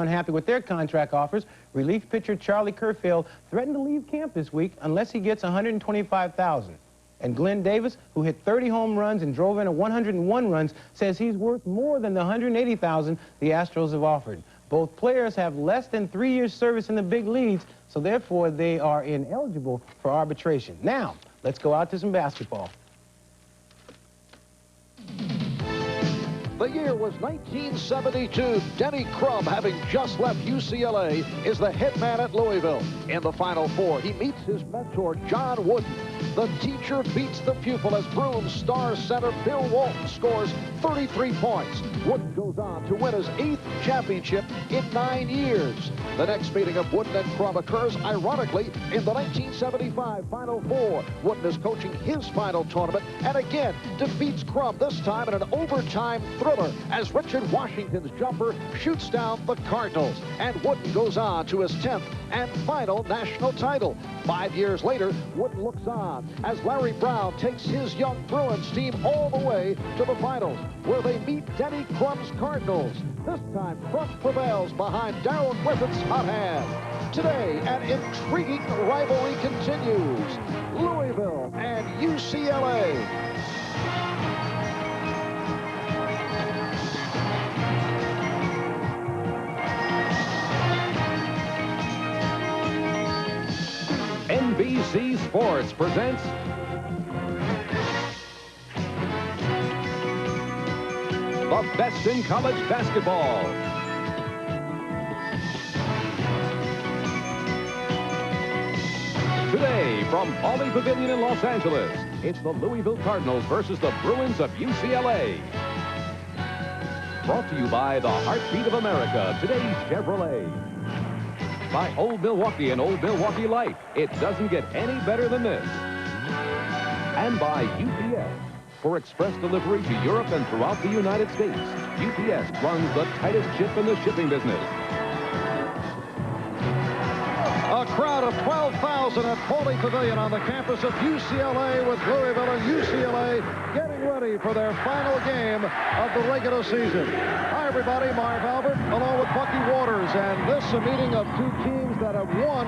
Unhappy with their contract offers, relief pitcher Charlie Kerfeld threatened to leave camp this week unless he gets $125,000. And Glenn Davis, who hit 30 home runs and drove in 101 runs, says he's worth more than the $180,000 the Astros have offered. Both players have less than 3 years service in the big leagues, so therefore they are ineligible for arbitration. Now, let's go out to some basketball. The year was 1972. Denny Crum, having just left UCLA, is the head man at Louisville. In the Final Four, he meets his mentor, John Wooden. The teacher beats the pupil as Bruins star center Bill Walton scores 33 points. Wooden goes on to win his 8th championship in 9 years. The next meeting of Wooden and Crum occurs, ironically, in the 1975 Final Four. Wooden is coaching his final tournament and again defeats Crum, this time in an overtime thriller as Richard Washington's jumper shoots down the Cardinals. And Wooden goes on to his 10th and final national title. 5 years later, Wooden looks on as Larry Brown takes his young Bruins team all the way to the finals, where they meet Denny Crum's Cardinals. This time, Crum prevails behind Darrell Griffith's hot hand. Today, an intriguing rivalry continues. Louisville and UCLA. NBC Sports presents the best in college basketball. Today, from Pauley Pavilion in Los Angeles, it's the Louisville Cardinals versus the Bruins of UCLA. Brought to you by the heartbeat of America, today's Chevrolet. By Old Milwaukee and Old Milwaukee Light. It doesn't get any better than this. And by UPS. For express delivery to Europe and throughout the United States, UPS runs the tightest ship in the shipping business. A crowd of 12,000 at Pauley Pavilion on the campus of UCLA, with Louisville and UCLA getting ready for their final game of the regular season. Hi, everybody. Marv Albert, along with Bucky Waters, and this a meeting of two teams that have won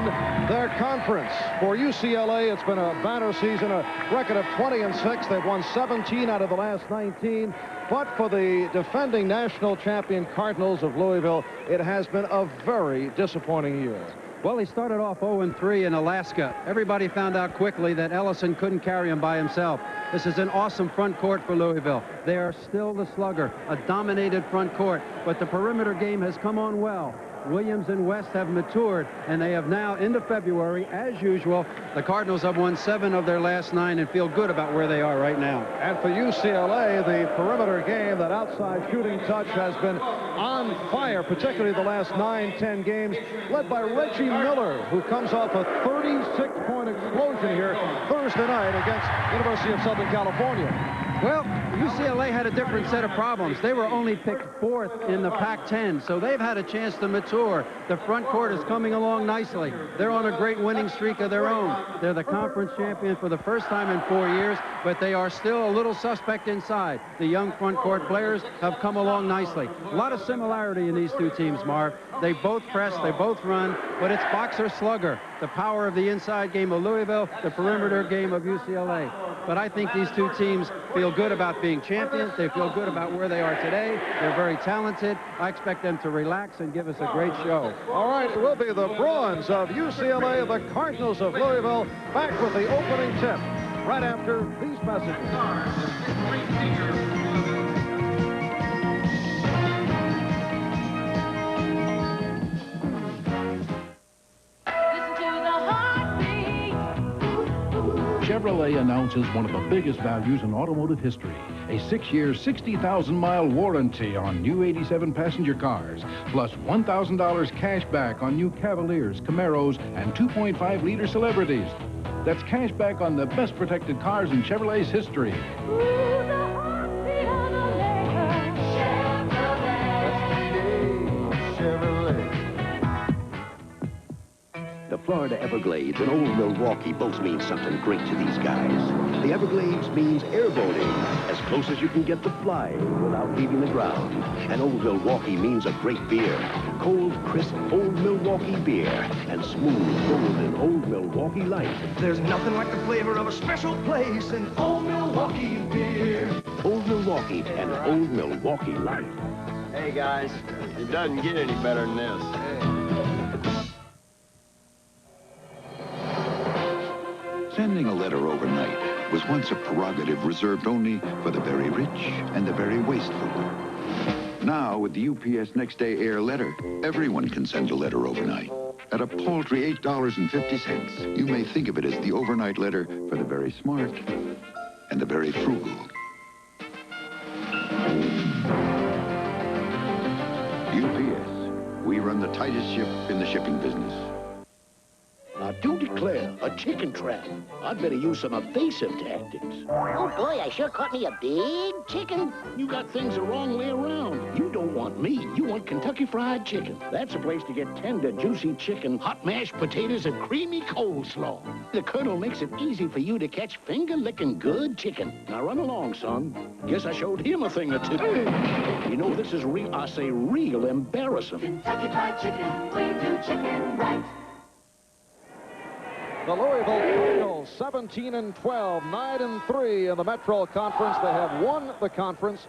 their conference. For UCLA, it's been a banner season, a record of 20-6. They've won 17 out of the last 19. But for the defending national champion Cardinals of Louisville, it has been a very disappointing year. Well, he started off 0-3 in Alaska. Everybody found out quickly that Ellison couldn't carry him by himself. This is an awesome front court for Louisville. They are still the slugger, a dominated front court, but the perimeter game has come on well. Williams and West have matured, and they have now, into February, as usual, the Cardinals have won 7 of their last 9 and feel good about where they are right now. And for UCLA, the perimeter game, that outside shooting touch, has been on fire, particularly the last 9-10 games, led by Reggie Miller, who comes off a 36-point explosion here Thursday night against University of Southern California. Well, UCLA had a different set of problems. They were only picked 4th in the Pac-10, so they've had a chance to mature. The front court is coming along nicely. They're on a great winning streak of their own. They're the conference champion for the first time in 4 years, but they are still a little suspect inside. The young front court players have come along nicely. A lot of similarity in these two teams, Marv. They both press, they both run, but it's boxer slugger. The power of the inside game of Louisville, the perimeter game of UCLA. But I think these two teams feel good about being champions. They feel good about where they are today. They're very talented. I expect them to relax and give us a great show. All right, it will be the Bruins of UCLA, the Cardinals of Louisville, back with the opening tip right after these messages. Chevrolet announces one of the biggest values in automotive history, a 6-year, 60,000-mile warranty on new 87 passenger cars, plus $1,000 cash back on new Cavaliers, Camaros, and 2.5-liter Celebrities. That's cash back on the best protected cars in Chevrolet's history. The Florida Everglades and Old Milwaukee both mean something great to these guys. The Everglades means airboating, as close as you can get to flying without leaving the ground. And Old Milwaukee means a great beer. Cold, crisp Old Milwaukee beer and smooth, golden Old Milwaukee Light. There's nothing like the flavor of a special place in Old Milwaukee beer. Old Milwaukee and Old Milwaukee Light. Hey, guys, it doesn't get any better than this. Sending a letter overnight was once a prerogative reserved only for the very rich and the very wasteful. Now, with the UPS Next Day Air letter, everyone can send a letter overnight. At a paltry $8.50, you may think of it as the overnight letter for the very smart and the very frugal. UPS, we run the tightest ship in the shipping business. I do declare, a chicken trap. I'd better use some evasive tactics. Oh, boy, I sure caught me a big chicken. You got things the wrong way around. You don't want me. You want Kentucky Fried Chicken. That's a place to get tender, juicy chicken, hot mashed potatoes, and creamy coleslaw. The Colonel makes it easy for you to catch finger-licking good chicken. Now run along, son. Guess I showed him a thing or two. You know, this is real embarrassing. Kentucky Fried Chicken, we do chicken right. The Louisville Cardinals, 17-12, 9-3 in the Metro Conference. They have won the conference.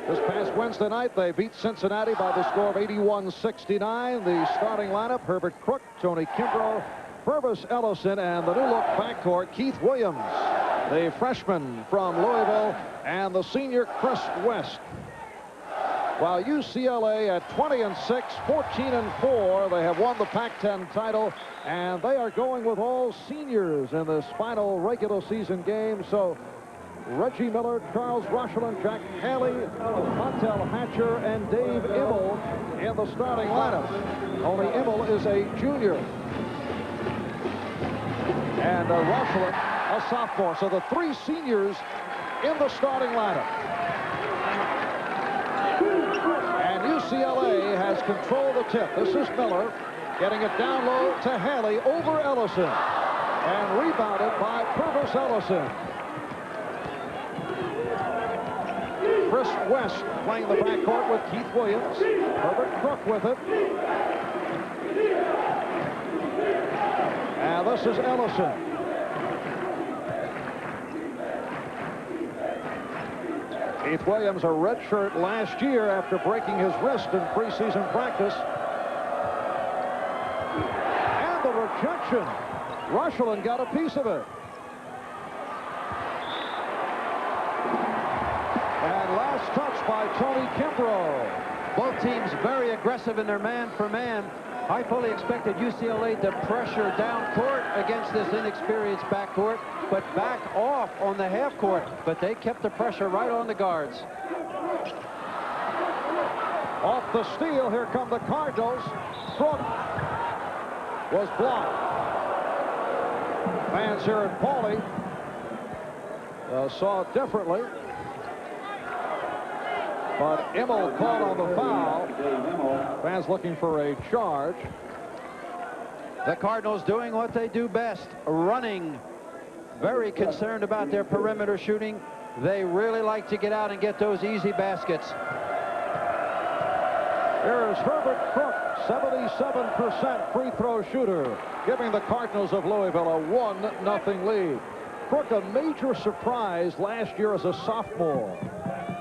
This past Wednesday night, they beat Cincinnati by the score of 81-69. The starting lineup, Herbert Crook, Tony Kimbrough, Purvis Ellison, and the new-look backcourt, Keith Williams, the freshman from Louisville, and the senior Chris West. While UCLA at 20-6, 14-4, they have won the Pac-10 title, and they are going with all seniors in this final regular season game. So Reggie Miller, Charles Rochelin, Jack Haley, Montel Hatcher, and Dave Immel in the starting lineup. Only Immel is a junior. And Rochelin, a sophomore. So the three seniors in the starting lineup. UCLA has controlled the tip. This is Miller getting it down low to Haley over Ellison and rebounded by Purvis Ellison. Chris West playing the backcourt with Keith Williams. Herbert Crook with it. And this is Ellison. Keith Williams, a redshirt last year after breaking his wrist in preseason practice. And the rejection. Rochelin got a piece of it. And last touch by Tony Kimbrough. Both teams very aggressive in their man-for-man. I fully expected UCLA to pressure down court against this inexperienced backcourt, but back off on the half court. But they kept the pressure right on the guards. Off the steal, here come the Cardinals. Crook was blocked. Fans here at Pauley saw it differently. But Immel called on the foul. Fans looking for a charge. The Cardinals doing what they do best, running. Very concerned about their perimeter shooting. They really like to get out and get those easy baskets. Here's Herbert Crook, 77% free throw shooter, giving the Cardinals of Louisville a 1-0 lead. Crook, a major surprise last year as a sophomore.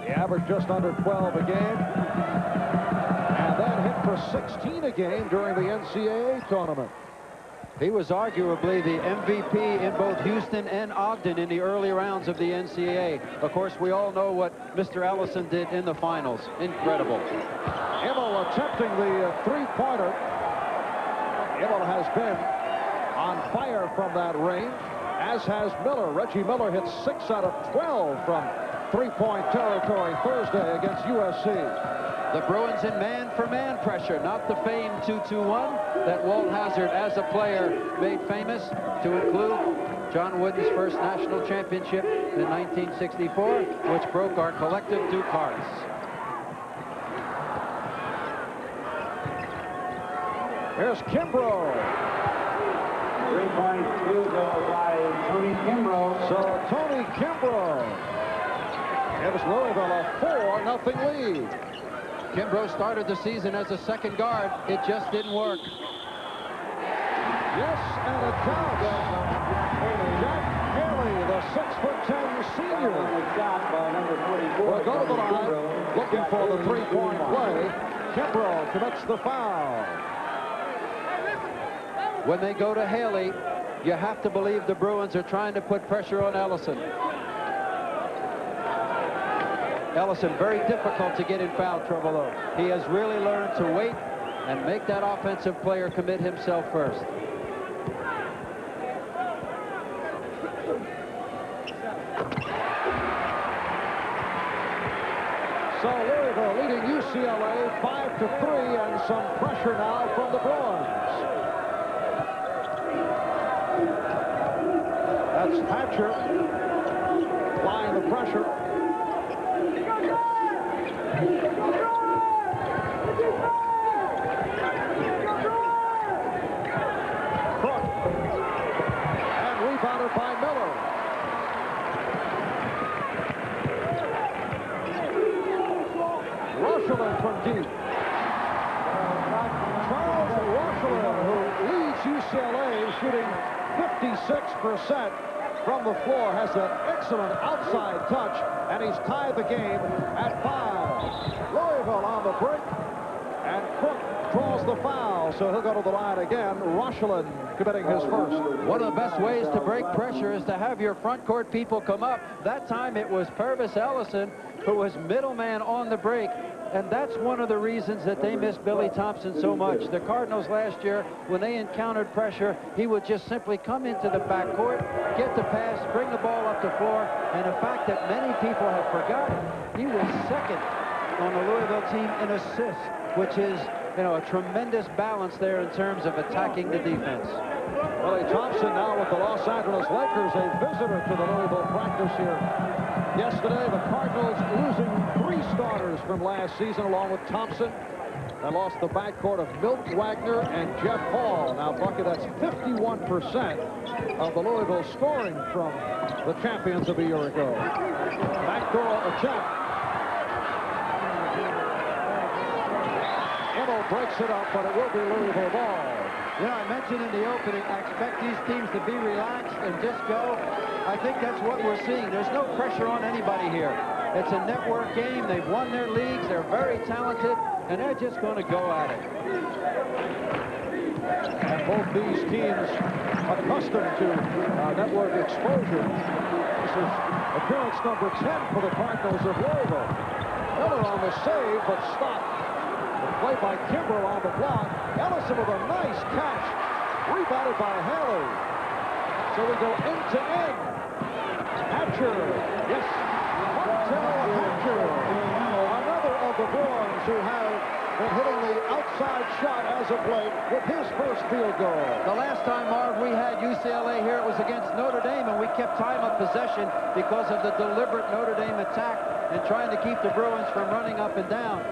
He averaged just under 12 a game, and then hit for 16 a game during the NCAA tournament. He was arguably the MVP in both Houston and Ogden in the early rounds of the NCAA. Of course, we all know what Mr. Ellison did in the finals. Incredible. Immel attempting the three-pointer. Immel has been on fire from that range, as has Miller. Reggie Miller hit 6 out of 12 from three-point territory Thursday against USC. The Bruins in man-for-man pressure, not the famed 2-2-1 that Walt Hazzard, as a player, made famous, to include John Wooden's first national championship in 1964, which broke our collective Duke hearts. Here's Kimbrough. 3-point field goal by Tony Kimbrough. So Tony Kimbrough gives Louisville a 4-0 lead. Kimbrough started the season as a second guard. It just didn't work. Yes, and it counts. Jack Haley, the 6'10" senior, will go to the line looking for the three-point play. Kimbrough commits the foul. When they go to Haley, you have to believe the Bruins are trying to put pressure on Ellison. Ellison, very difficult to get in foul trouble, though. He has really learned to wait and make that offensive player commit himself first. So Louisville leading UCLA 5-3, and some pressure now from the Bruins. That's Hatcher applying the pressure. Cook. And rebounded by Miller. Rushland from deep. Charles Rushland, who leads UCLA, shooting 56% from the floor, has an excellent outside touch, and he's tied the game at 5. Louisville on the break, and Cook draws the foul, so he'll go to the line again. Rushland committing his first. One of the best ways to break pressure is to have your front court people come up. That time it was Purvis Ellison who was middleman on the break. And that's one of the reasons that they miss Billy Thompson so much. The Cardinals last year, when they encountered pressure, he would just simply come into the backcourt, get the pass, bring the ball up the floor. And the fact that many people have forgotten, he was second on the Louisville team in assists, which is, you know, a tremendous balance there in terms of attacking the defense. Billy Thompson now with the Los Angeles Lakers, a visitor to the Louisville practice here. Yesterday, the Cardinals losing 3 starters from last season along with Thompson. They lost the backcourt of Milt Wagner and Jeff Hall. Now, Bucky, that's 51% of the Louisville scoring from the champions of a year ago. Backdoor attempt. Emil breaks it up, but it will be Louisville ball. You know, I mentioned in the opening, I expect these teams to be relaxed and just go. I think that's what we're seeing. There's no pressure on anybody here. It's a network game. They've won their leagues. They're very talented, and they're just going to go at it. And both these teams accustomed to network exposure. This is appearance number 10 for the Cardinals of Louisville. Miller on the save, but stopped. The play by Kimbrough on the block. Ellison with a nice catch. Rebounded by Haley. So we go end to end. Hatcher. Yes. Martel Hatcher. Another of the Bruins who have been hitting the outside shot as of late with his first field goal. The last time, Marv, we had UCLA here, it was against Notre Dame, and we kept time of possession because of the deliberate Notre Dame attack and trying to keep the Bruins from running up and down.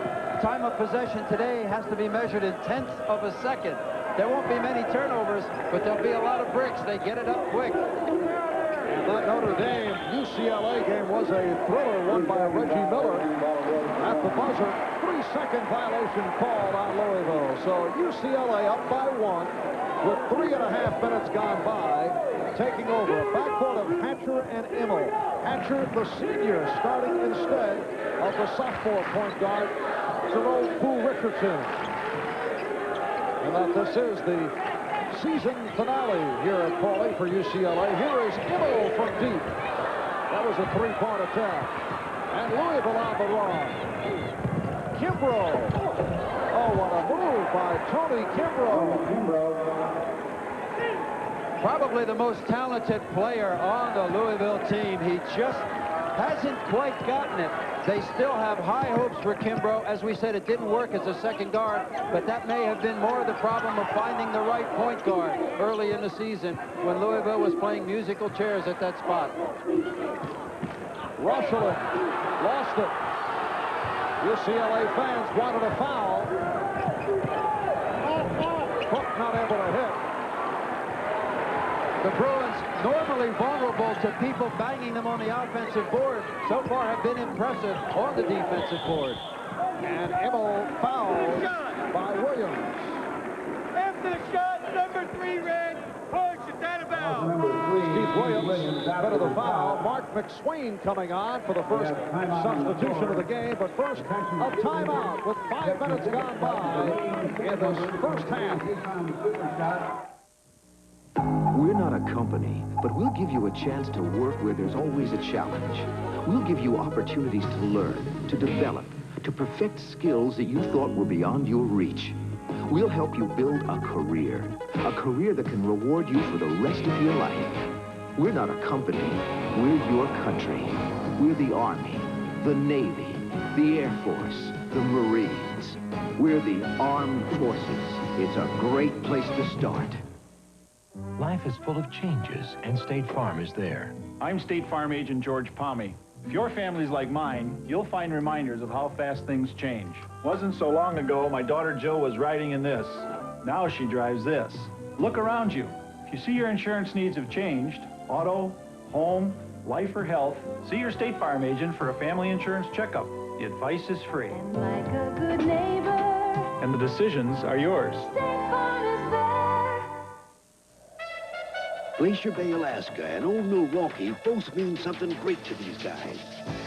Time of possession today has to be measured in tenths of a second. There won't be many turnovers, but there'll be a lot of bricks. They get it up quick. And that Notre Dame UCLA game was a thriller won by Reggie Miller at the buzzer. 3-second violation called on Louisville. So UCLA up by 1 with 3.5 minutes gone by, taking over. A backcourt of Hatcher and Immel. Hatcher, the senior, starting instead of the sophomore point guard, Jerome Pooh Richardson. And that this is the season finale here at Paulie for UCLA. Here is Immel from deep. That was a 3-point attack. And Louisville on the run. Kimbrough. Oh, what a move by Tony Kimbrough. Probably the most talented player on the Louisville team. He just hasn't quite gotten it. They still have high hopes for Kimbrough. As we said, it didn't work as a second guard, but that may have been more the problem of finding the right point guard early in the season when Louisville was playing musical chairs at that spot. Rushland lost it. UCLA fans wanted a foul. Cook not able to hit. Bruins, normally vulnerable to people banging them on the offensive board, so far have been impressive on the defensive board. And Immel fouled by Williams. After the shot, number 3 ran. Push, it's out of bounds. Steve Williams, bit of the foul. Mark McSwain coming on for the first substitution of the game. But first, a timeout with 5 minutes gone by in this first half. We're not a company, but we'll give you a chance to work where there's always a challenge. We'll give you opportunities to learn, to develop, to perfect skills that you thought were beyond your reach. We'll help you build a career that can reward you for the rest of your life. We're not a company, we're your country. We're the Army, the Navy, the Air Force, the Marines. We're the Armed Forces. It's a great place to start. Life is full of changes, and State Farm is there. I'm State Farm Agent George Palmy. If your family's like mine, you'll find reminders of how fast things change. Wasn't so long ago, my daughter Jill was riding in this. Now she drives this. Look around you. If you see your insurance needs have changed, auto, home, life, or health, see your State Farm agent for a family insurance checkup. The advice is free. And like a good neighbor, and the decisions are yours. State Farm is there. Glacier Bay, Alaska, and Old Milwaukee both mean something great to these guys.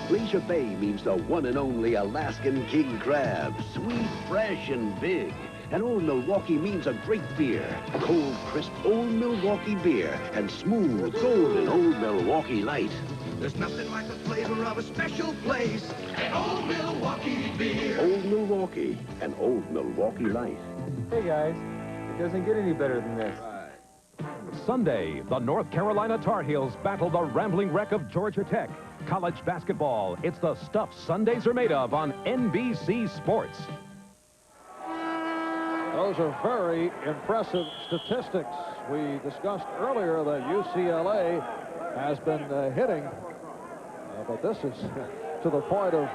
Glacier Bay means the one and only Alaskan king crab, sweet, fresh, and big. And Old Milwaukee means a great beer, cold, crisp Old Milwaukee beer, and smooth, golden Old Milwaukee Light. There's nothing like the flavor of a special place, an Old Milwaukee beer. Old Milwaukee, and Old Milwaukee Light. Hey guys, it doesn't get any better than this. Sunday, the North Carolina Tar Heels battle the rambling wreck of Georgia Tech. College basketball, it's the stuff Sundays are made of on NBC Sports. Those are very impressive statistics. We discussed earlier that UCLA has been hitting, but this is to the point of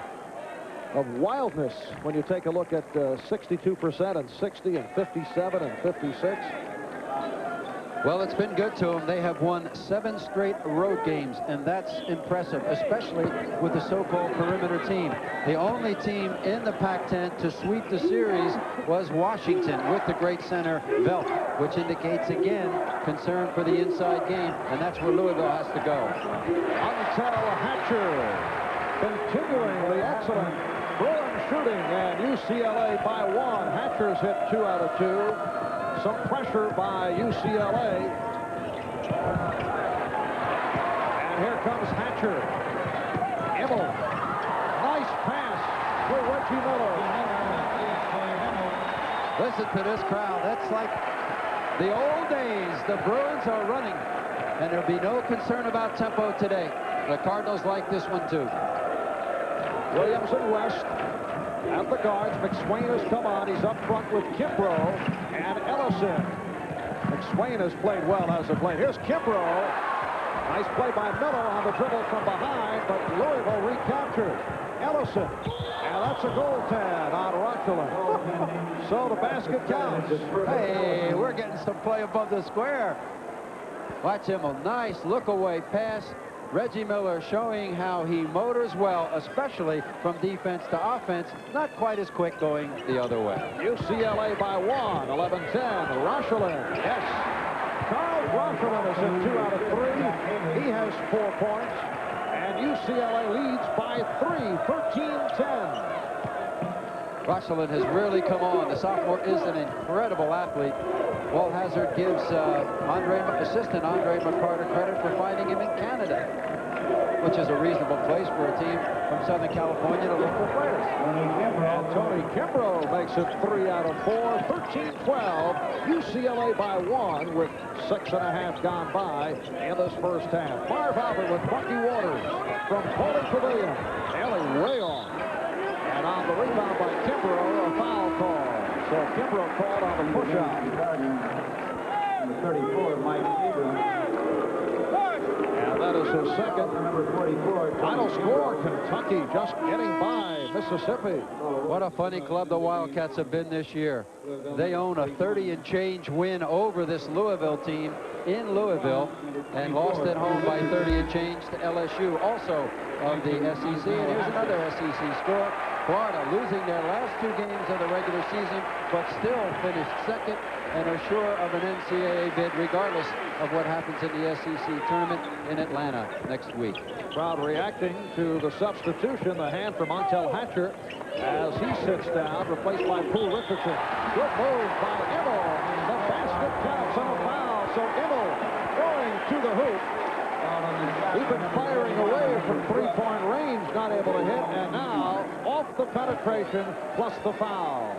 wildness when you take a look at 62% and 60 and 57 and 56. Well, it's been good to them. They have won 7 straight road games, and that's impressive, especially with the so-called perimeter team. The only team in the Pac-10 to sweep the series was Washington with the great center, Velk, which indicates, again, concern for the inside game, and that's where Louisville has to go. Until Hatcher, continuing the excellent Bruin shooting, and UCLA by 1. Hatcher's hit 2 out of 2. Some pressure by UCLA. And here comes Hatcher. Immel. Nice pass to Reggie Miller. Listen to this crowd. That's like the old days. The Bruins are running, and there'll be no concern about tempo today. The Cardinals like this one, too. Williams and West at the guards. McSwain has come on. He's up front with Kimbrough and Ellison. McSwain has played well as of late. Here's Kimbrough. Nice play by Miller on the dribble from behind, but Louisville recaptured. Ellison. And that's a goaltend on Rochulin. So the basket counts. Hey, we're getting some play above the square. Watch him. A nice look-away pass. Reggie Miller showing how he motors well, especially from defense to offense. Not quite as quick going the other way. UCLA by 1, 11-10. Rochulin, yes. Charles Rochulin is in 2 out of 3. He has 4 points. And UCLA leads by 3, 13-10. Rochulin has really come on. The sophomore is an incredible athlete. Walt Hazard gives assistant Andre McCarter credit for finding him in Canada, which is a reasonable place for a team from Southern California to look for players. And Tony Kimbrough makes it 3 out of 4, 13-12. UCLA by 1 with 6.5 gone by in this first half. Marv Albert with Bucky Waters from Foley Pavilion. Ellie way off. And on the rebound by Kimbrough, a foul call. So Kimbrough called on the push-out. Number 34, Mike Abrams. And that is his second. Number 44. Final score, Kentucky just getting by Mississippi. What a funny club the Wildcats have been this year. They own a 30 and change win over this Louisville team in Louisville and lost at home by 30 and change to LSU, also of the SEC. And here's another SEC score. Florida losing their last 2 games of the regular season, but still finished second and are sure of an NCAA bid regardless of what happens in the SEC tournament in Atlanta next week. Crowd reacting to the substitution, the hand from Montel Hatcher as he sits down, replaced by Poole Richardson. Good move by Immel. The basket counts on a foul, so Immel going to the hoop. He's been firing away from three-point range, not able to hit, and now off the penetration plus the foul.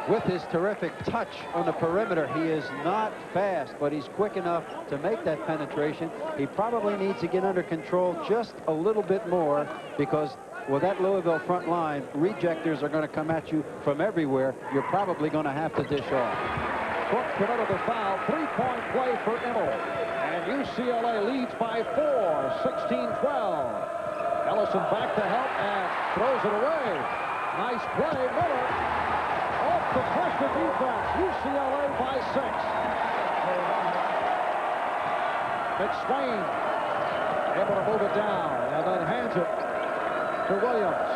With his terrific touch on the perimeter, he is not fast, but he's quick enough to make that penetration. He probably needs to get under control just a little bit more, because with that Louisville front line, rejectors are going to come at you from everywhere. You're probably going to have to dish off. Cook committed the foul. 3-point play for Immel. And UCLA leads by 4, 16-12. Ellison back to help and throws it away. Nice play, Miller. Off the pressure defense. UCLA by 6. McSwain able to move it down and then hands it to Williams.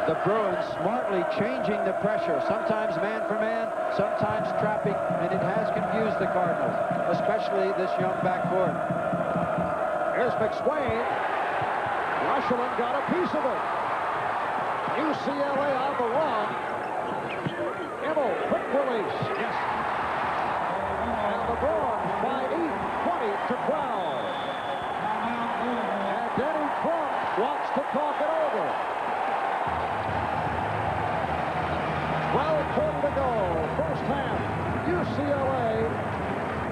The Bruins smartly changing the pressure, sometimes man for man, sometimes trapping, and it has confused the Cardinals, especially this young backcourt. Here's McSwain. Rushland got a piece of it. UCLA on the run. Immel, quick release. Yes. And the Bruins by 8, 20-12. And Denny Crum wants to talk it over. 12 to go. First half. UCLA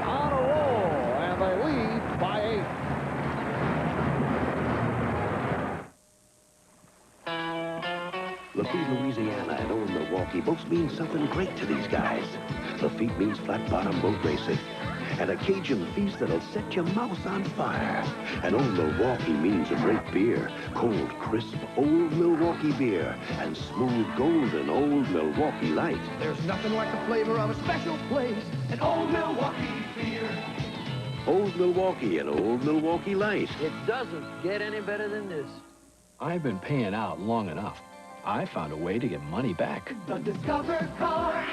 on a roll, and they lead by 8. Lafitte, Louisiana, and Old Milwaukee both mean something great to these guys. Lafitte means flat-bottom boat racing, and a Cajun feast that'll set your mouth on fire. And Old Milwaukee means a great beer, cold, crisp, Old Milwaukee beer, and smooth, golden Old Milwaukee Light. There's nothing like the flavor of a special place, an Old Milwaukee beer. Old Milwaukee and Old Milwaukee Light. It doesn't get any better than this. I've been paying out long enough. I found a way to get money back. The Discover card.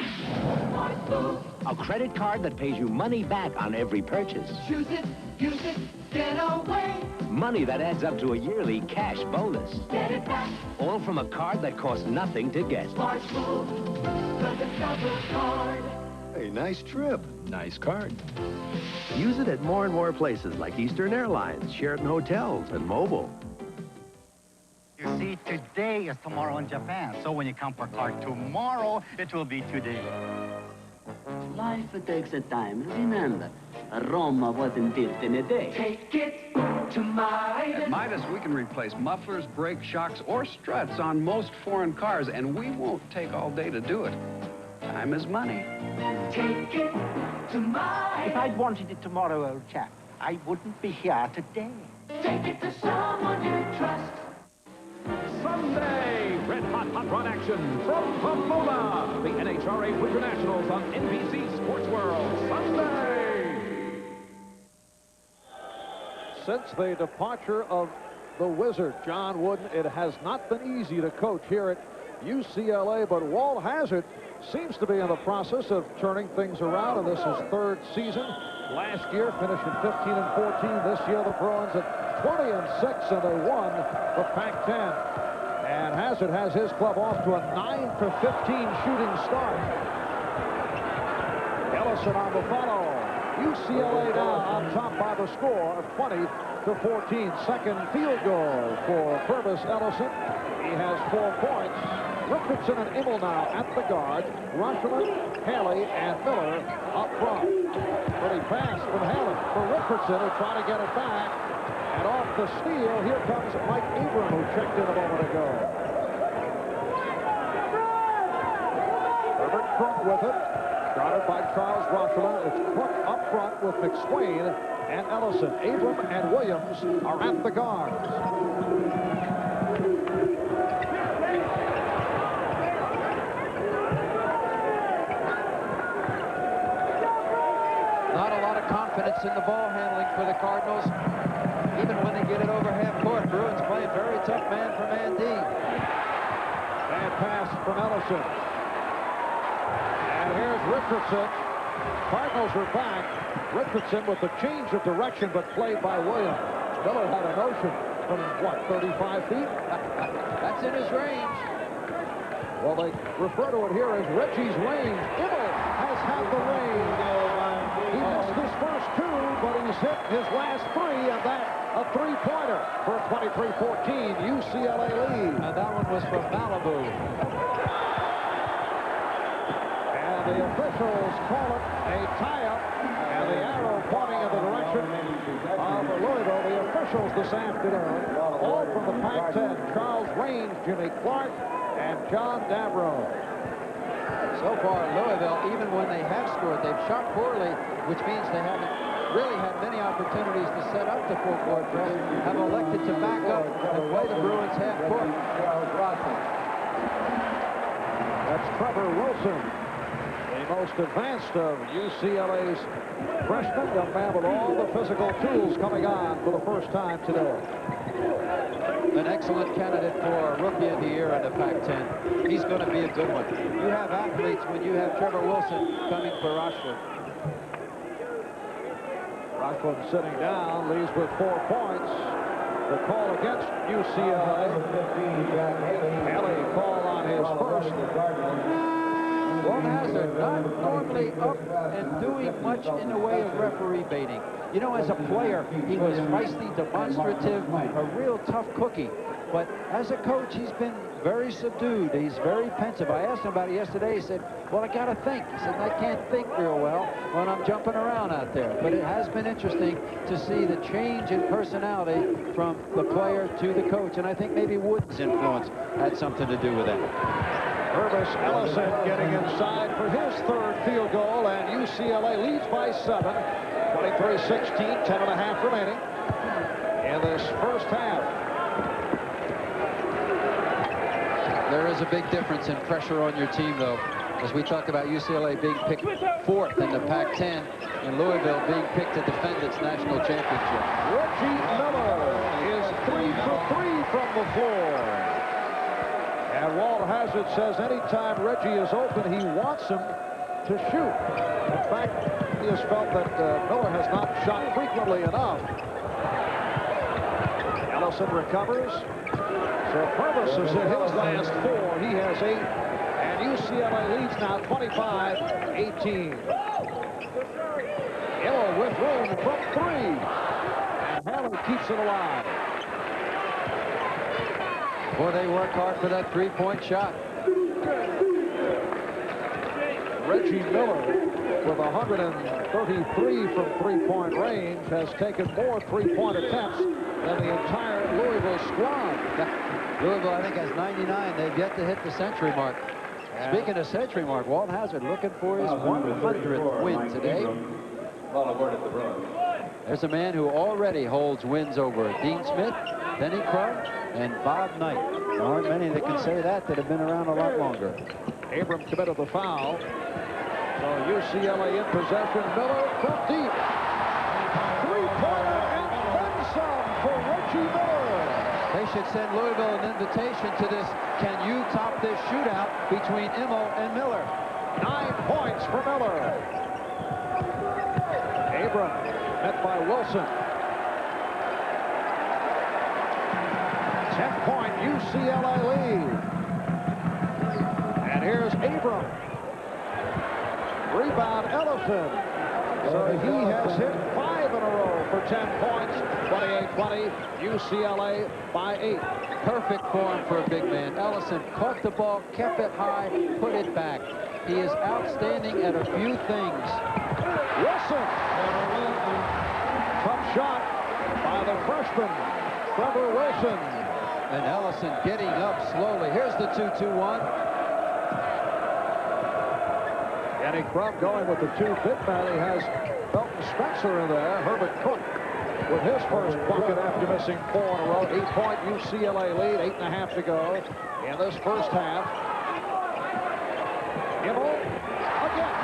A credit card that pays you money back on every purchase. Choose it, use it, get away. Money that adds up to a yearly cash bonus. Get it back. All from a card that costs nothing to get. Smart move. The Discover card. Hey, nice trip. Nice card. Use it at more and more places like Eastern Airlines, Sheraton Hotels, and Mobil. You see, today is tomorrow in Japan. So when you come for card tomorrow, it will be today. Life takes a time. Remember, Roma wasn't built in a day. Take it to Midas. At Midas, we can replace mufflers, brake shocks, or struts on most foreign cars, and we won't take all day to do it. Time is money. Take it to Midas. If I'd wanted it tomorrow, old chap, I wouldn't be here today. Take it to someone you trust. Sunday, red-hot hot rod action from Pomona. The NHRA Winter Nationals on NBC Sports World. Sunday. Since the departure of the Wizard, John Wooden, it has not been easy to coach here at UCLA, but Walt Hazzard seems to be in the process of turning things around, and this is third season. Last year, finishing 15-14. This year, the Bruins at 20-6, and they won the Pac-10. And Hazzard has his club off to a 9-for-15 shooting start. Ellison on the follow. UCLA now on top by the score of 20-14. Second field goal for Purvis Ellison. He has 4 points. Richardson and Immel now at the guard. Rushland, Haley, and Miller up front. Pretty pass from Haley for Richardson, who tried to get it back. And off the steal, here comes Mike Abram, who checked in a moment ago. Herbert Crook with it. Guarded by Charles Rushland. It's Crook up front with McSwain and Ellison. Abram and Williams are at the guards. confidence in the ball handling for the Cardinals. Even when they get it over half court, Bruins playing very tough man-for-man D. Bad pass from Ellison. And here's Richardson. Cardinals are back. Richardson with the change of direction, but played by Williams. Miller had a notion from, what, 35 feet? That's in his range. Well, they refer to it here as Reggie's range. Immel has had the range. He missed his first two, but he's hit his last three, and that a three-pointer for a 23-14 UCLA lead. And that one was from Malibu. And the officials call it a tie-up, and the arrow pointing in the direction of Louisville. The officials this afternoon, all from the Pac-10, Charles Raines, Jimmy Clark, and John Davro. So far, Louisville, even when they have scored, they've shot poorly, which means they haven't really had many opportunities to set up the full court press, have elected to back up and play the Bruins half court. That's Trevor Wilson, the most advanced of UCLA's freshmen, young man with all the physical tools coming on for the first time today. An excellent candidate for Rookie of the Year in the Pac-10. He's going to be a good one. You have athletes when you have Trevor Wilson coming for Rochford. Rockland sitting down, leads with 4 points. The call against UCLA. Haley call on his first. Walt Hazard not normally up and doing much in the way of referee baiting. You know, as a player, he was feisty, demonstrative, a real tough cookie. But as a coach, he's been very subdued. He's very pensive. I asked him about it yesterday. He said, well, I got to think. He said, I can't think real well when I'm jumping around out there. But it has been interesting to see the change in personality from the player to the coach. And I think maybe Wood's influence had something to do with that. Purvis Ellison getting inside for his third field goal, and UCLA leads by 7. 23-16, 10.5 remaining in this first half. There is a big difference in pressure on your team, though, as we talk about UCLA being picked 4th in the Pac-10 and Louisville being picked to defend its national championship. Reggie Miller is 3 for 3 from the floor. And Walt Hazard says anytime Reggie is open, he wants him to shoot. In fact, he has felt that Miller has not shot frequently enough. Ellison recovers. So Purvis has hit his last 4. He has 8. And UCLA leads now 25-18. Hill with room from 3. And Haley keeps it alive. Boy, they work hard for that three-point shot. Reggie Miller, with 133 from three-point range, has taken more three-point attempts than the entire Louisville squad. Louisville, I think, has 99. They've yet to hit the century mark. Yeah. Speaking of century mark, Walt Hazard looking for his 100th win today. There's a man who already holds wins over Dean Smith, Benny Crum, and Bob Knight. There aren't many that can say that have been around a lot longer. Abram committed the foul. So UCLA in possession. Miller from deep. Three-pointer and then some for Reggie Miller. They should send Louisville an invitation to this "Can you top this shootout" between Immel and Miller. 9 points for Miller. Abram met by Wilson. 10-point UCLA lead. And here's Abram. Rebound Ellison. So he has hit 5 in a row for 10 points. 28-20, UCLA by 8. Perfect form for a big man. Ellison caught the ball, kept it high, put it back. He is outstanding at a few things. Wilson. Tough shot by the freshman, Trevor Wilson. And Ellison getting up slowly. Here's the 2-2-1. Danny Crum going with the 2 big man. He has Felton Spencer in there. Herbert Cook with his first bucket after missing 4 in a row. 8-point UCLA lead, 8.5 to go in this first half. Immel again.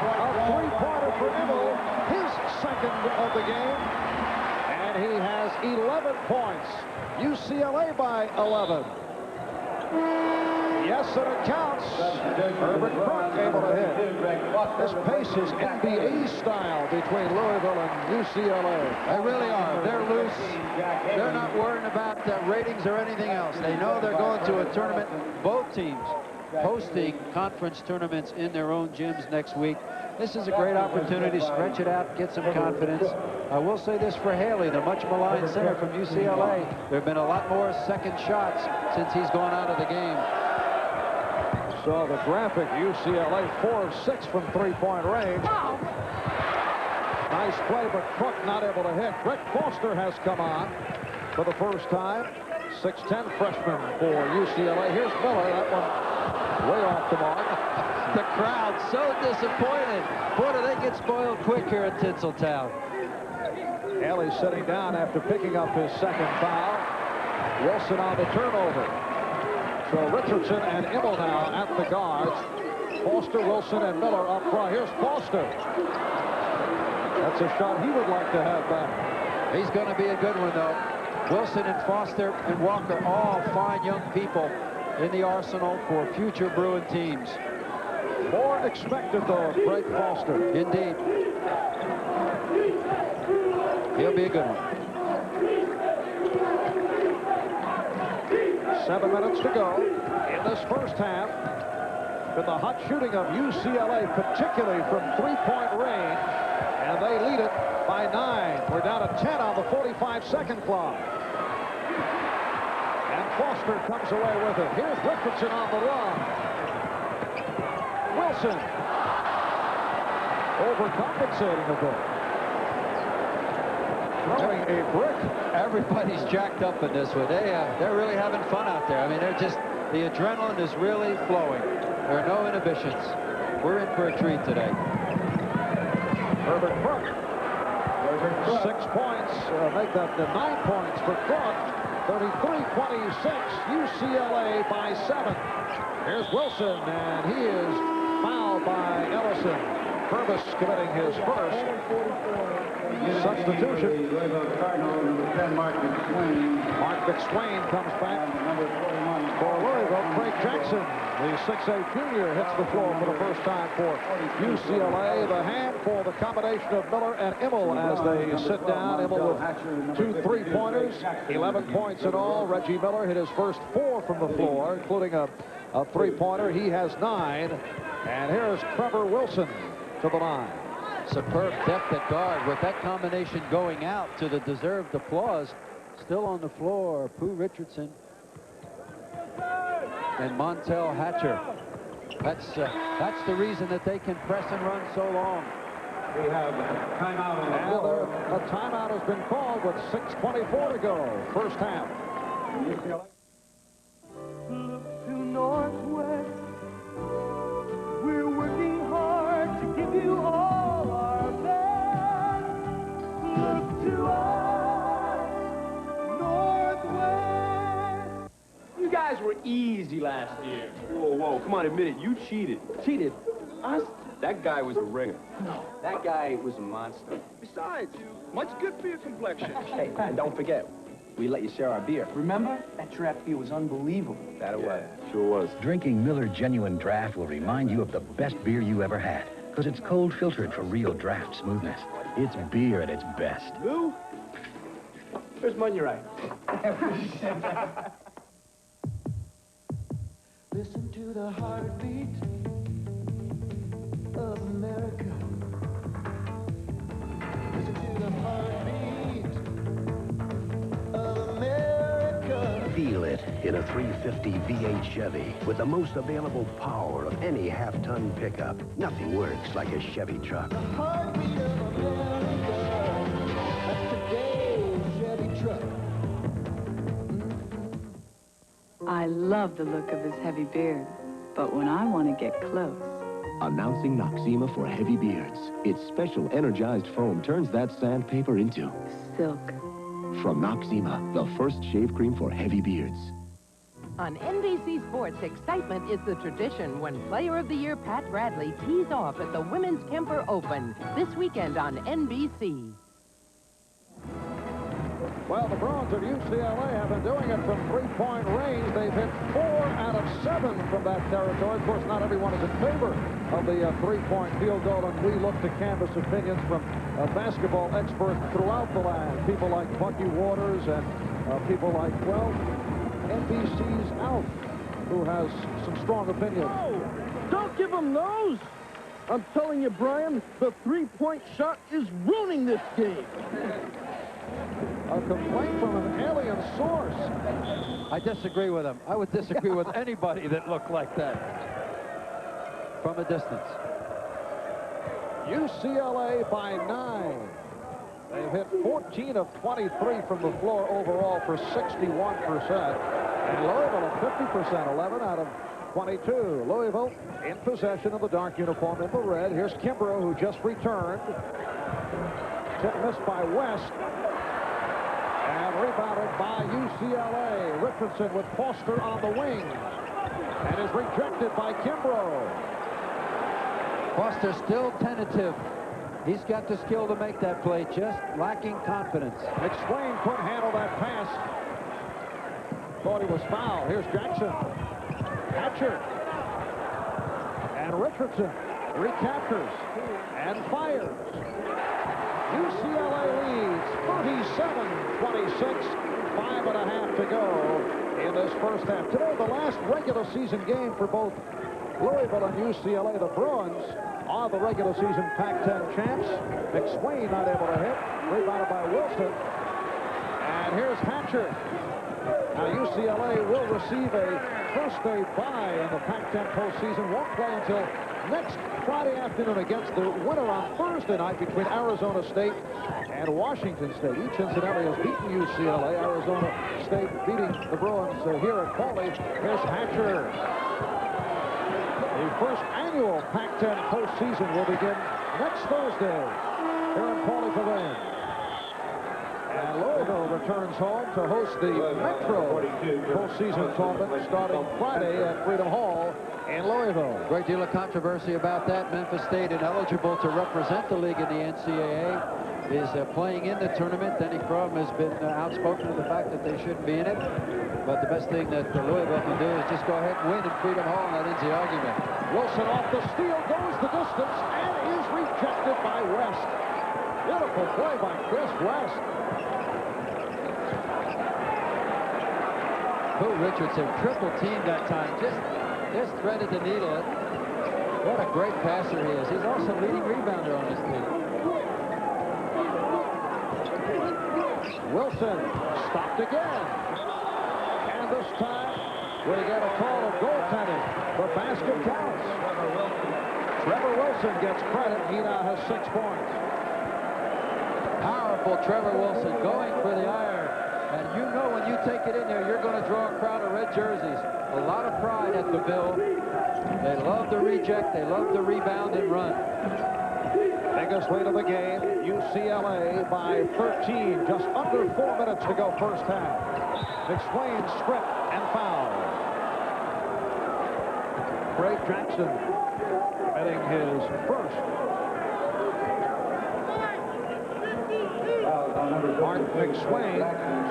A three-pointer for Immel. His 22nd of the game. And he has 11 points. UCLA by 11. Yes, and it counts. Herbert Crook able to hit. This pace is NBA style between Louisville and UCLA. They really are. They're loose. They're not worrying about ratings or anything else. They know they're going to a tournament. Both teams hosting conference tournaments in their own gyms next week. This is a great opportunity to stretch it out, get some confidence. I will say this for Haley, the much maligned center from UCLA. There have been a lot more second shots since he's gone out of the game. So the graphic, UCLA 4 of 6 from three-point range. Nice play, but Crook not able to hit. Rick Foster has come on for the first time. 6'10" freshman for UCLA. Here's Miller. That one way off the mark. The crowd so disappointed. Boy, do they get spoiled quick here at Tinseltown. Haley sitting down after picking up his second foul. Wilson on the turnover. So Richardson and Immel now at the guards. Foster, Wilson, and Miller up front. Here's Foster. That's a shot he would like to have back. He's going to be a good one, though. Wilson and Foster and Walker, all fine young people in the arsenal for future Bruin teams. More expected, though, of Greg Foster. Indeed. He'll be a good one. 7 minutes to go in this first half. With the hot shooting of UCLA, particularly from three-point range, and they lead it by 9. We're down to 10 on the 45-second clock. And Foster comes away with it. Here's Richardson on the run. Wilson overcompensating a bit. Throwing a brick. Everybody's jacked up in this one. They're really having fun out there. I mean, the adrenaline is really flowing. There are no inhibitions. We're in for a treat today. Herbert Crook. 6 points. Make that the 9 points for Crook. 33-26. UCLA by 7. Here's Wilson, and he is fouled by Ellison. Purvis committing his first. Substitution. Mark McSwain comes back for Louisville. Craig Jackson, the 6'8" junior, hits the floor for the first time for UCLA. The hand for the combination of Miller and Immel as they sit down. Immel with 2 3-pointers, 11 points in all. Reggie Miller hit his first 4 from the floor, including a 3-pointer. He has 9. And here's Trevor Wilson to the line. Superb depth at guard with that combination going out to the deserved applause. Still on the floor, Pooh Richardson and Montel Hatcher. That's the reason that they can press and run so long. We have a timeout on the floor. A timeout has been called with 6:24 to go. First half. Look to Northwest. We're working hard to give you all our best. Look to us, Northwest. You guys were easy last year. Whoa, whoa, come on, admit it. You cheated. Cheated? Us? That guy was a ringer. No, that guy was a monster. Besides, much good for your complexion. Hey, and don't forget, we let you share our beer. Remember? That draft beer was unbelievable. That it was. Sure was. Drinking Miller Genuine Draft will remind you of the best beer you ever had, because it's cold filtered for real draft smoothness. It's beer at its best. Lou? Where's money right? Listen to the heartbeat of America. Listen to the heartbeat of America. Feel it in a 350 V8 Chevy with the most available power of any half-ton pickup. Nothing works like a Chevy truck. The heartbeat of America. That's today's Chevy truck. I love the look of his heavy beard, but when I want to get close... Announcing Noxzema for heavy beards. Its special energized foam turns that sandpaper into... silk. From Noxzema, the first shave cream for heavy beards. On NBC Sports, excitement is the tradition when Player of the Year Pat Bradley tees off at the Women's Kemper Open this weekend on NBC. Well, the Bruins of UCLA have been doing it from three-point range. They've hit 4 out of 7 from that territory. Of course, not everyone is in favor of the three-point field goal, and we look to canvass opinions from basketball experts throughout the land. People like Bucky Waters and people like, well, NBC's Alf, who has some strong opinions. Oh, don't give them those. I'm telling you, Brian, the three-point shot is ruining this game. A complaint from an alien source. I disagree with him. I would disagree with anybody that looked like that from a distance. UCLA by 9. They've hit 14 of 23 from the floor overall for 61%. And Louisville at 50%, 11 out of 22. Louisville in possession of the dark uniform in the red. Here's Kimbrough, who just returned. Tip missed by West. And rebounded by UCLA. Richardson with Foster on the wing. And is rejected by Kimbrough. Foster still tentative. He's got the skill to make that play, just lacking confidence. McSwain couldn't handle that pass. Thought he was fouled. Here's Jackson. Hatcher. And Richardson recaptures and fires. UCLA leads 37-26. 5.5 to go in this first half. Today, the last regular season game for both Louisville and UCLA. The Bruins are the regular season Pac-10 champs. McSwain not able to hit. Rebounded by Wilson. And here's Hatcher. Now UCLA will receive a first-day bye in the Pac-10 postseason. Won't play until next Friday afternoon against the winner on Thursday night between Arizona State and Washington State. Each incidentally has beaten UCLA. Arizona State beating the Bruins here at Pauley. Here's Hatcher. The first annual Pac-10 postseason will begin next Thursday here in Pauley Pavilion. And Louisville returns home to host the Metro postseason tournament starting Friday at Freedom Hall in Louisville. Great deal of controversy about that. Memphis State ineligible to represent the league in the NCAA is playing in the tournament. Denny Crum has been outspoken to the fact that they shouldn't be in it. But the best thing that Louisville can do is just go ahead and win in Freedom Hall, and that ends the argument. Wilson off the steal, goes the distance, and is rejected by West. Beautiful play by Chris West. Who Richardson triple teamed that time, just threaded the needle. What a great passer he is. He's also leading rebounder on this team. Wilson stopped again. And this time we get a call of goaltending. The basket counts. Trevor Wilson gets credit. He now has 6 points. Powerful Trevor Wilson going for the iron. And you know when you take it in there, you're going to draw a crowd of red jerseys. A lot of pride at the Bill. They love to reject. They love to rebound and run. Biggest lead of the game, UCLA by 13. Just under 4 minutes to go first half. McSwain stripped and fouled. Craig Jackson getting his first. Mark McSwain,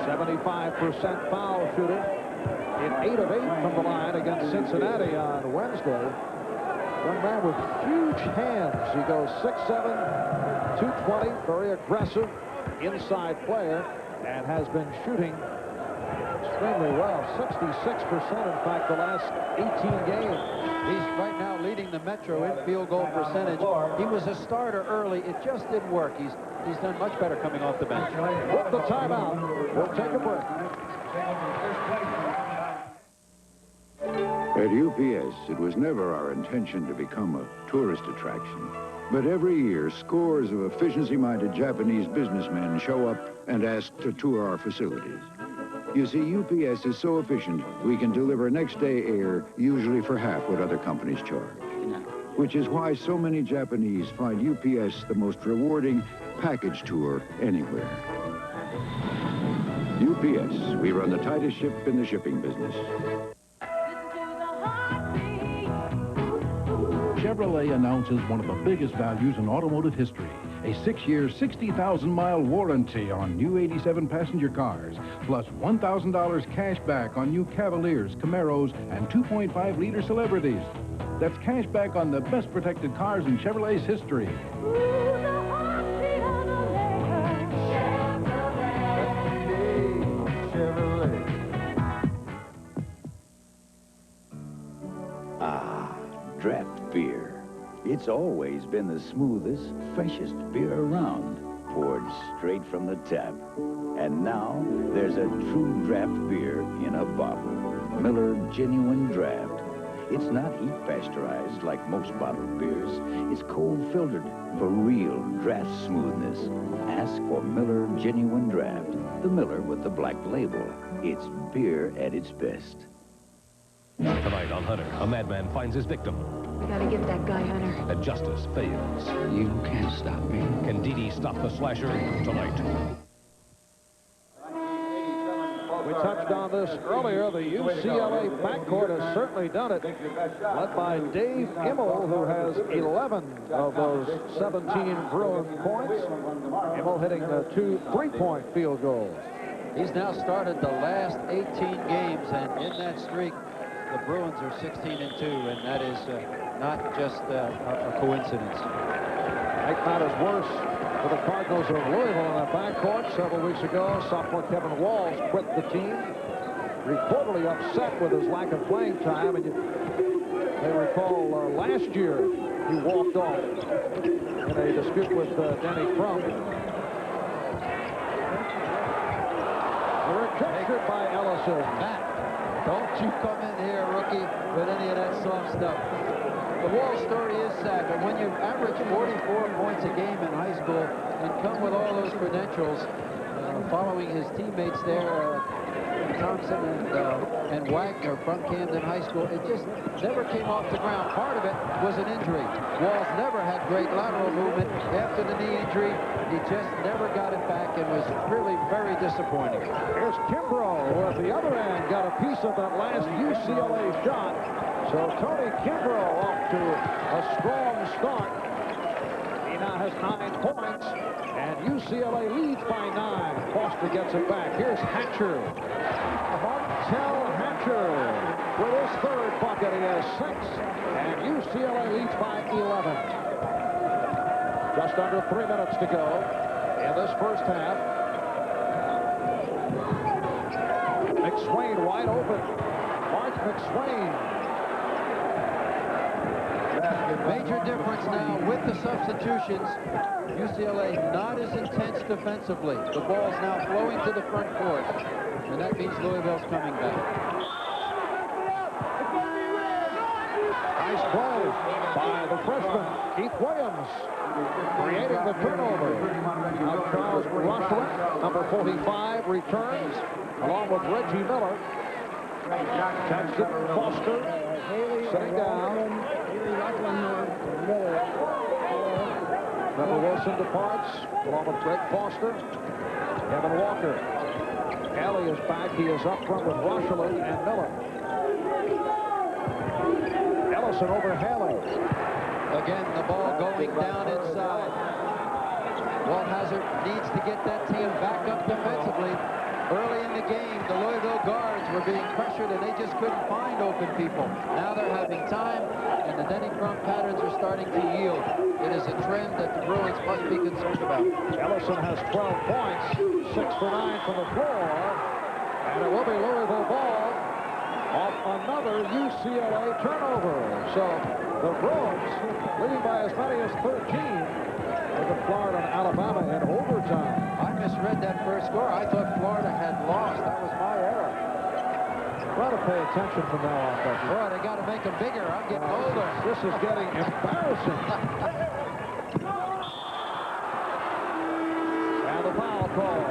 75% foul shooter, in 8 of 8 from the line against Cincinnati on Wednesday. Young man with huge hands. He goes 6'7", 220, very aggressive inside player, and has been shooting extremely well. 66%, in fact, the last 18 games. He's right now leading the Metro in field goal percentage. He was a starter early. It just didn't work. He's done much better coming off the bench. With the timeout, we'll take a break. At UPS, it was never our intention to become a tourist attraction. But every year, scores of efficiency-minded Japanese businessmen show up and ask to tour our facilities. You see, UPS is so efficient, we can deliver next-day air usually for half what other companies charge. Which is why so many Japanese find UPS the most rewarding package tour anywhere. UPS, we run the tightest ship in the shipping business. Chevrolet announces one of the biggest values in automotive history. A 6-year, 60,000-mile warranty on new 87 passenger cars, plus $1,000 cash back on new Cavaliers, Camaros, and 2.5-liter Celebrities. That's cash back on the best protected cars in Chevrolet's history. Ah, draft beer. It's always been the smoothest, freshest beer around, poured straight from the tap. And now, there's a true draft beer in a bottle. Miller Genuine Draft. It's not heat pasteurized like most bottled beers. It's cold filtered for real draft smoothness. Ask for Miller Genuine Draft, the Miller with the black label. It's beer at its best. Tonight on Hunter, a madman finds his victim. We gotta get that guy, Hunter. And justice fails. You can't stop me. Can Dee Dee stop the slasher tonight? We touched on this earlier. The UCLA backcourt has certainly done it, led by Dave Immel, who has 11 of those 17 Bruin points. Immel hitting 2 3-point field goals. He's now started the last 18 games, and in that streak, the Bruins are 16-2, and that is not just a coincidence. Night matters worse for the Cardinals of Louisville in that backcourt. Several weeks ago, sophomore Kevin Walls quit the team, reportedly upset with his lack of playing time. And they recall last year he walked off in a dispute with Danny Crump. Rejected by Ellison. Matt, don't you come in here, rookie, with any of that soft stuff. The Wall story is sad, but when you average 44 points a game in high school and come with all those credentials, following his teammates there, Thompson and Wagner from Camden High School, it just never came off the ground. Part of it was an injury. Walls never had great lateral movement. After the knee injury, he just never got it back and was really very disappointing. Here's Kimbrough, who at the other end got a piece of that last UCLA shot. So Tony Kimbrough off to a strong start. He now has 9 points, and UCLA leads by 9. Foster gets it back. Here's Hatcher. Martel Hatcher with his 3rd bucket. He has 6, and UCLA leads by 11. Just under 3 minutes to go in this first half. McSwain wide open. Mark McSwain. Major difference now with the substitutions. UCLA not as intense defensively. The ball's now flowing to the front court, and that means Louisville's coming back. Nice play by the freshman, Keith Williams, creating the turnover. Now Charles Rochelle, number 45, returns, along with Reggie Miller. Jackson Foster sitting down. Trevor Wilson departs, along with Greg Foster. Kevin Walker. Alley is back. He is up front with Rochelle and Miller. Ellison over Haley. Again, the ball going down inside. Walt Hazzard needs to get that team back up defensively. Early in the game, the Louisville guards were being pressured, and they just couldn't find open people. Now they're having time, and the Denny Crump patterns are starting to yield. It is a trend that the Bruins must be concerned about. Ellison has 12 points, 6 for 9 from the floor, and it will be Louisville ball off another UCLA turnover. So the Bruins leading by as many as 13 with Florida and Alabama in overtime. I misread that first score. I thought Florida had lost. That was my error. Try to pay attention from now on, Bucky. Boy, they got to make them bigger. I'm getting older. This is getting embarrassing. And the foul call.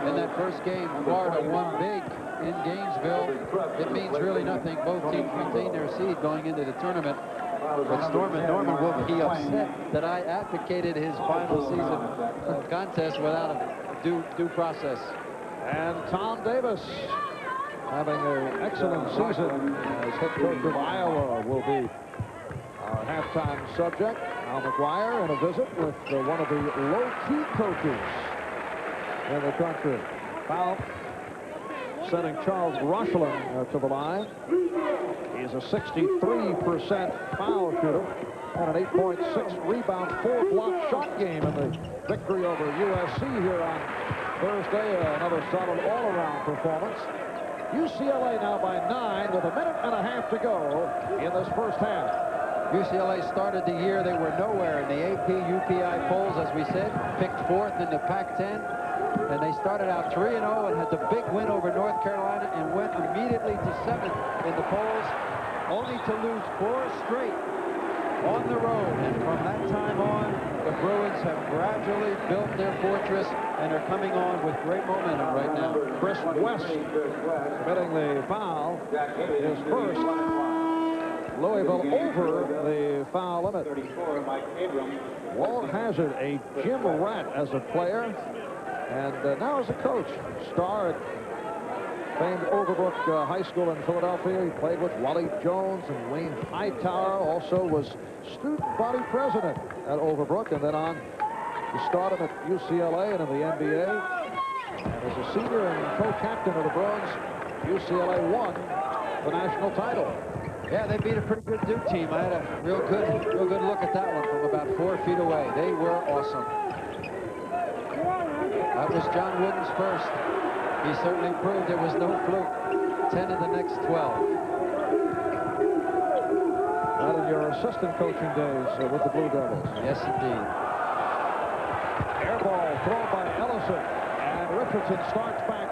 In that first game, Florida won big in Gainesville. It means really nothing. Both teams retain their seed going into the tournament. But Norman will be upset that I advocated his final season contest without a due process. And Tom Davis, having an excellent season as head coach of Iowa, will be our halftime subject. Al McGuire in a visit with one of the low-key coaches in the country. Foul, sending Charles Rushland to the line. He's a 63% foul shooter and an 8.6 rebound, 4-block shot game in the victory over USC here on Thursday. Another solid all-around performance. UCLA now by 9 with a minute and a half to go in this first half. UCLA started the year, they were nowhere in the AP UPI polls, as we said, picked 4th in the Pac-10, and they started out 3-0 and had the big win over North Carolina and went immediately to 7th in the polls, only to lose 4 straight on the road. And from that time on, the Bruins have gradually built their fortress and are coming on with great momentum right now. Chris West committing the foul, his first. Louisville over the foul limit. Walt Hazard, a gym rat as a player, and now as a coach. Star at famed Overbrook High School in Philadelphia. He played with Wally Jones and Wayne Hightower. Also was student body president at Overbrook, and then on to stardom at UCLA and in the NBA. And as a senior and co-captain of the Bruins, UCLA won the national title. Yeah, they beat a pretty good Duke team. I had a real good look at that one from about 4 feet away. They were awesome. That was John Wooden's first. He certainly proved there was no fluke. 10 of the next 12. That in your assistant coaching days with the Blue Devils. Yes, indeed. Air ball thrown by Ellison, and Richardson starts back.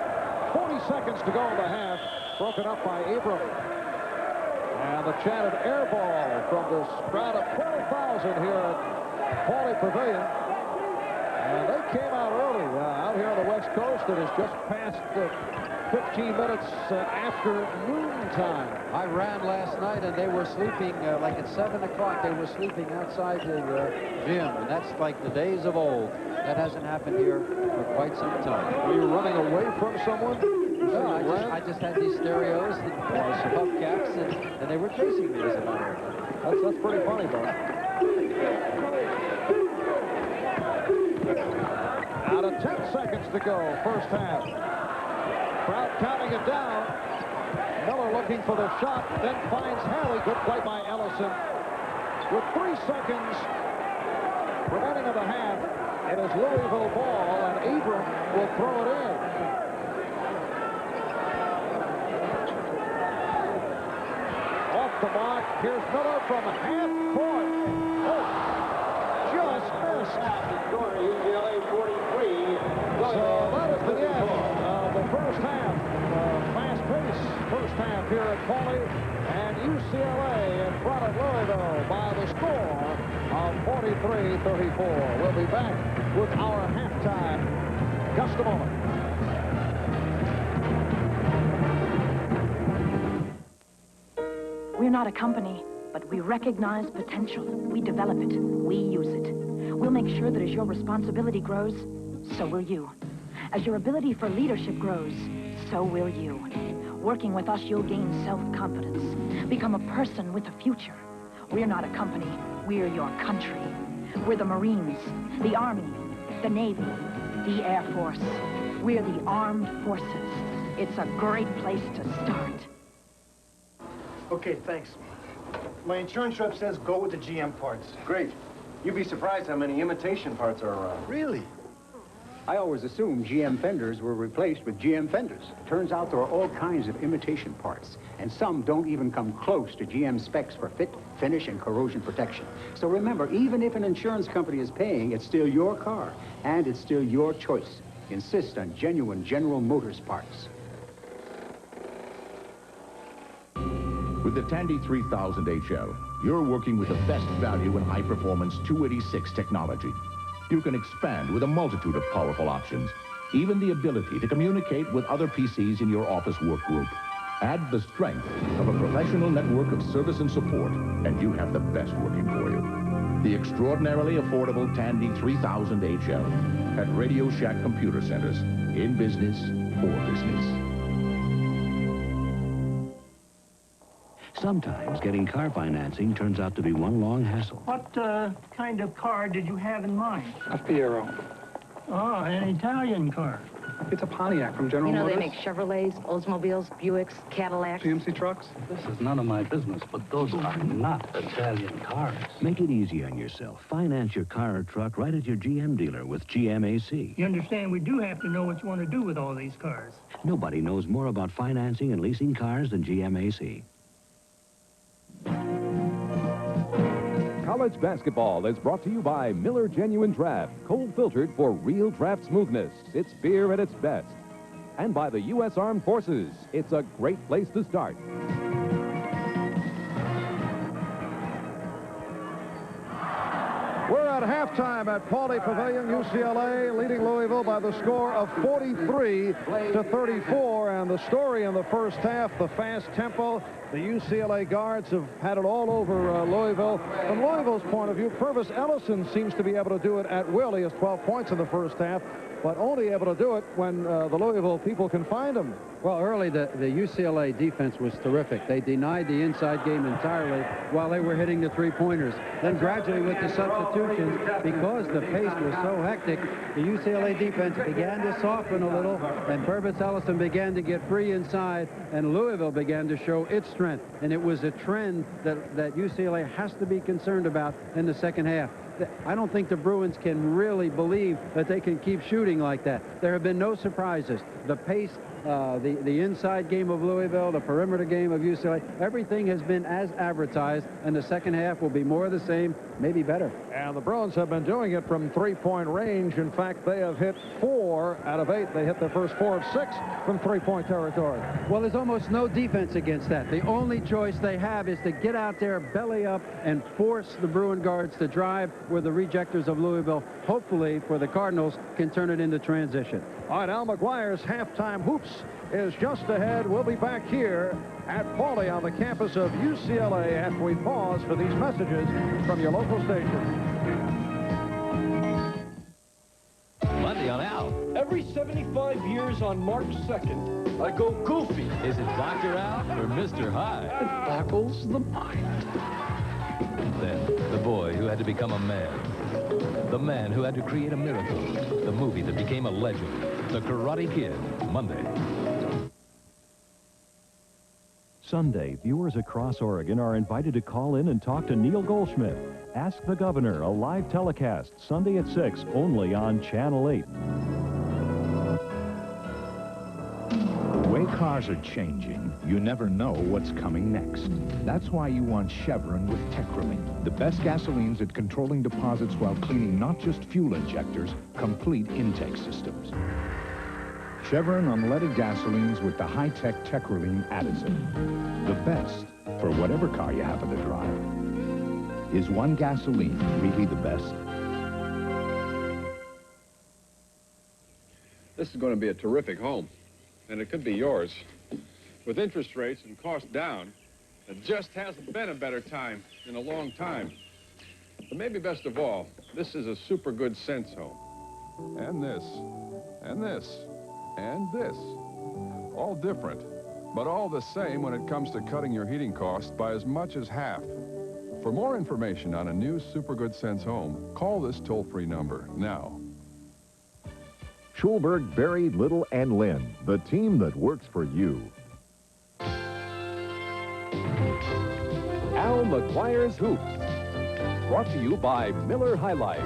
40 seconds to go in the half. Broken up by Abram. And the chanted air ball from this crowd of 12,000 here at Pauley Pavilion. And they came out early out here on the West Coast. It is just past 15 minutes after noontime. I ran last night and they were sleeping like at 7 o'clock. They were sleeping outside the gym. And that's like the days of old. That hasn't happened here for quite some time. Were you running away from someone? No, I just had these stereos and hubcaps, and they were chasing me as a matter of fact. That's pretty funny, though. Out of 10 seconds to go, first half. Crowd counting it down. Miller looking for the shot, then finds Haley. Good play by Ellison. With 3 seconds remaining of the half, it is Louisville ball, and Abram will throw it in. The mark. Here's Miller from half court. Oh, just missed. UCLA 43. So that is the end of the first half. Fast-paced first half here at Pauley, and UCLA in front of Louisville by the score of 43-34. We'll be back with our halftime in just a moment. We're not a company, but we recognize potential. We develop it. We use it. We'll make sure that as your responsibility grows, so will you. As your ability for leadership grows, so will you. Working with us, you'll gain self-confidence. Become a person with a future. We're not a company. We're your country. We're the Marines, the Army, the Navy, the Air Force. We're the armed forces. It's a great place to start. Okay, thanks. My insurance rep says go with the GM parts. Great. You'd be surprised how many imitation parts are around. Really? I always assumed GM fenders were replaced with GM fenders. Turns out there are all kinds of imitation parts, and some don't even come close to GM specs for fit, finish, and corrosion protection. So remember, even if an insurance company is paying, it's still your car, and it's still your choice. Insist on genuine General Motors parts. With the Tandy 3000 HL, you're working with the best value in high-performance 286 technology. You can expand with a multitude of powerful options, even the ability to communicate with other PCs in your office work group. Add the strength of a professional network of service and support, and you have the best working for you. The extraordinarily affordable Tandy 3000 HL at Radio Shack Computer Centers. In business, for business. Sometimes getting car financing turns out to be one long hassle. What kind of car did you have in mind? A Fiero. Oh, an Italian car. It's a Pontiac from General Motors. They make Chevrolets, Oldsmobiles, Buicks, Cadillacs. GMC trucks. This is none of my business, but those are not Italian cars. Make it easy on yourself. Finance your car or truck right at your GM dealer with GMAC. You understand, we do have to know what you want to do with all these cars. Nobody knows more about financing and leasing cars than GMAC. College basketball is brought to you by Miller Genuine Draft, cold filtered for real draft smoothness. It's beer at its best. And by the U.S. Armed Forces. It's a great place to start. We're at halftime at Pauley Pavilion. UCLA leading Louisville by the score of 43-34. And the story in the first half, the fast tempo. The UCLA guards have had it all over Louisville. From Louisville's point of view, Purvis Ellison seems to be able to do it at will. He has 12 points in the first half, but only able to do it when the Louisville people can find him. Well, early, the UCLA defense was terrific. They denied the inside game entirely while they were hitting the three-pointers. Then gradually with the substitutions, because the pace was so hectic, the UCLA defense began to soften a little, and Purvis Ellison began to get free inside, and Louisville began to show its strength. And it was a trend that UCLA has to be concerned about in the second half. I don't think the Bruins can really believe that they can keep shooting like that. There have been no surprises. The pace, the inside game of Louisville, the perimeter game of UCLA, everything has been as advertised, and the second half will be more of the same, maybe better. And the Bruins have been doing it from three-point range. In fact, they have hit 4 out of 8. They hit their first 4 of 6 from three-point territory. Well, there's almost no defense against that. The only choice they have is to get out there, belly up, and force the Bruin guards to drive where the rejectors of Louisville, hopefully for the Cardinals, can turn it into transition. All right, Al McGuire's halftime hoops is just ahead. We'll be back here at Pauley on the campus of UCLA after we pause for these messages from your local station. Monday on Al. Every 75 years on March 2nd, I go goofy. Is it Dr. Al or Mr. High? It baffles the mind. Then, the boy who had to become a man. The man who had to create a miracle. The movie that became a legend. The Karate Kid. Monday. Sunday, viewers across Oregon are invited to call in and talk to Neil Goldschmidt. Ask the Governor, a live telecast, Sunday at 6, only on Channel 8. The way cars are changing, you never know what's coming next. That's why you want Chevron with Tetraline, the best gasolines at controlling deposits while cleaning not just fuel injectors, complete intake systems. Chevron unleaded gasolines with the high-tech Tetraline additive. The best for whatever car you happen to drive. Is one gasoline really the best? This is going to be a terrific home, and it could be yours. With interest rates and costs down, it just hasn't been a better time in a long time. But maybe best of all, this is a super good sense home. And this, and this, and this. All different, but all the same when it comes to cutting your heating costs by as much as half. For more information on a new Super Good Sense home, call this toll-free number now. Schulberg, Berry, Little, and Lynn, the team that works for you. Al McGuire's Hoops. Brought to you by Miller High Life.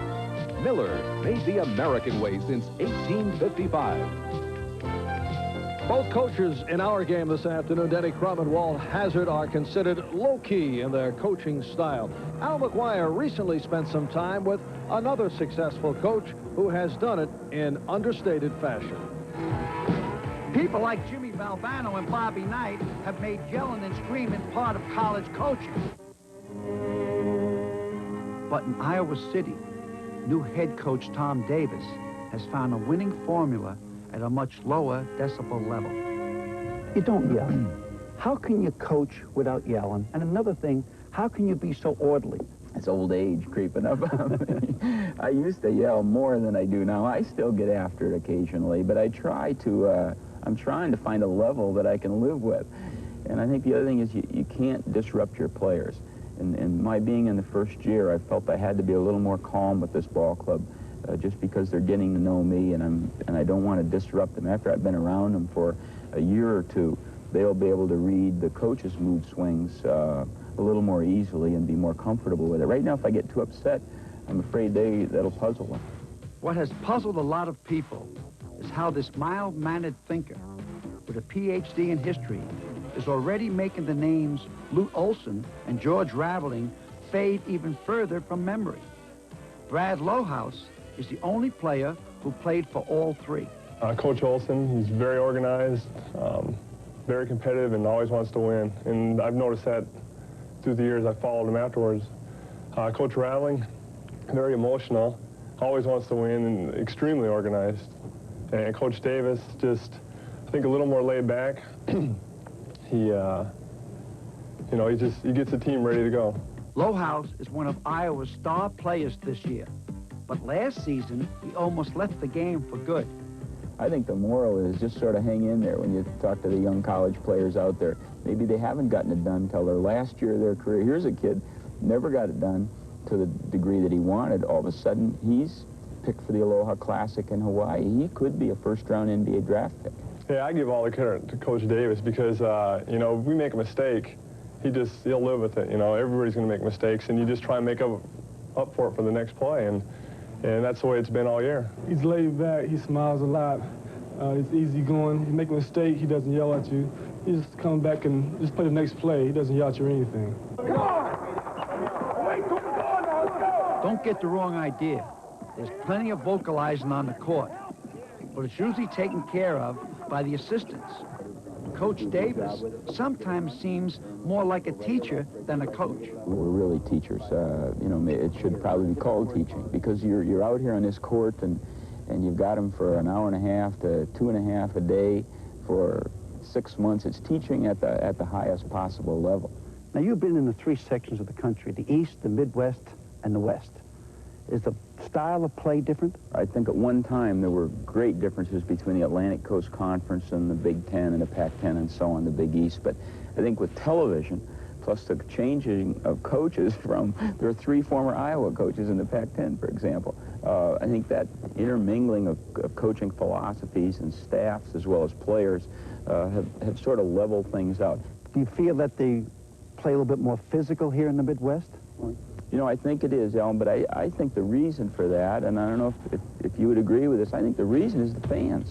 Miller, made the American way since 1855. Both coaches in our game this afternoon, Denny Crum and Walt Hazard, are considered low-key in their coaching style. Al McGuire recently spent some time with another successful coach who has done it in understated fashion. People like Jimmy Valvano and Bobby Knight have made yelling and screaming part of college coaching. But in Iowa City, new head coach Tom Davis has found a winning formula at a much lower decibel level. You don't yell. How can you coach without yelling? And another thing, how can you be so orderly? It's old age creeping up on me. I used to yell more than I do now. I still get after it occasionally, but I try to, I'm trying to find a level that I can live with. And I think the other thing is you can't disrupt your players. And my being in the first year, I felt I had to be a little more calm with this ball club, just because they're getting to know me, and I don't want to disrupt them. After I've been around them for a year or two, they'll be able to read the coach's mood swings a little more easily and be more comfortable with it. Right now, if I get too upset, I'm afraid that'll puzzle them. What has puzzled a lot of people is how this mild-mannered thinker with a PhD in history is already making the names Lute Olson and George Raveling fade even further from memory. Brad Lohaus is the only player who played for all three. Coach Olson, he's very organized, very competitive, and always wants to win. And I've noticed that through the years. I followed him afterwards. Coach Raveling, very emotional, always wants to win, and extremely organized. And Coach Davis, just, I think, a little more laid back. He gets the team ready to go. Lohaus is one of Iowa's star players this year, but last season he almost left the game for good. I think the moral is just sort of hang in there when you talk to the young college players out there. Maybe they haven't gotten it done till their last year of their career. Here's a kid, never got it done to the degree that he wanted. All of a sudden, he's picked for the Aloha Classic in Hawaii. He could be a first-round NBA draft pick. Yeah, I give all the credit to Coach Davis because, if we make a mistake, he'll live with it. Everybody's going to make mistakes, and you just try and make up for it for the next play, and that's the way it's been all year. He's laid back. He smiles a lot. He's easygoing. You make a mistake, he doesn't yell at you. He just comes back and just play the next play. He doesn't yell at you or anything. Don't get the wrong idea. There's plenty of vocalizing on the court, but it's usually taken care of by the assistants. Coach Davis sometimes seems more like a teacher than a coach. We're really teachers. It should probably be called teaching because you're out here on this court and you've got them for an hour and a half to 2.5 a day for 6 months. It's teaching at the highest possible level. Now, you've been in the three sections of the country, the East, the Midwest, and the West. Is the style of play different? I think at one time there were great differences between the Atlantic Coast Conference and the Big Ten and the Pac-10 and so on, the Big East. But I think with television, plus the changing of coaches there are 3 former Iowa coaches in the Pac-10, for example. I think that intermingling of coaching philosophies and staffs as well as players have sort of leveled things out. Do you feel that they play a little bit more physical here in the Midwest? I think it is, Alan, but I think the reason for that, and I don't know if you would agree with this, I think the reason is the fans.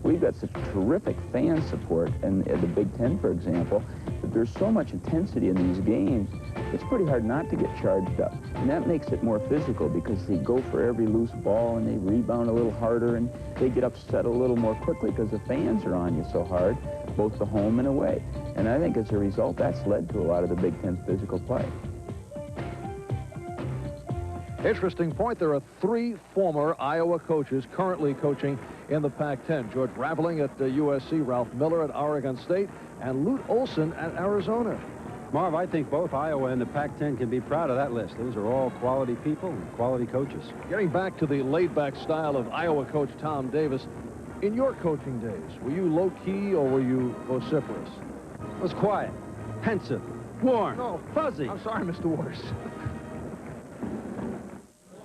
We've got such terrific fan support, and at the Big Ten, for example, that there's so much intensity in these games, it's pretty hard not to get charged up. And that makes it more physical because they go for every loose ball and they rebound a little harder and they get upset a little more quickly because the fans are on you so hard, both the home and away. And I think as a result, that's led to a lot of the Big Ten's physical play. Interesting point, there are 3 former Iowa coaches currently coaching in the Pac-10. George Raveling at USC, Ralph Miller at Oregon State, and Lute Olson at Arizona. Marv, I think both Iowa and the Pac-10 can be proud of that list. Those are all quality people and quality coaches. Getting back to the laid-back style of Iowa coach Tom Davis, in your coaching days, were you low-key or were you vociferous? It was quiet, pensive, warm, fuzzy. I'm sorry, Mr. Waters.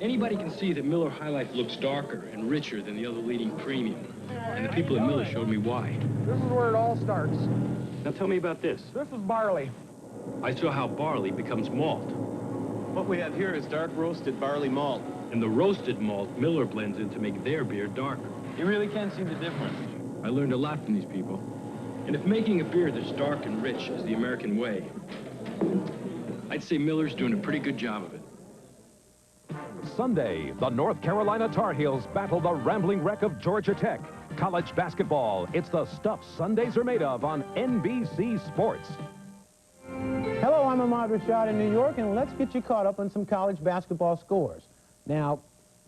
Anybody can see that Miller High Life looks darker and richer than the other leading premium. And the people at Miller showed me why. This is where it all starts. Now tell me about this. This is barley. I saw how barley becomes malt. What we have here is dark roasted barley malt. And the roasted malt Miller blends in to make their beer darker. You really can't see the difference. I learned a lot from these people. And if making a beer that's dark and rich is the American way, I'd say Miller's doing a pretty good job of it. Sunday, the North Carolina Tar Heels battle the rambling wreck of Georgia Tech. College basketball, it's the stuff Sundays are made of on NBC Sports. Hello, I'm Ahmad Rashad in New York, and let's get you caught up on some college basketball scores. Now,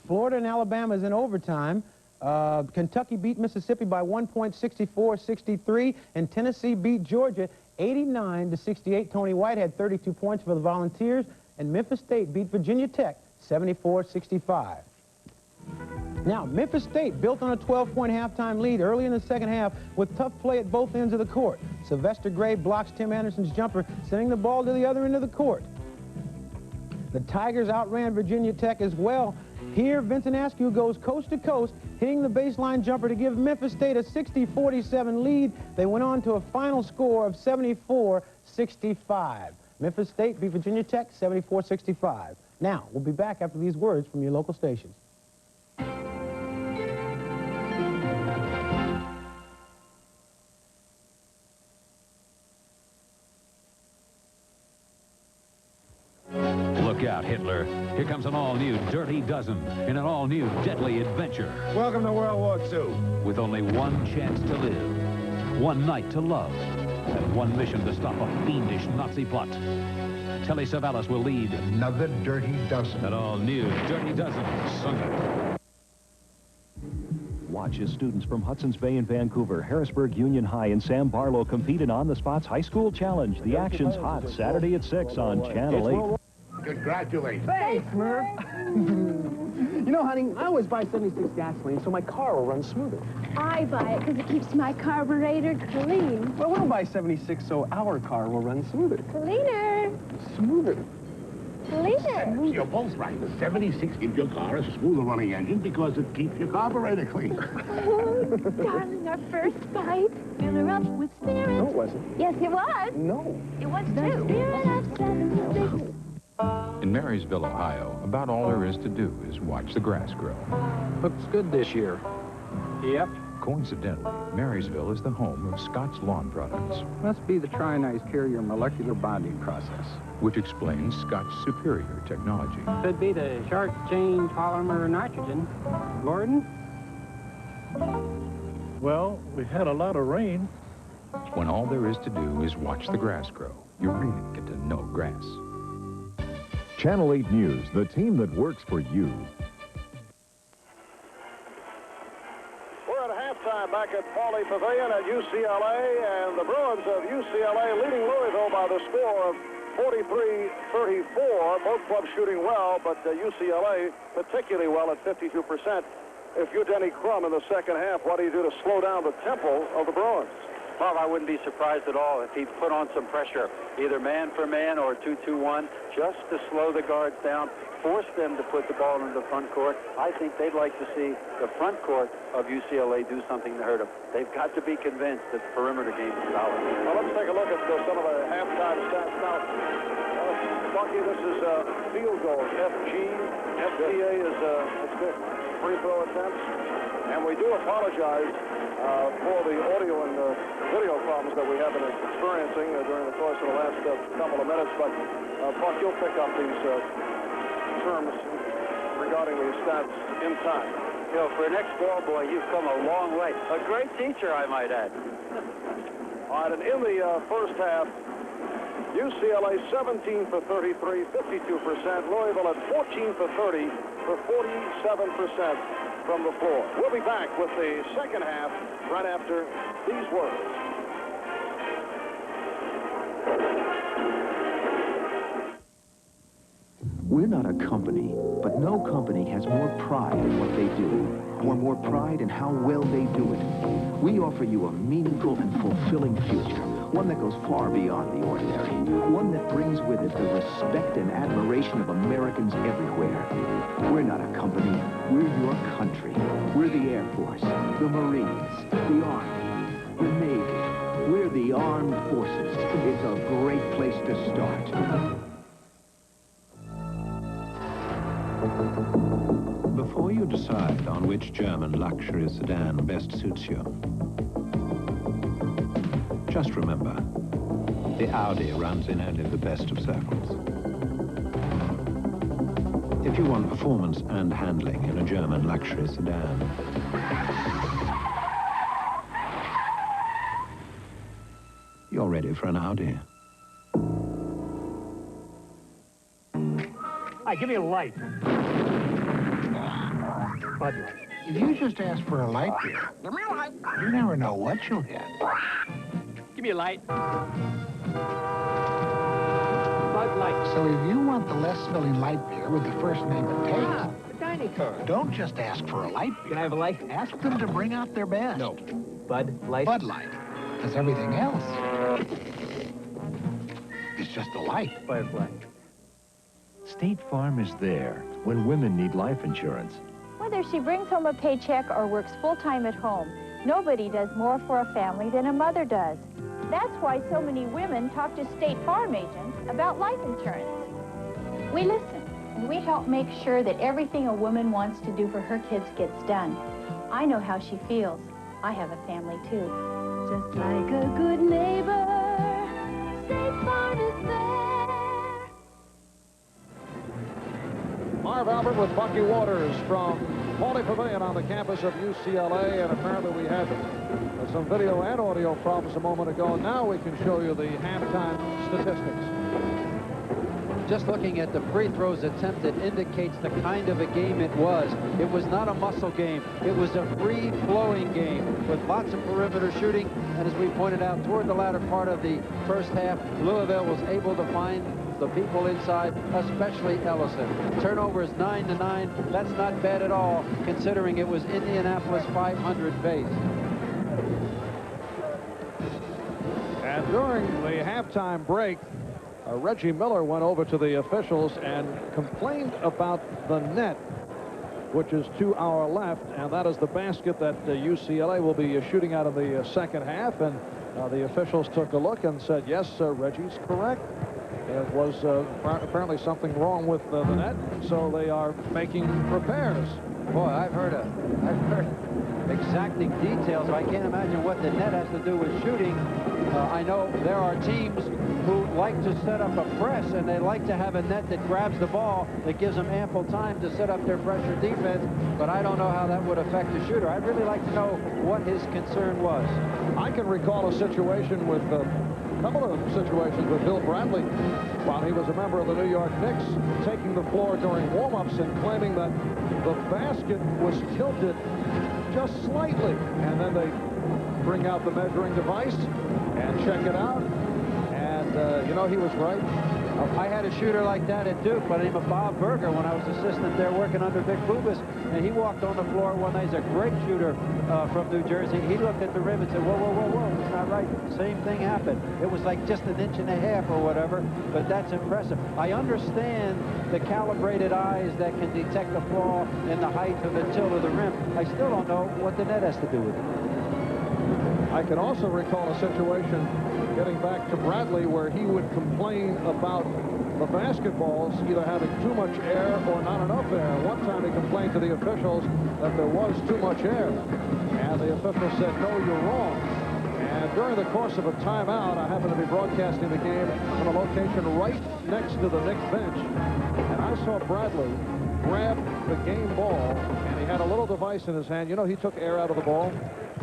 Florida and Alabama is in overtime. Kentucky beat Mississippi by 1 point, 64-63, and Tennessee beat Georgia 89-68. Tony White had 32 points for the Volunteers. and Memphis State beat Virginia Tech 74-65. Now, Memphis State built on a 12-point halftime lead early in the second half with tough play at both ends of the court. Sylvester Gray blocks Tim Anderson's jumper, sending the ball to the other end of the court. The Tigers outran Virginia Tech as well. Here, Vincent Askew goes coast to coast, hitting the baseline jumper to give Memphis State a 60-47 lead. They went on to a final score of 74-65. Memphis State beat Virginia Tech 74-65. Now, we'll be back after these words from your local stations. Look out, Hitler. Here comes an all-new Dirty Dozen in an all-new deadly adventure. Welcome to World War II. With only one chance to live, one night to love, and one mission to stop a fiendish Nazi plot. Telly Savalas will lead Another Dirty Dozen. An all-new Dirty Dozen Sunday. Watch as students from Hudson's Bay in Vancouver, Harrisburg Union High, and Sam Barlow compete in On the Spot's High School Challenge. The action's hot Saturday at 6 on Channel 8. Congratulations. Thanks, Murph. You know, honey, I always buy 76 gasoline so my car will run smoother. I buy it because it keeps my carburetor clean. Well, we'll buy 76 so our car will run smoother. Cleaner. Smoother. Cleaner. You're both right. The 76 gives your car a smoother running engine because it keeps your carburetor clean. Oh, darling, our first bite. Fill her up with spirit. No, it wasn't. Yes, it was. No. It was too. Spirit of 76. In Marysville, Ohio, about all there is to do is watch the grass grow. Looks good this year. Yep. Coincidentally, Marysville is the home of Scott's Lawn Products, Must be the Tri-Nice Carrier molecular bonding process. which explains Scott's superior technology. Could be the shark chain polymer nitrogen. Gordon? Well, we had a lot of rain. When all there is to do is watch the grass grow, you really get to know grass. Channel 8 News, the team that works for you. We're at halftime back at Pauley Pavilion at UCLA, and the Bruins of UCLA leading Louisville by the score of 43-34. Both clubs shooting well, but UCLA particularly well at 52%. If you're Denny Crum in the second half, what do you do to slow down the tempo of the Bruins? Well, I wouldn't be surprised at all if he put on some pressure, either man for man or 2-2-1, just to slow the guards down, force them to put the ball in the front court. I think they'd like to see the front court of UCLA do something to hurt them. They've got to be convinced that the perimeter game is solid. Well, let's take a look at some of the halftime stats now. Bucky, this is field goals. FTA is free throw attempts. And we do apologize for the audio and video problems that we have been experiencing during the course of the last couple of minutes. But, Buck, you'll pick up these terms regarding these stats in time. You know, for an ex-ball boy, you've come a long way. A great teacher, I might add. All right, and in the first half, UCLA 17 for 33, 52%. Louisville at 14 for 30 for 47% from the floor. We'll be back with the second half right after these words. We're not a company, but no company has more pride in what they do, or more pride in how well they do it. We offer you a meaningful and fulfilling future, one that goes far beyond the ordinary, one that brings with it the respect and admiration of Americans everywhere. We're not a company, we're your country. We're the Air Force, the Marines, the Army, the Navy. We're the Armed Forces. It's a great place to start. Before you decide on which German luxury sedan best suits you, just remember, the Audi runs in only the best of circles. If you want performance and handling in a German luxury sedan, you're ready for an Audi. Hi, give me a light. Bud Light. If you just ask for a light beer, you never know what you'll get. Give me a light. Bud Light. So if you want the less filling light beer with the first name it takes, The dining car. don't just ask for a light beer. Can I have a light? Ask them to bring out their best. No. Bud Light? Bud Light. Because everything else is just a light. Firefly. State Farm is there when women need life insurance. Whether she brings home a paycheck or works full-time at home, nobody does more for a family than a mother does. That's why so many women talk to State Farm agents about life insurance. We listen, and we help make sure that everything a woman wants to do for her kids gets done. I know how she feels. I have a family, too. Just like a good neighbor, State Farm is there. Marv Albert with Bucky Waters from Pauley Pavilion on the campus of UCLA, and apparently we had some video and audio problems a moment ago. Now we can show you the halftime statistics. Just looking at the free throws attempted indicates the kind of a game it was. It was not a muscle game. It was a free-flowing game with lots of perimeter shooting. And as we pointed out, toward the latter part of the first half, Louisville was able to find the people inside, especially Ellison. Turnovers 9-9. That's not bad at all, considering it was Indianapolis 500 base. And during the halftime break, Reggie Miller went over to the officials and complained about the net, which is to our left, and that is the basket that UCLA will be shooting out of the second half. And the officials took a look and said, yes, Reggie's correct. There was apparently something wrong with the net, so they are making repairs. Boy, I've heard exacting details. I can't imagine what the net has to do with shooting. I know there are teams who like to set up a press, and they like to have a net that grabs the ball, that gives them ample time to set up their pressure defense, but I don't know how that would affect the shooter. I'd really like to know what his concern was. I can recall a situation with a couple of situations with Bill Bradley while he was a member of the New York Knicks, taking the floor during warm-ups and claiming that the basket was tilted just slightly, and then they bring out the measuring device and check it out, and you know, he was right. I had a shooter like that at Duke by the name of Bob Berger when I was assistant there working under Vic Bubas, and he walked on the floor one night. He's a great shooter from New Jersey. He looked at the rim and said, whoa, whoa, whoa, whoa, it's not right. Same thing happened. It was like just 1.5 inches or whatever, but that's impressive. I understand the calibrated eyes that can detect the flaw in the height of the tilt of the rim. I still don't know what the net has to do with it. I can also recall a situation, getting back to Bradley, where he would complain about the basketballs either having too much air or not enough air. One time he complained to the officials that there was too much air, and the officials said, no, you're wrong. And during the course of a timeout, I happened to be broadcasting the game from a location right next to the Knicks bench, and I saw Bradley grab the game ball, and he had a little device in his hand. You know, he took air out of the ball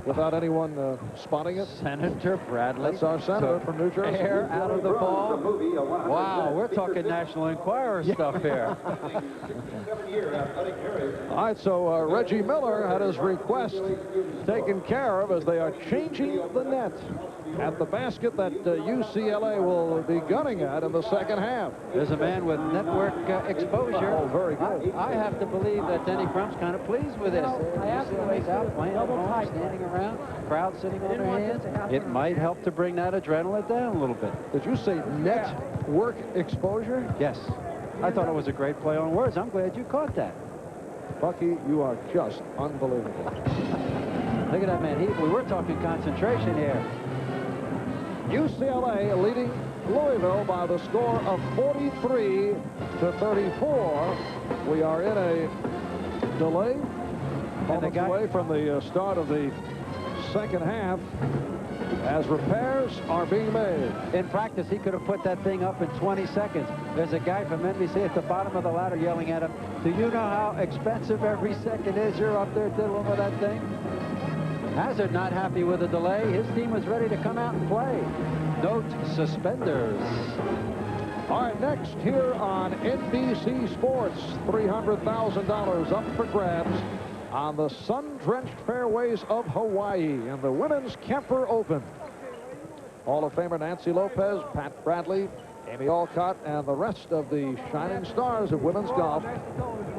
without anyone spotting it. Senator Bradley. That's our senator from New Jersey. Air out of the ball. Wow, we're talking National Enquirer stuff here. All right, so Reggie Miller had his request taken care of as they are changing the net at the basket that UCLA will be gunning at in the second half. There's a man with network exposure. Oh, very good. I have to believe that Denny Crum's kind of pleased with this. UCLA's out playing at home, standing around, crowd sitting on their hands. It might help to bring that adrenaline down a little bit. Did you say network exposure? Yes. I thought it was a great play on words. I'm glad you caught that. Bucky, you are just unbelievable. Look at that man. We were talking concentration here. UCLA leading Louisville by the score of 43-34. We are in a delay. Moments away from the start of the second half as repairs are being made. In practice, he could have put that thing up in 20 seconds. There's a guy from NBC at the bottom of the ladder yelling at him, do you know how expensive every second is? You're up there diddling with that thing. Hazard not happy with the delay. His team was ready to come out and play. Note suspenders. All right, next here on NBC Sports, $300,000 up for grabs on the sun-drenched fairways of Hawaii in the Women's Kemper Open. Hall of Famer Nancy Lopez, Pat Bradley, Amy Alcott and the rest of the shining stars of women's golf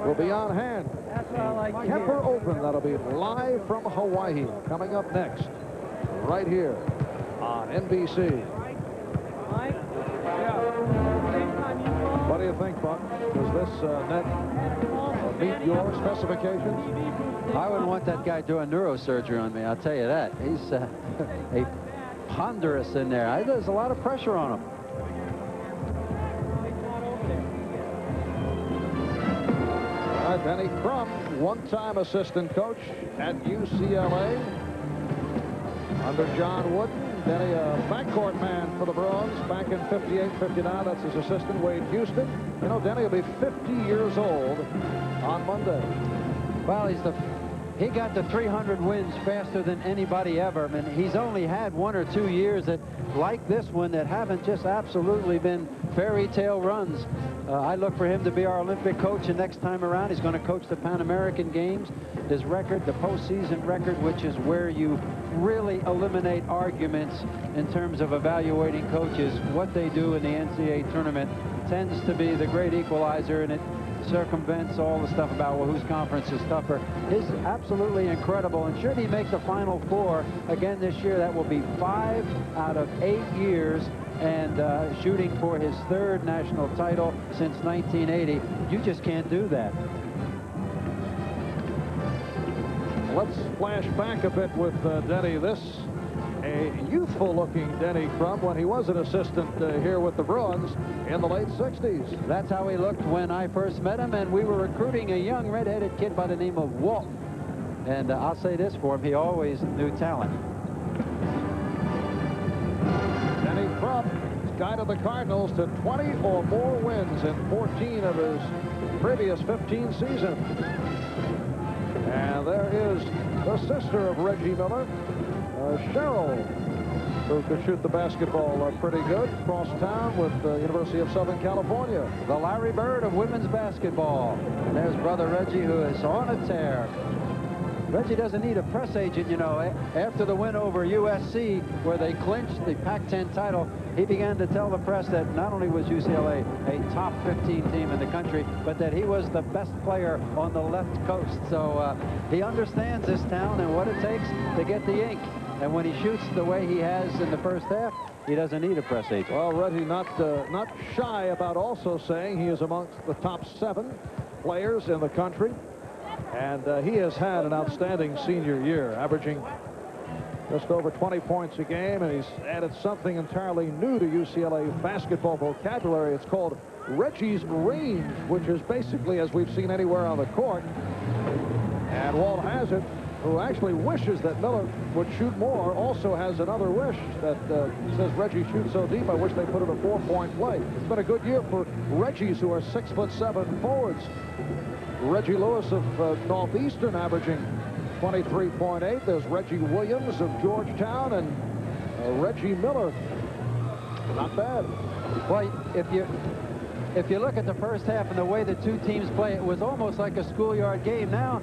will be on hand. Kemper Open, that'll be live from Hawaii, coming up next, right here on NBC. What do you think, Buck? Does this net meet your specifications? I wouldn't want that guy doing neurosurgery on me, I'll tell you that. He's a ponderous in there. There's a lot of pressure on him. Denny Crum, one-time assistant coach at UCLA under John Wooden. Denny, a backcourt man for the Bruins back in 58, 59. That's his assistant, Wade Houston. You know, Denny will be 50 years old on Monday. Well, he got to 300 wins faster than anybody ever. I mean, he's only had 1 or 2 years that, like this one, that haven't just absolutely been fairy tale runs. I look for him to be our Olympic coach, and next time around he's going to coach the Pan American Games. His record, the postseason record, which is where you really eliminate arguments in terms of evaluating coaches. What they do in the NCAA tournament tends to be the great equalizer, and it circumvents all the stuff about, well, whose conference is tougher. Is absolutely incredible, and should he make the Final Four again this year, that will be 5 out of 8 years, and shooting for his 3rd national title since 1980. You just can't do that. Let's flash back a bit with Denny. This, a youthful-looking Denny Crum when he was an assistant here with the Bruins in the late 60s. That's how he looked when I first met him, and we were recruiting a young red-headed kid by the name of Walt. And I'll say this for him, he always knew talent. Denny Crum has guided the Cardinals to 20 or more wins in 14 of his previous 15 seasons. And there is the sister of Reggie Miller, Cheryl, who could shoot the basketball pretty good, across town with the University of Southern California. The Larry Bird of women's basketball. And there's brother Reggie, who is on a tear. Reggie doesn't need a press agent, you know. After the win over USC, where they clinched the Pac-10 title, he began to tell the press that not only was UCLA a top 15 team in the country, but that he was the best player on the left coast. So he understands this town and what it takes to get the ink. And when he shoots the way he has in the first half, he doesn't need a press agent. Well, Reggie not shy about also saying he is amongst the top 7 players in the country. And he has had an outstanding senior year, averaging just over 20 points a game, and he's added something entirely new to UCLA basketball vocabulary. It's called Reggie's range, which is basically as we've seen anywhere on the court. And Walt Hazzard, who actually wishes that Miller would shoot more, also has another wish that says Reggie shoots so deep, I wish they put it a 4-point play. It's been a good year for Reggies, who are 6'7" forwards. Reggie Lewis of Northeastern averaging 23.8. There's Reggie Williams of Georgetown, and Reggie Miller. Not bad. Well, if you look at the first half and the way the two teams play, it was almost like a schoolyard game. Now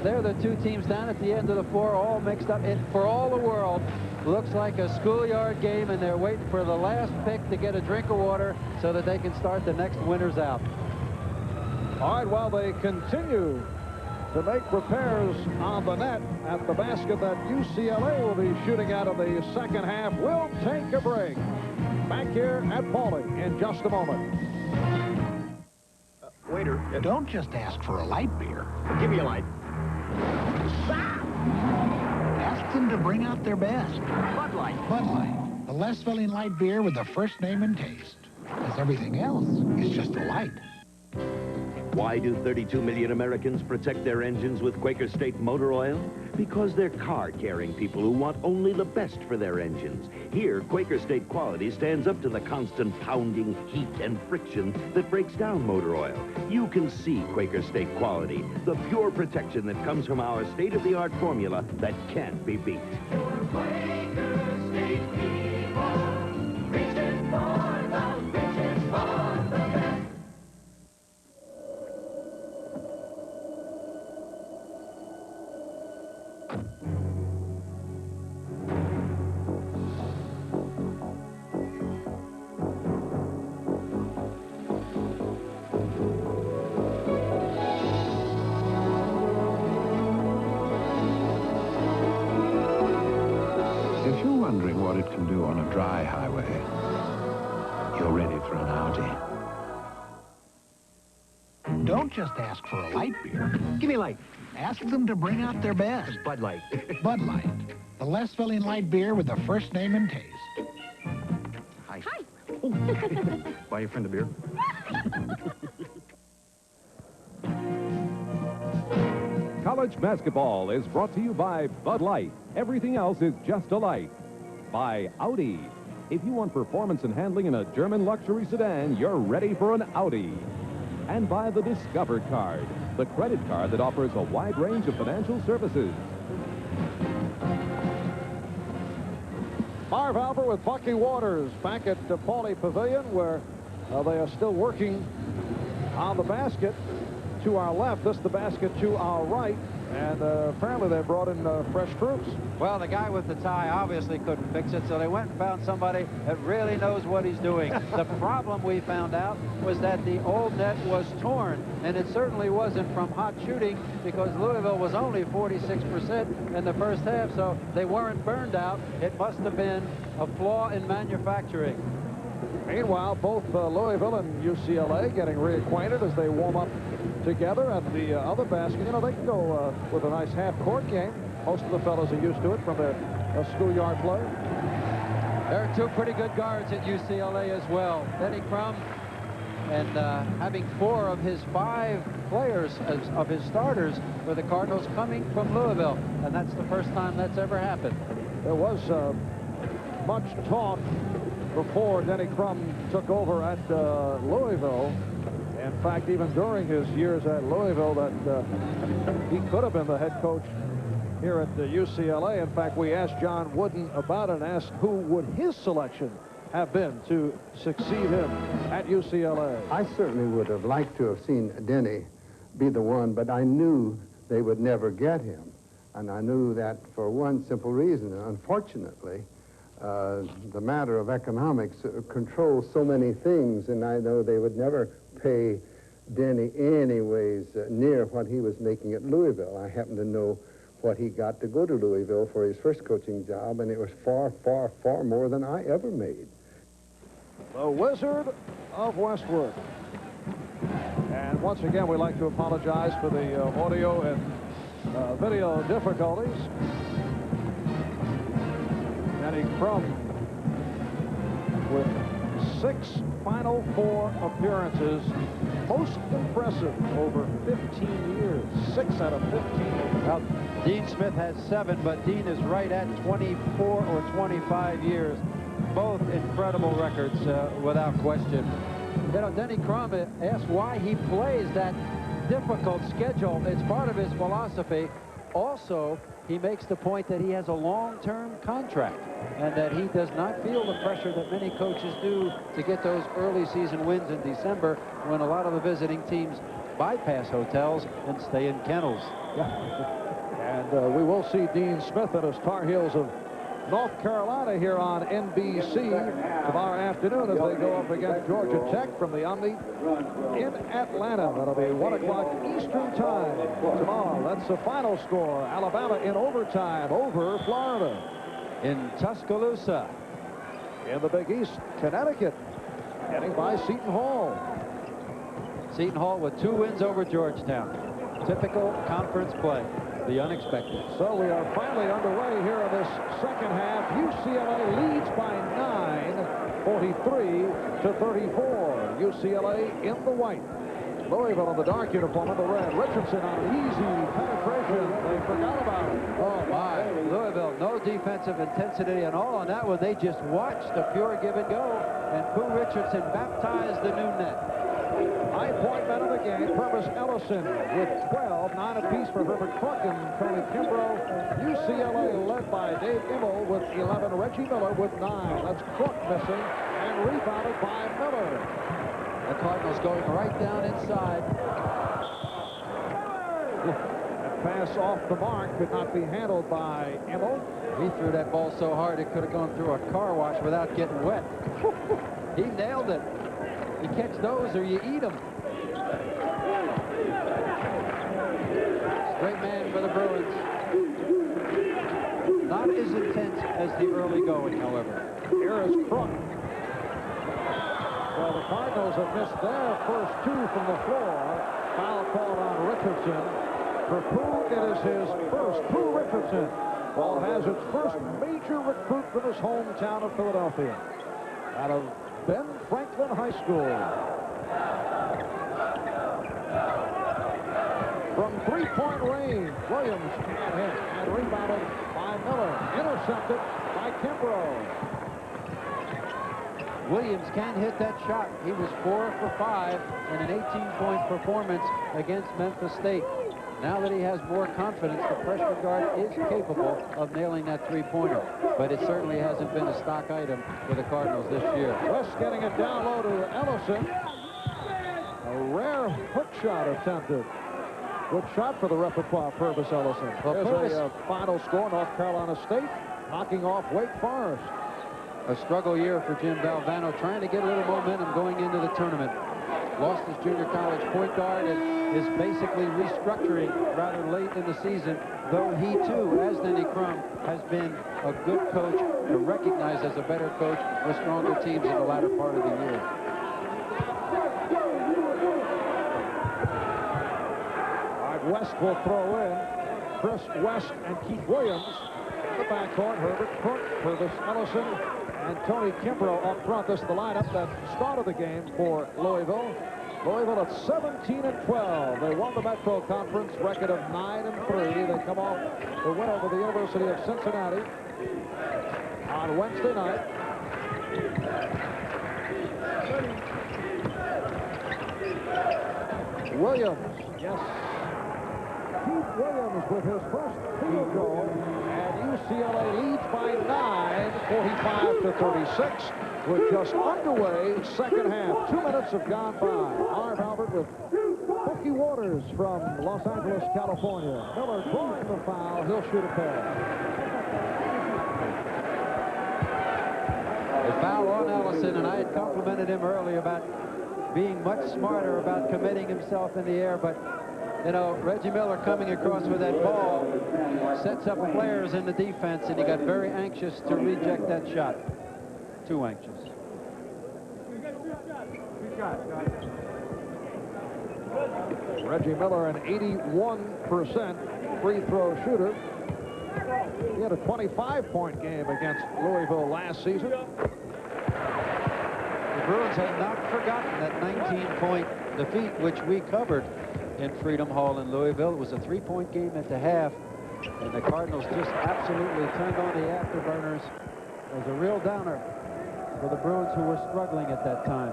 they're the two teams down at the end of the floor, all mixed up. It, for all the world, looks like a schoolyard game, and they're waiting for the last pick to get a drink of water so that they can start the next winners out. All right, while they continue to make repairs on the net at the basket that UCLA will be shooting out of the second half, we'll take a break. Back here at Paulie in just a moment. Waiter, don't just ask for a light beer. Give me a light. Ask them to bring out their best. Bud Light. Bud Light. The less filling light beer with the first name and taste. Because everything else is just a light. Why do 32 million Americans protect their engines with Quaker State motor oil? Because they're car-caring people who want only the best for their engines. Here, Quaker State quality stands up to the constant pounding, heat, and friction that breaks down motor oil. You can see Quaker State quality, the pure protection that comes from our state-of-the-art formula that can't be beat. Quaker State people, reaching for the best. what it can do on a dry highway, you're ready for an Audi. Don't just ask for a light beer. Give me light. Ask them to bring out their best. Bud Light. Bud Light, the less filling light beer with the first name and taste. Hi. Oh. Buy your friend a beer. College basketball is brought to you by Bud Light. Everything else is just a light. By Audi. If you want performance and handling in a German luxury sedan, you're ready for an Audi. And by the Discover Card, the credit card that offers a wide range of financial services. Marv Albert with Bucky Waters back at Pauley Pavilion, where they are still working on the basket to our left. This is the basket to our right. And apparently they brought in fresh troops. Well, the guy with the tie obviously couldn't fix it, so they went and found somebody that really knows what he's doing. The problem we found out was that the old net was torn, and it certainly wasn't from hot shooting, because Louisville was only 46% in the first half, so they weren't burned out. It must have been a flaw in manufacturing. Meanwhile, both Louisville and UCLA getting reacquainted as they warm up together at the other basket. You know, they can go with a nice half-court game. Most of the fellows are used to it from their schoolyard play. There are two pretty good guards at UCLA as well. Denny Crum, and having 4 of his 5 players, of his starters, for the Cardinals coming from Louisville. And that's the first time that's ever happened. There was much talk before Denny Crum took over at Louisville. In fact, even during his years at Louisville, that he could have been the head coach here at the UCLA. In fact, we asked John Wooden about it and asked who would his selection have been to succeed him at UCLA. I certainly would have liked to have seen Denny be the one, but I knew they would never get him. And I knew that for one simple reason. Unfortunately, the matter of economics controls so many things, and I know they would never pay Denny anyways near what he was making at Louisville. I happen to know what he got to go to Louisville for his first coaching job, and it was far, far, far more than I ever made. The Wizard of Westwood. And once again, we'd like to apologize for the audio and video difficulties. Denny Crum with 6 Final Four appearances. Most impressive over 15 years. 6 out of 15. Well, Dean Smith has 7, but Dean is right at 24 or 25 years. Both incredible records, without question. You know, Denny Crum asked why he plays that difficult schedule. It's part of his philosophy. Also, he makes the point that he has a long-term contract and that he does not feel the pressure that many coaches do to get those early season wins in December, when a lot of the visiting teams bypass hotels and stay in kennels. And we will see Dean Smith and his Tar Heels of North Carolina here on NBC tomorrow afternoon as they go up against Georgia Tech from the Omni in Atlanta. That'll be 1 o'clock Eastern time tomorrow. That's the final score. Alabama in overtime over Florida. In Tuscaloosa. In the Big East, Connecticut, heading by Seton Hall. Seton Hall with 2 wins over Georgetown. Typical conference play. The unexpected. So we are finally underway here in this second half. UCLA leads by 9, 43-34. UCLA in the white. Louisville in the dark uniform in the red. Richardson on an easy penetration. They forgot about it. Oh, my. Louisville, no defensive intensity and all on that one. They just watched a pure give and go. And Pooh Richardson baptized the new net. High-point men of the game, Purvis Ellison with 12, 9 apiece for Herbert Cook and Tony Kimbrough. UCLA led by Dave Immel with 11, Reggie Miller with 9. That's Cook missing and rebounded by Miller. The Cardinals going right down inside. That pass off the mark could not be handled by Immel. He threw that ball so hard it could have gone through a car wash without getting wet. He nailed it. You catch those or you eat them. Great man for the Bruins. Not as intense as the early going, however. Here is Crook. Well, the Cardinals have missed their first 2 from the floor. Foul called on Richardson. For Pooh, it is his first. Pooh Richardson. Ball has its first major recruit from his hometown of Philadelphia. Out of Ben Franklin High School. From 3-point range, Williams can't hit. And rebounded by Miller. Intercepted by Kimbrough. Williams can hit that shot. He was 4 for 5 in an 18-point performance against Memphis State. Now that he has more confidence, the freshman guard is capable of nailing that three-pointer. But it certainly hasn't been a stock item for the Cardinals this year. West getting it down low to Ellison. A rare hook shot attempted. Good shot for the repertoire, Purvis Ellison. There's a final score, North Carolina State knocking off Wake Forest. A struggle year for Jim Valvano, trying to get a little momentum going into the tournament. Lost his junior college point guard and is basically restructuring rather late in the season, though he too, as Denny Crum, has been a good coach and recognized as a better coach with stronger teams in the latter part of the year. All right, West will throw in. Chris West and Keith Williams in the backcourt. Herbert Crook, Purvis Ellison, and Tony Kimbrough up front. This is the lineup that started the game for Louisville. Louisville at 17-12. They won the Metro Conference, record of 9-3. They come off the win over the University of Cincinnati on Wednesday night. Williams, yes. Keith Williams with his first field goal, and UCLA leads by 9, 45-36, with just underway second half. 2 minutes have gone by. Marv Albert with Bucky Waters from Los Angeles, California. Miller drawing the foul. He'll shoot a pair. A foul on Ellison, and I had complimented him earlier about being much smarter about committing himself in the air, but you know, Reggie Miller coming across with that ball sets up players in the defense, and he got very anxious to reject that shot. Too anxious. Reggie Miller, an 81% free throw shooter. He had a 25-point game against Louisville last season. The Bruins have not forgotten that 19-point defeat, which we covered in Freedom Hall in Louisville. It was a 3-point game at the half, and the Cardinals just absolutely turned on the afterburners. It was a real downer for the Bruins, who were struggling at that time.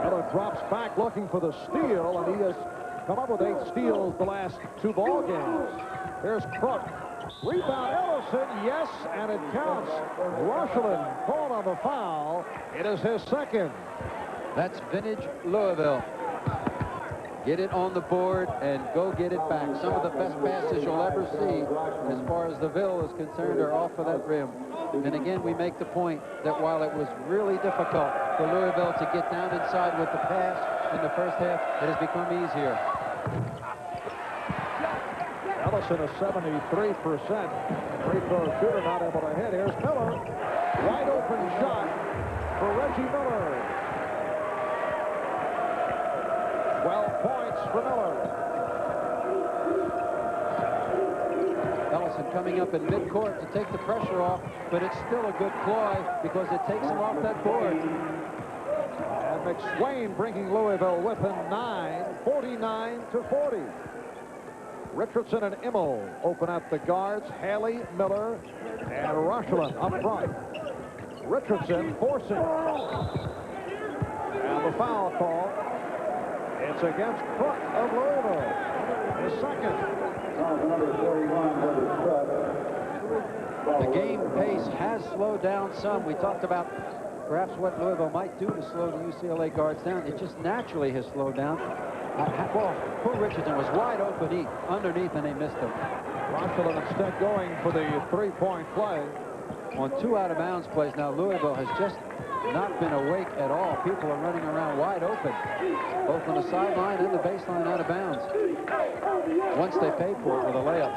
Miller drops back looking for the steal, and he has come up with 8 steals the last 2 ball games. Here's Crook. Rebound Ellison, yes, and it counts. Rushland called on the foul. It is his second. That's vintage Louisville. Get it on the board and go get it back. Some of the best passes you'll ever see, as far as the Ville is concerned, are off of that rim. And again, we make the point that while it was really difficult for Louisville to get down inside with the pass in the first half, it has become easier. Ellison is 73%. Free throw shooter not able to hit. Here's Miller. Wide open shot for Reggie Miller. 12 points for Miller. Ellison coming up in midcourt to take the pressure off, but it's still a good ploy because it takes him off that board. And McSwain bringing Louisville within 9, 49-40. Richardson and Immel open up the guards. Haley, Miller, and Rushland up front. Richardson forcing. And the foul call. It's against Crook of Louisville. His second. The game pace has slowed down some. We talked about perhaps what Louisville might do to slow the UCLA guards down. It just naturally has slowed down. Well, poor Richardson was wide open underneath, and they missed him. Rushland instead going for the 3-point play. On 2 out-of-bounds plays now, Louisville has just not been awake at all. People are running around wide open, both on the sideline and the baseline out of bounds. Once they paid for it with a layup.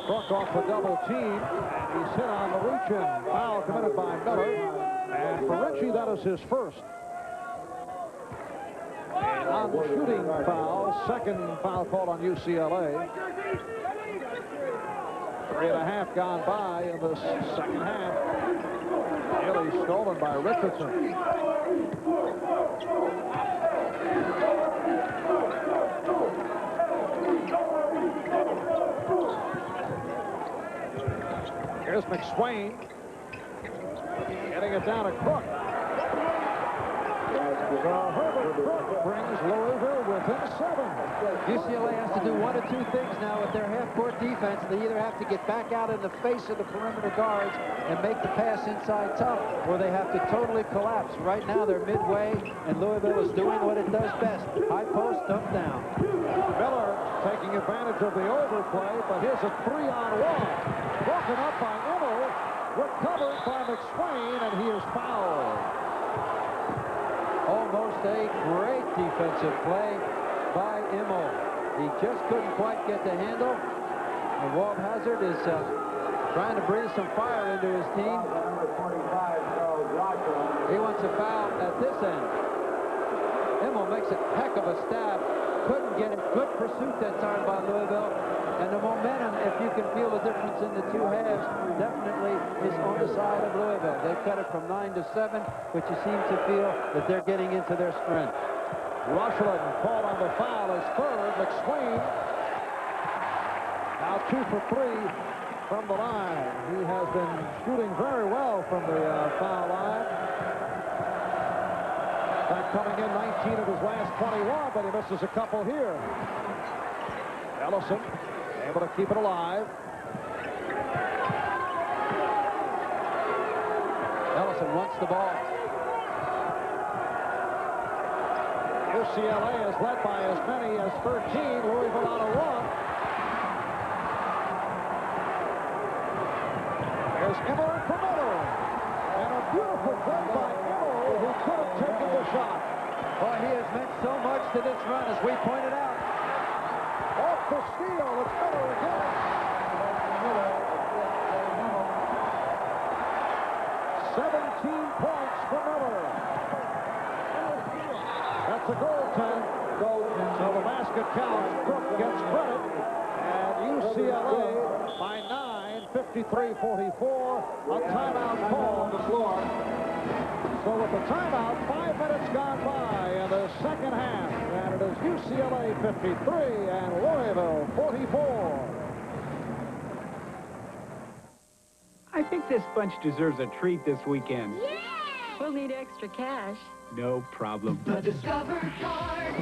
Struck off the double team, and he's hit on the reach-in. Foul committed by Miller. And for Ritchie, that is his first. And on the shooting foul, second foul called on UCLA. 3.5 gone by in the second half. Nearly stolen by Richardson. Here's McSwain. Getting it down to Crook. Herbert Crook brings Louisville within 7. UCLA has to do one of two things now with their half-court defense. They either have to get back out in the face of the perimeter guards and make the pass inside tough, or they have to totally collapse. Right now, they're midway, and Louisville is doing what it does best. High post, dump down. Miller taking advantage of the overplay, but here's a 3-on-1. Broken up by Emil, recovered by McSwain, and he is fouled. Almost a great defensive play by Emil. He just couldn't quite get the handle. And Walt Hazard is trying to breathe some fire into his team. He wants a foul at this end. Emil makes a heck of a stab. Couldn't get it. Good pursuit that time by Louisville. And the momentum, if you can feel the difference in the two halves, definitely is on the side of Louisville. They've cut it from 9 to 7, but you seem to feel that they're getting into their strength. Rushland called on the foul as third. McSwain now 2 for 3 from the line. He has been shooting very well from the foul line. In fact, coming in 19 of his last 21, but he misses a couple here. Ellison able to keep it alive. Ellison wants the ball. UCLA is led by as many as 13. Louisville on a run. There's Emmer for Miller. And a beautiful play by Emmer, who could have taken the shot. Boy, he has meant so much to this run, as we pointed out. Off the steal, it's Miller again. 17 points for Miller. That's a goaltend. So the basket counts. Crook gets credit. And UCLA by 9, 53-44. A timeout call on the floor. So with the timeout, 5 minutes gone by in the second half. And it is UCLA 53 and Louisville 44. I think this bunch deserves a treat this weekend. Yeah! We'll need extra cash. No problem. The Discover Card.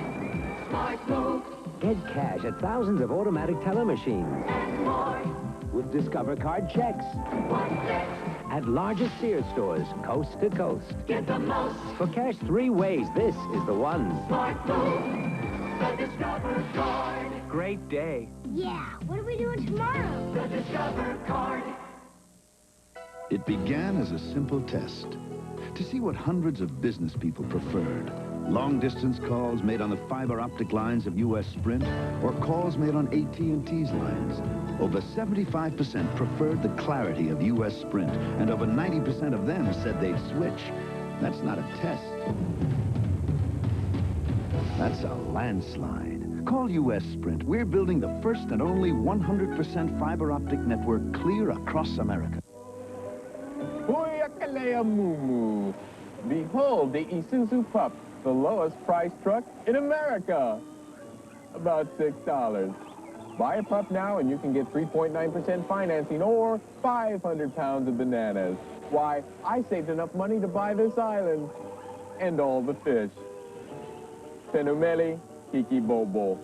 Smart move. Get cash at thousands of automatic teller machines. And more. With Discover Card checks. One click. At largest Sears stores, coast to coast. Get the most. For cash 3 ways, this is the one. Smart move. The Discover Card. Great day. Yeah, what are we doing tomorrow? The Discover Card. It began as a simple test to see what hundreds of business people preferred. Long-distance calls made on the fiber optic lines of U.S. Sprint or calls made on AT&T's lines. Over 75% preferred the clarity of U.S. Sprint, and over 90% of them said they'd switch. That's not a test. That's a landslide. Call U.S. Sprint. We're building the first and only 100% fiber optic network clear across America. Booyakalea Moo. Behold the Isuzu Pup, the lowest priced truck in America. About $6. Buy a pup now and you can get 3.9% financing or 500 pounds of bananas. Why, I saved enough money to buy this island and all the fish. Penumeli, Kiki Bobo.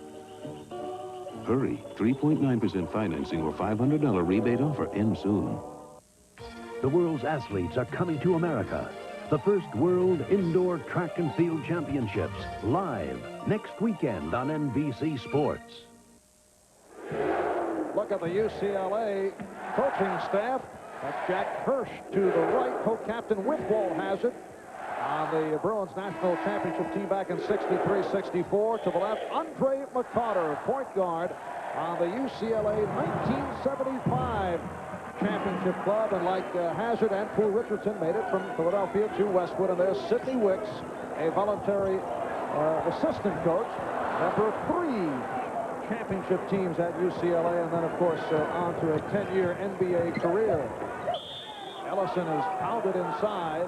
Hurry, 3.9% financing or $500 rebate offer ends soon. The world's athletes are coming to America. The first World Indoor Track and Field Championships, live next weekend on NBC Sports. Look at the UCLA coaching staff. That's Jack Hirsch to the right. Co-captain Whitwall has it on the Bruins National Championship team back in 63-64. To the left, Andre McCarter, point guard on the UCLA 1975 championship club. And like Hazard and Poole Richardson made it from Philadelphia to Westwood. And there's Sidney Wicks, a voluntary assistant coach, number 3 championship teams at UCLA, and then, of course, on to a 10-year NBA career. Ellison is pounded inside,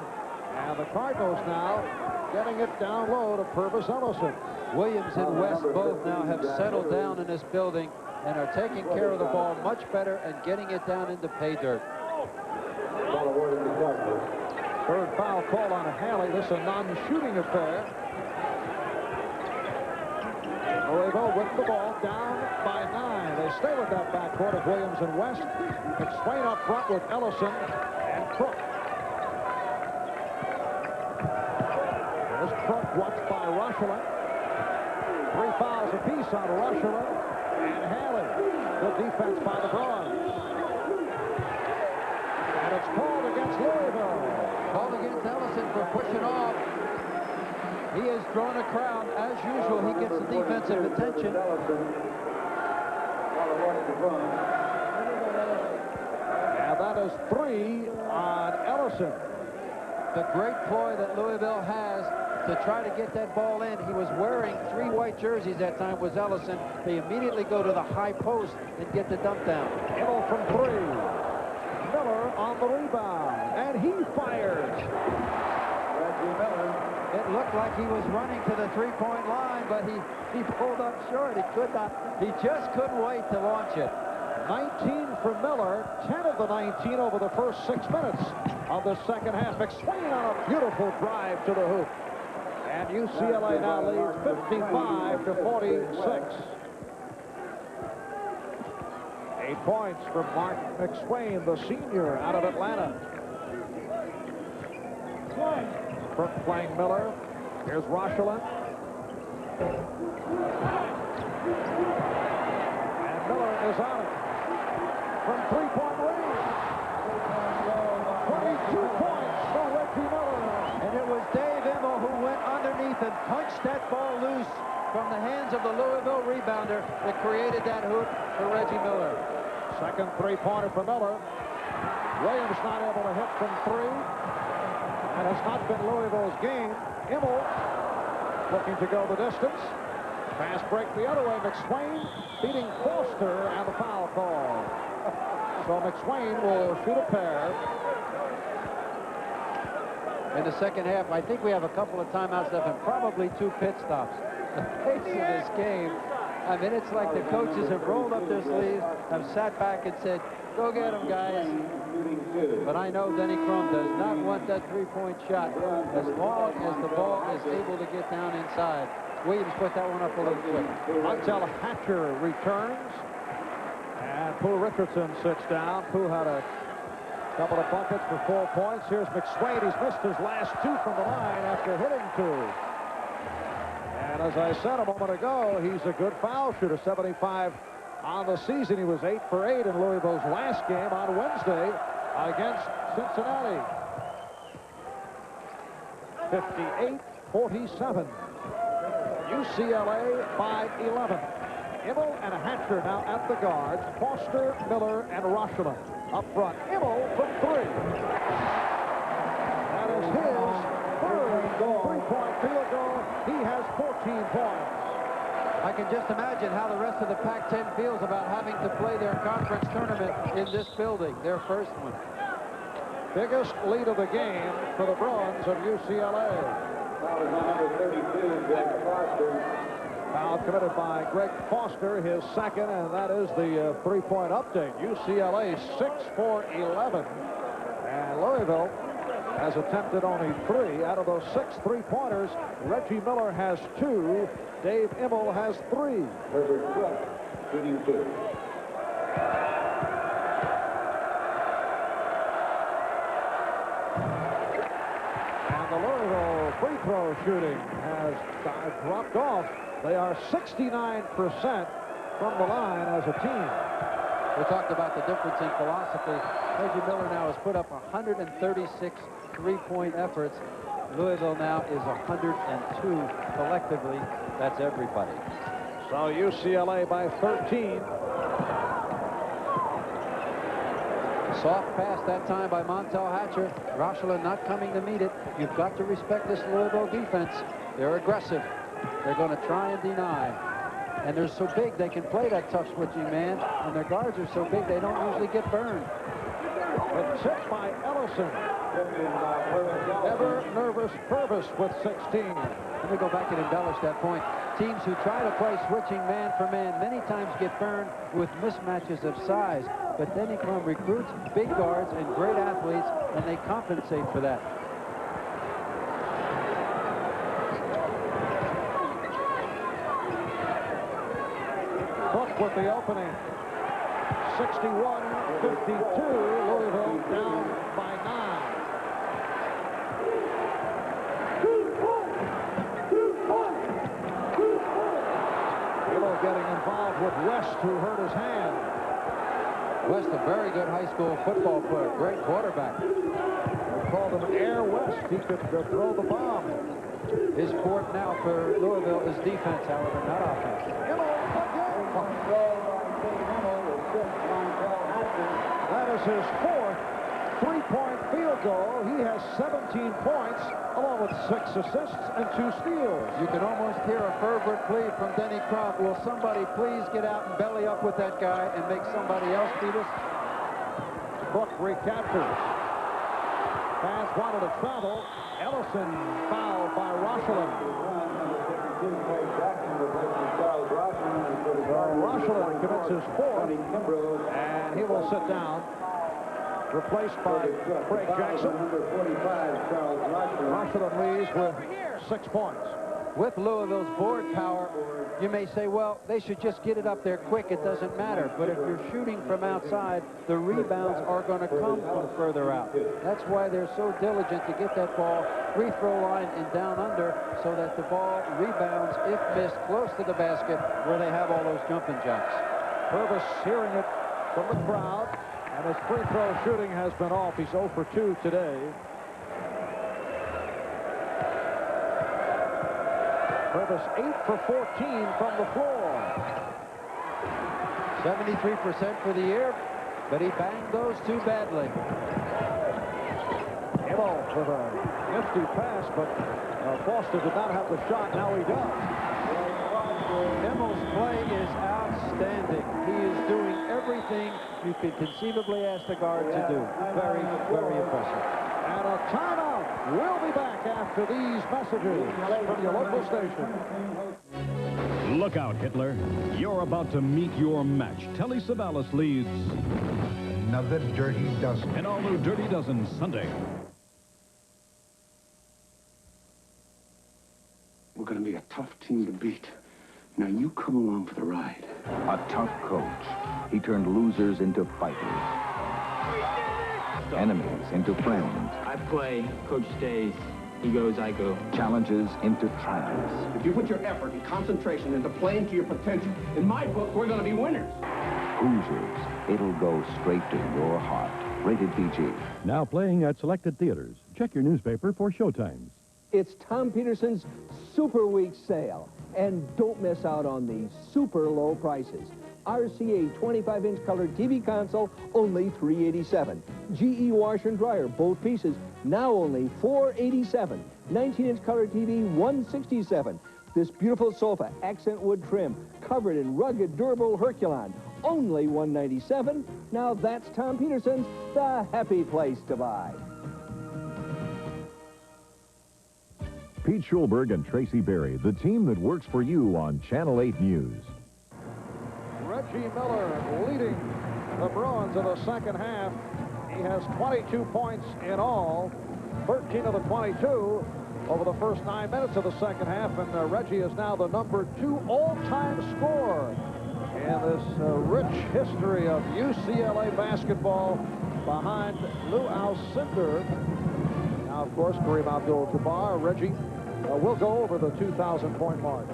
and the Cardinals now getting it down low to Purvis Ellison. Williams and West both now have settled down in this building and are taking care of the ball much better and getting it down into pay dirt. Third foul call on Haley. This is a non-shooting affair. Louisville with the ball down by 9. They stay with that backcourt of Williams and West. McSwain up front with Ellison and Crook. There's Crook watched by Rochelen. 3 fouls apiece on Rochelen and Haley. Good defense by the Bruins. And it's called against Louisville. Called against Ellison for pushing off. He has drawn a crowd. As usual, he gets the defensive attention. And that is 3 on Ellison. The great ploy that Louisville has to try to get that ball in. He was wearing 3 white jerseys that time, was Ellison. They immediately go to the high post and get the dump down. Hill from 3. Miller on the rebound. And he fires. Reggie Miller. It looked like he was running to the 3-point line, but he pulled up short. He could not. He just couldn't wait to launch it. 19 for Miller, 10 of the 19 over the first 6 minutes of the second half. McSwain on a beautiful drive to the hoop. And UCLA now leads 55-46. 8 points for Mark McSwain, the senior out of Atlanta. Crook playing Miller. Here's Rochelen. And Miller is on it. From 3-point range. 22 points for Reggie Miller. And it was Dave Immel who went underneath and punched that ball loose from the hands of the Louisville rebounder that created that hoop for Reggie Miller. Second 3-pointer for Miller. Williams not able to hit from 3. And it's not been Louisville's game. Immel looking to go the distance. Fast break the other way. McSwain beating Foster and the foul call. So McSwain will shoot a pair. In the second half, I think we have a couple of timeouts left and probably 2 pit stops. The pace of this game, I mean, it's like the coaches have rolled up their sleeves, have sat back and said, go get them, guys. But I know Denny Crum does not want that 3-point shot as long as the ball is able to get down inside. Williams put that one up a little quick. Montel Hatcher returns. And Poole Richardson sits down. Poole had a couple of buckets for 4 points. Here's McSwain. He's missed his last 2 from the line after hitting 2. And as I said a moment ago, he's a good foul shooter. 75 on the season. He was 8 for 8 in Louisville's last game on Wednesday against Cincinnati. 58-47. UCLA by 11. Immel and Hatcher now at the guards. Foster, Miller, and Rochelen. Up front, Immel from 3. That is his third 3-point field goal. He has 14 points. I can just imagine how the rest of the Pac-10 feels about having to play their conference tournament in this building, their first one. Biggest lead of the game for the Bruins of UCLA. Foul is on number 32, Greg Foster. Foul committed by Greg Foster, his second, and that is the 3-point update. UCLA 6 for 11. And Louisville has attempted only 3. Out of those 6 3-pointers, Reggie Miller has 2. Dave Immel has 3. Herbert Cook shooting 2. And the Louisville free throw shooting has dropped off. They are 69% from the line as a team. We talked about the difference in philosophy. Reggie Miller now has put up 136 three-point efforts. Louisville now is 102 collectively. That's everybody. So UCLA by 13. Soft pass that time by Montel Hatcher. Rochelin not coming to meet it. You've got to respect this Louisville defense. They're aggressive. They're going to try and deny. And they're so big they can play that tough switching man. And their guards are so big they don't usually get burned. The tip by Ellison. Ever nervous Purvis with 16. Let me go back and embellish that point. Teams who try to play switching man for man many times get burned with mismatches of size. But Denny Crum recruits big guards and great athletes, and they compensate for that. Book with the opening. 61-52. Louisville down by 9. Hilo getting involved with West, who hurt his hand. West, a very good high school football player, great quarterback. They called him Air West. He could throw the bomb. His sport now for Louisville is defense, however, not offense. That is his fourth three-point field goal. He has 17 points, along with 6 assists and 2 steals. You can almost hear a fervent plea from Denny Crum. Will somebody please get out and belly up with that guy and make somebody else beat us? Book recaptures. Fans wanted to travel. Ellison fouled by Rochelin. Rochelin commits his fourth, and he will sit down. Replaced by Craig Jackson. Rochelin leaves with 6 points. With Louisville's board power, you may say, well, they should just get it up there quick. It doesn't matter. But if you're shooting from outside, the rebounds are going to come from further out. That's why they're so diligent to get that ball free throw line and down under so that the ball rebounds, if missed, close to the basket where they have all those jumping jacks. Purvis hearing it from the crowd, and his free throw shooting has been off. He's 0 for 2 today. Purvis 8 for 14 from the floor. 73% for the year, but he banged those two badly. Emo with a nifty pass, but Foster did not have the shot. Now he does. Emo's play is outstanding. He is doing everything you could conceivably ask the guard to do. Very, very impressive. And a timeout. We'll be back after these messages from your local station. Look out, Hitler. You're about to meet your match. Telly Savalas leads Another Dirty Dozen. An all-new Dirty Dozen Sunday. We're going to be a tough team to beat. Now you come along for the ride. A tough coach. He turned losers into fighters. Enemies into friends. I play, coach stays. He goes, I go. Challenges into triumphs. If you put your effort and concentration into playing to your potential, in my book, we're going to be winners. Hoosiers. It'll go straight to your heart. Rated PG. Now playing at selected theaters. Check your newspaper for showtimes. It's Tom Peterson's Super Week sale. And don't miss out on these super low prices. RCA 25-inch color TV console, only $387. GE washer and dryer, both pieces, now only $487. 19-inch color TV, $167. This beautiful sofa, accent wood trim, covered in rugged, durable Herculon, only $197. Now that's Tom Peterson's, the happy place to buy. Pete Schulberg and Tracy Berry, the team that works for you on Channel 8 News. Reggie Miller leading the Bruins in the second half. He has 22 points in all, 13 of the 22 over the first 9 minutes of the second half, and Reggie is now the #2 all-time scorer in this rich history of UCLA basketball behind Lou Alcindor. Now, of course, Kareem Abdul-Jabbar. Reggie will go over the 2,000-point mark.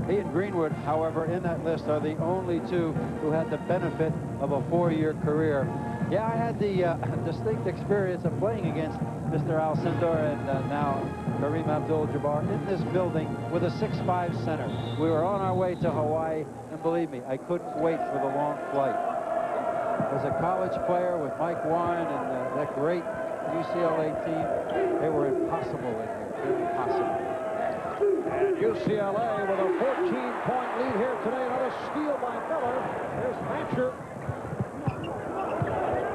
He and Greenwood, however, in that list are the only two who had the benefit of a 4-year career. Yeah, I had the distinct experience of playing against Mr. Alcindor and now Kareem Abdul-Jabbar in this building with a 6'5" center. We were on our way to Hawaii, and believe me, I couldn't wait for the long flight. As a college player with Mike Warren and that great UCLA team, they were impossible in here. They're impossible. And UCLA with a 14-point lead here today. Another steal by Miller. Here's Hatcher.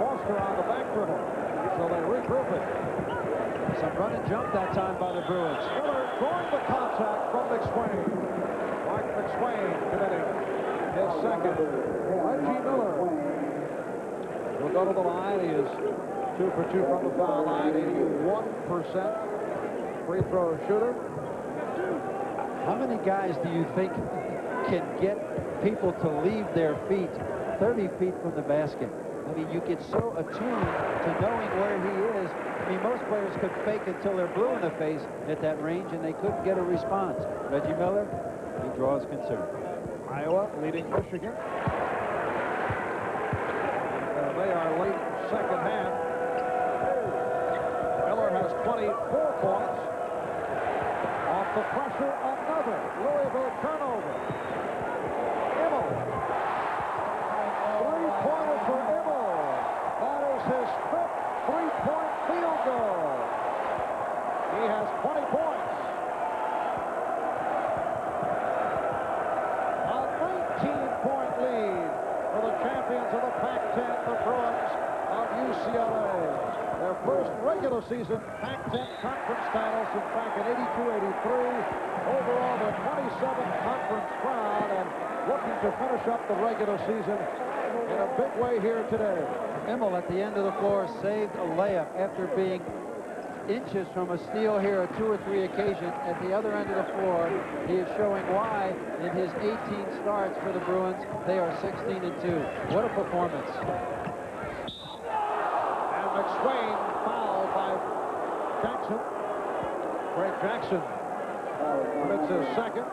Foster on the back dribble. So they regroup it. Some run and jump that time by the Bruins. Miller drawing the contact from McSwain. Mark McSwain committing his second. Reggie Miller will go to the line. He is 2 for 2 from the foul line. 81% free throw shooter. How many guys do you think can get people to leave their feet 30 feet from the basket? I mean, you get so attuned to knowing where he is. I mean, most players could fake until they're blue in the face at that range, and they couldn't get a response. Reggie Miller, he draws concern. Iowa leading Michigan. They are late second half. Miller has 24 points. Off the pressure, another Louisville turnover. Immel. Three-pointer for Immel. That is his fifth three-point field goal. He has 20 points. A 19-point lead for the champions of the Pac-10, the Bruins of UCLA. Their first regular season Pac-10 conference title since back in 82-83. Overall, their 27th conference crown and looking to finish up the regular season in a big way here today. Immel at the end of the floor saved a layup after being inches from a steal here at 2 or 3 occasions. At the other end of the floor, he is showing why in his 18 starts for the Bruins, they are 16-2. What a performance. And McSwain fouled by Jackson. Greg Jackson commits his second.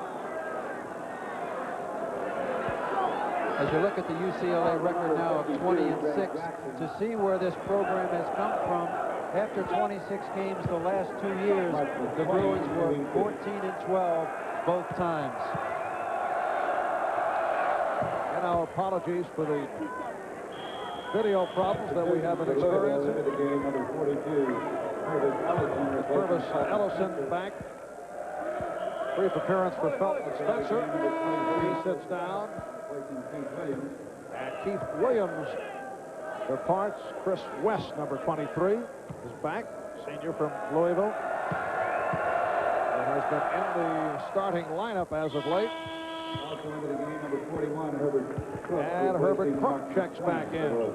As you look at the UCLA record now of 20-6, to see where this program has come from. After 26 games the last 2 years, the Bruins were 14-12 both times. And our apologies for the video problems that we have been experiencing. Purvis Ellison back. Brief appearance for Felton Spencer. He sits down. And Keith Williams departs. Chris West, number 23, is back. Senior from Louisville. He has been in the starting lineup as of late. Also into the game, number 41, Herbert Cook. And Herbert Cook checks back in.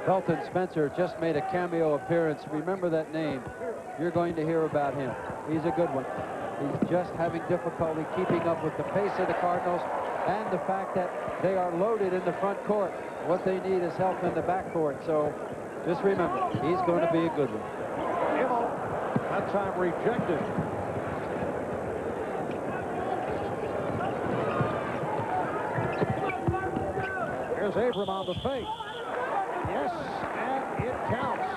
Felton Spencer just made a cameo appearance. Remember that name. You're going to hear about him. He's a good one. He's just having difficulty keeping up with the pace of the Cardinals and the fact that they are loaded in the front court. What they need is help in the back court. So just remember, he's going to be a good one. Immel, that time rejected. Here's Abram on the fake. Yes, and it counts.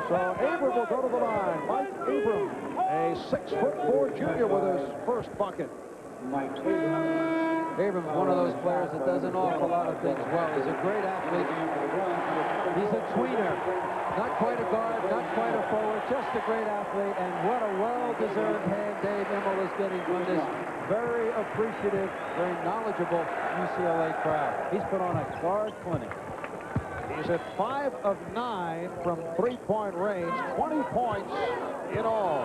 So Abram will go to the line. Mike Abram, a 6'4" junior with his first bucket. Abram's one of those players that does an awful lot of things well. He's a great athlete. He's a tweener. Not quite a guard, not quite a forward, just a great athlete. And what a well-deserved hand Dave Immel is getting from this very appreciative, very knowledgeable UCLA crowd. He's put on a guard clinic. He's at 5 of 9 from three-point range, 20 points in all.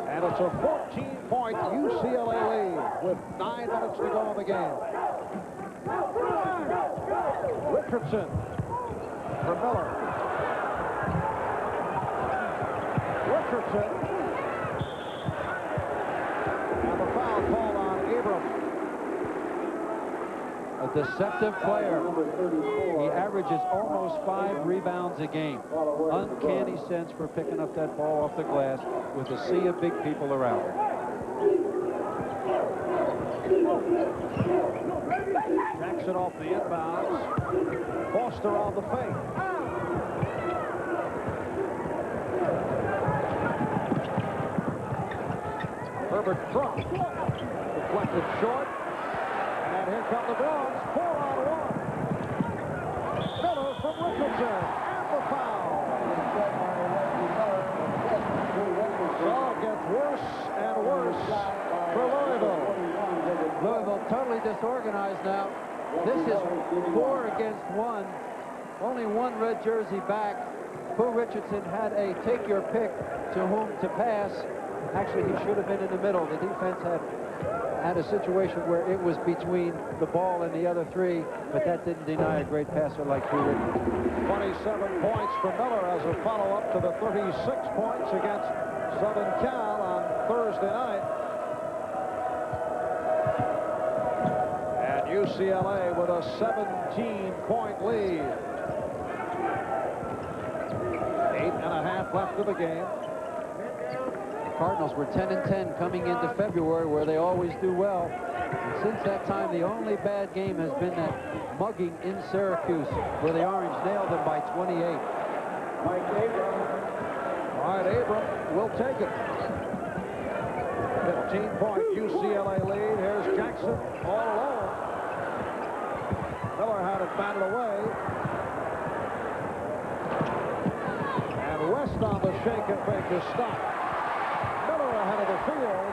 And it's a 14-point UCLA lead with 9 minutes to go in the game. Richardson for Miller. Richardson. And the foul called on Abram. A deceptive player. He averages almost 5 rebounds a game. Uncanny sense for picking up that ball off the glass with a sea of big people around him. Jackson off the inbounds. Foster on the fake. Herbert Trump. Deflected short. And here come the Bronx. 4-on-1. Miller from Richardson. And the foul. So it gets worse and worse for Louisville. Louisville totally disorganized now. This is 4 against 1. Only one red jersey back. Pooh Richardson had a take your pick to whom to pass. Actually, he should have been in the middle. The defense had a situation where it was between the ball and the other three, but that didn't deny a great passer like Pooh Richardson. 27 points for Miller as a follow-up to the 36 points against Southern Cal on Thursday night. And UCLA with a 17-point lead. 8.5 left of the game. The Cardinals were 10-10 coming into February, where they always do well. And since that time, the only bad game has been that mugging in Syracuse, where the Orange nailed them by 28. All right, Abram will take it. 15-point UCLA lead. Here's Jackson all alone. Miller had it batted away. And West on the shake and make his stop. Miller ahead of the field.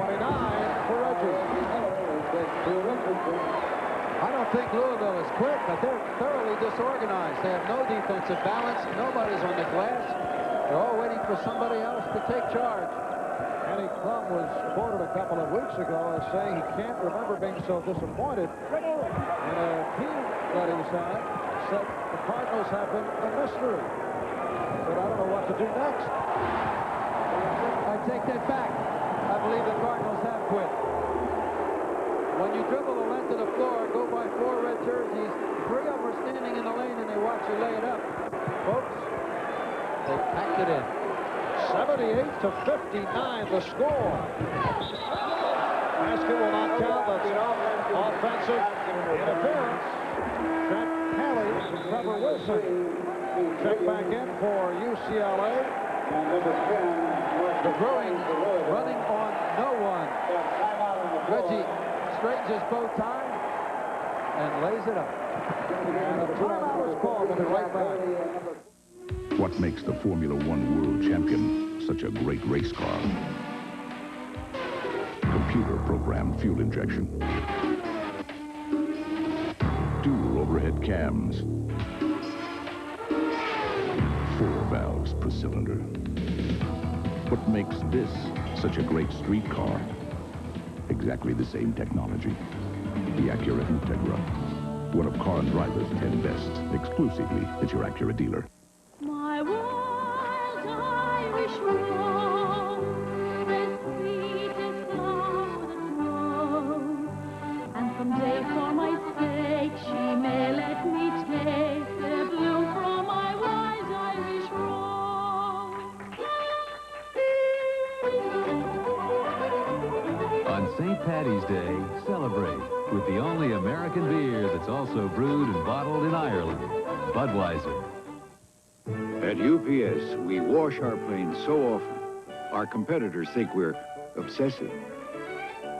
29 for Reggie. I don't think Louisville is quick, but they're thoroughly disorganized. They have no defensive balance. Nobody's on the glass. They're all waiting for somebody else to take charge. Kenny Crum was quoted a couple of weeks ago as saying he can't remember being so disappointed in a team that he's had. Said the Cardinals have been a mystery. But I don't know what to do next. I take that back. I believe the Cardinals have quit. When you dribble the length of the floor, go by 4 red jerseys, 3 of them are standing in the lane and they watch you lay it up. Folks, they packed it in. 78-59 the score. Basket will not count. That's offensive interference. Jack Haley and Trevor Wilson check back in for UCLA. The Brewing running on no one. Reggie straightens his bow tie and lays it up. And a timeout is called. We'll be right back. What makes the Formula One World Champion such a great race car? Computer-programmed fuel injection. Dual overhead cams. 4 valves per cylinder. What makes this such a great street car? Exactly the same technology. The Acura Integra. One of car drivers' 10 best, exclusively at your Acura dealer. My wild Irish rose, the sweetest flower that grows, and someday for my sake she may let me take the bloom from my wild Irish rose. On St. Paddy's Day, celebrate with the only American beer that's also brewed and bottled in Ireland, Budweiser. At UPS, we wash our planes so often, our competitors think we're obsessive.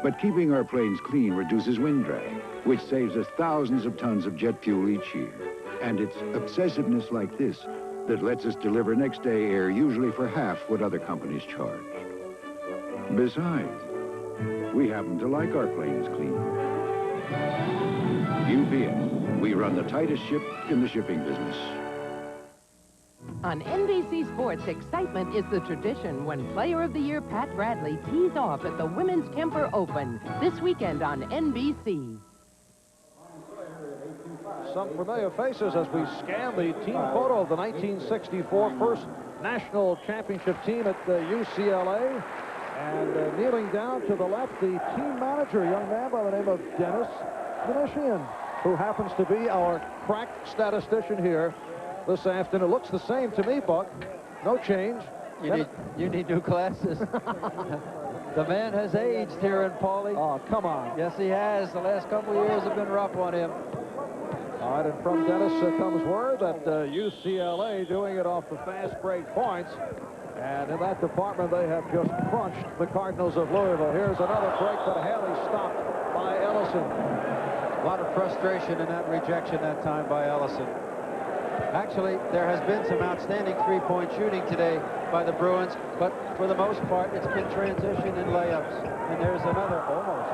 But keeping our planes clean reduces wind drag, which saves us thousands of tons of jet fuel each year. And it's obsessiveness like this that lets us deliver next-day air usually for half what other companies charge. Besides, we happen to like our planes clean. UPS, we run the tightest ship in the shipping business. On NBC Sports, excitement is the tradition when Player of the Year Pat Bradley tees off at the Women's Kemper Open this weekend on NBC. Some familiar faces as we scan the team photo of the 1964 first national championship team at UCLA. And kneeling down to the left, the team manager, a young man by the name of Dennis Venetian, who happens to be our crack statistician here this afternoon. Looks the same to me, Buck. No change. You need new glasses. The man has aged here in Paulie. Oh, come on. Yes, he has. The last couple of years have been rough on him. All right, and from Dennis comes word that UCLA doing it off the fast break points. And in that department, they have just crunched the Cardinals of Louisville. Here's another break, but Haley stopped by Ellison. A lot of frustration in that rejection that time by Ellison. Actually, there has been some outstanding three-point shooting today by the Bruins, but for the most part, it's been transition and layups. And there's another almost.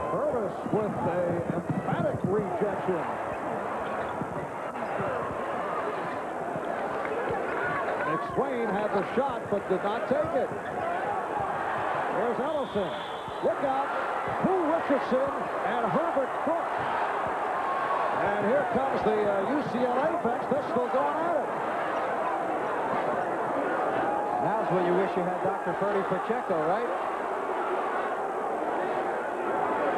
Purvis with an emphatic rejection. McSwain had the shot, but did not take it. There's Ellison. Look out. Pooh Richardson and Herbert Cook. And here comes the UCLA bench. They're still going at it. Now's where you wish you had Dr. Ferdy Pacheco, right?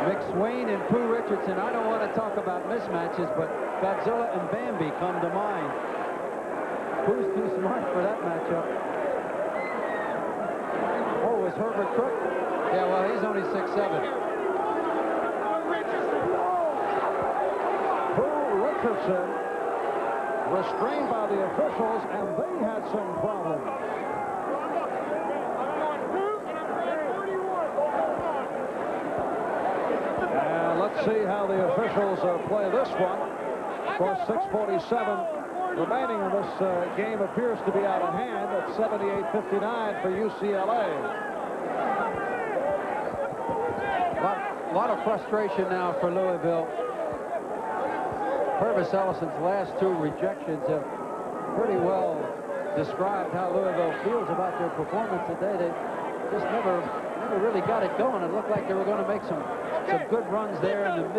McSwain and Pooh Richardson. I don't want to talk about mismatches, but Godzilla and Bambi come to mind. Who's too smart for that matchup? Oh, is Herbert Cook? Yeah, well, he's only 6'7". Pooh Richardson restrained by the officials, and they had some problems. And let's see how the officials play this one. Of course, 6:47 remaining in this game appears to be out of hand at 78-59 for UCLA. A lot of frustration now for Louisville. Purvis Ellison's last two rejections have pretty well described how Louisville feels about their performance today. They just never really got it going. It looked like they were going to make some good runs there in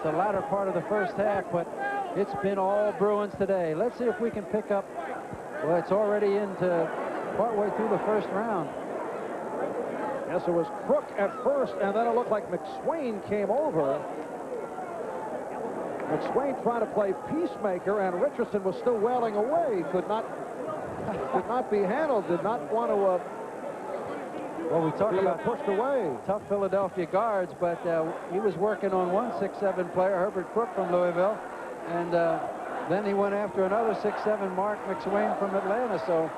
the latter part of the first half, but it's been all Bruins today. Let's see if we can pick up. Well, it's already into partway through the first round. Yes, it was Crook at first, and then it looked like McSwain came over. McSwain trying to play peacemaker, and Richardson was still wailing away. Could not be handled. Did not want to. Well, we talk about pushed away. Tough Philadelphia guards, but he was working on one 6'7" player, Herbert Cook from Louisville, and then he went after another 6'7" Mark McSwain from Atlanta. So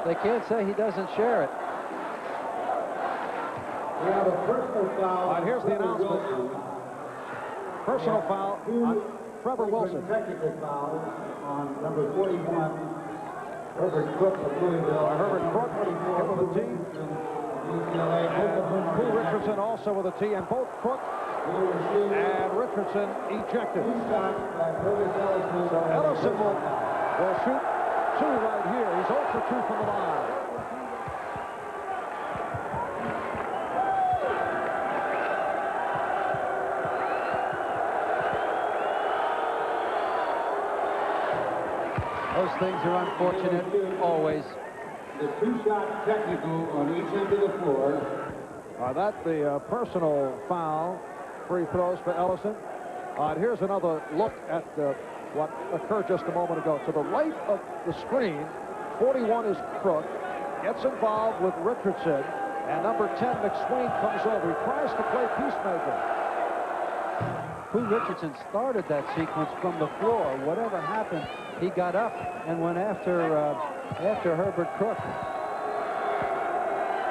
they can't say he doesn't share it. We have a personal foul. Here's the announcement. Personal foul on Trevor Wilson. Technical foul on number 41, Herbert Cook of Louisville. Herbert Cook hit with a T. And Pooh Richardson also with a T, and both Cook and Richardson ejected. So Ellison will shoot two right here. He's 0 for 2 from the line. Those things are unfortunate, always. The two-shot technical on each end of the floor. That's the personal foul. Free throws for Ellison. Here's another look at what occurred just a moment ago. To the right of the screen, 41 is Crook. Gets involved with Richardson. And number 10, McSwain, comes over. He tries to play peacemaker. Pooh Richardson started that sequence from the floor. Whatever happened, he got up and went after Herbert Cook.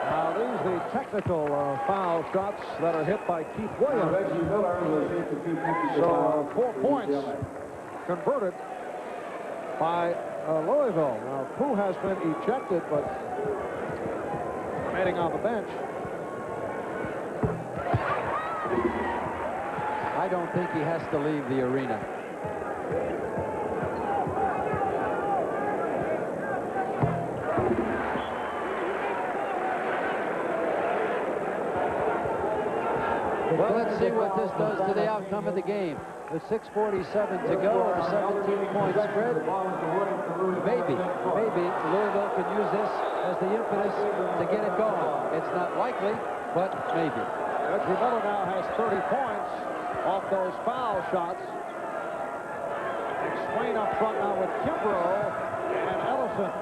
Now these are the technical foul shots that are hit by Keith Williams. So 4 points converted by Louisville. Now Pooh has been ejected, but remaining on the bench. I don't think he has to leave the arena. Well, let's see what this does to the outcome of the game. With 6:47 to go, a 17-point spread. Maybe Louisville can use this as the impetus to get it going. It's not likely, but maybe. Reggie Miller now has 30 points off those foul shots. McSwain up front now with Kimbrough and Ellison.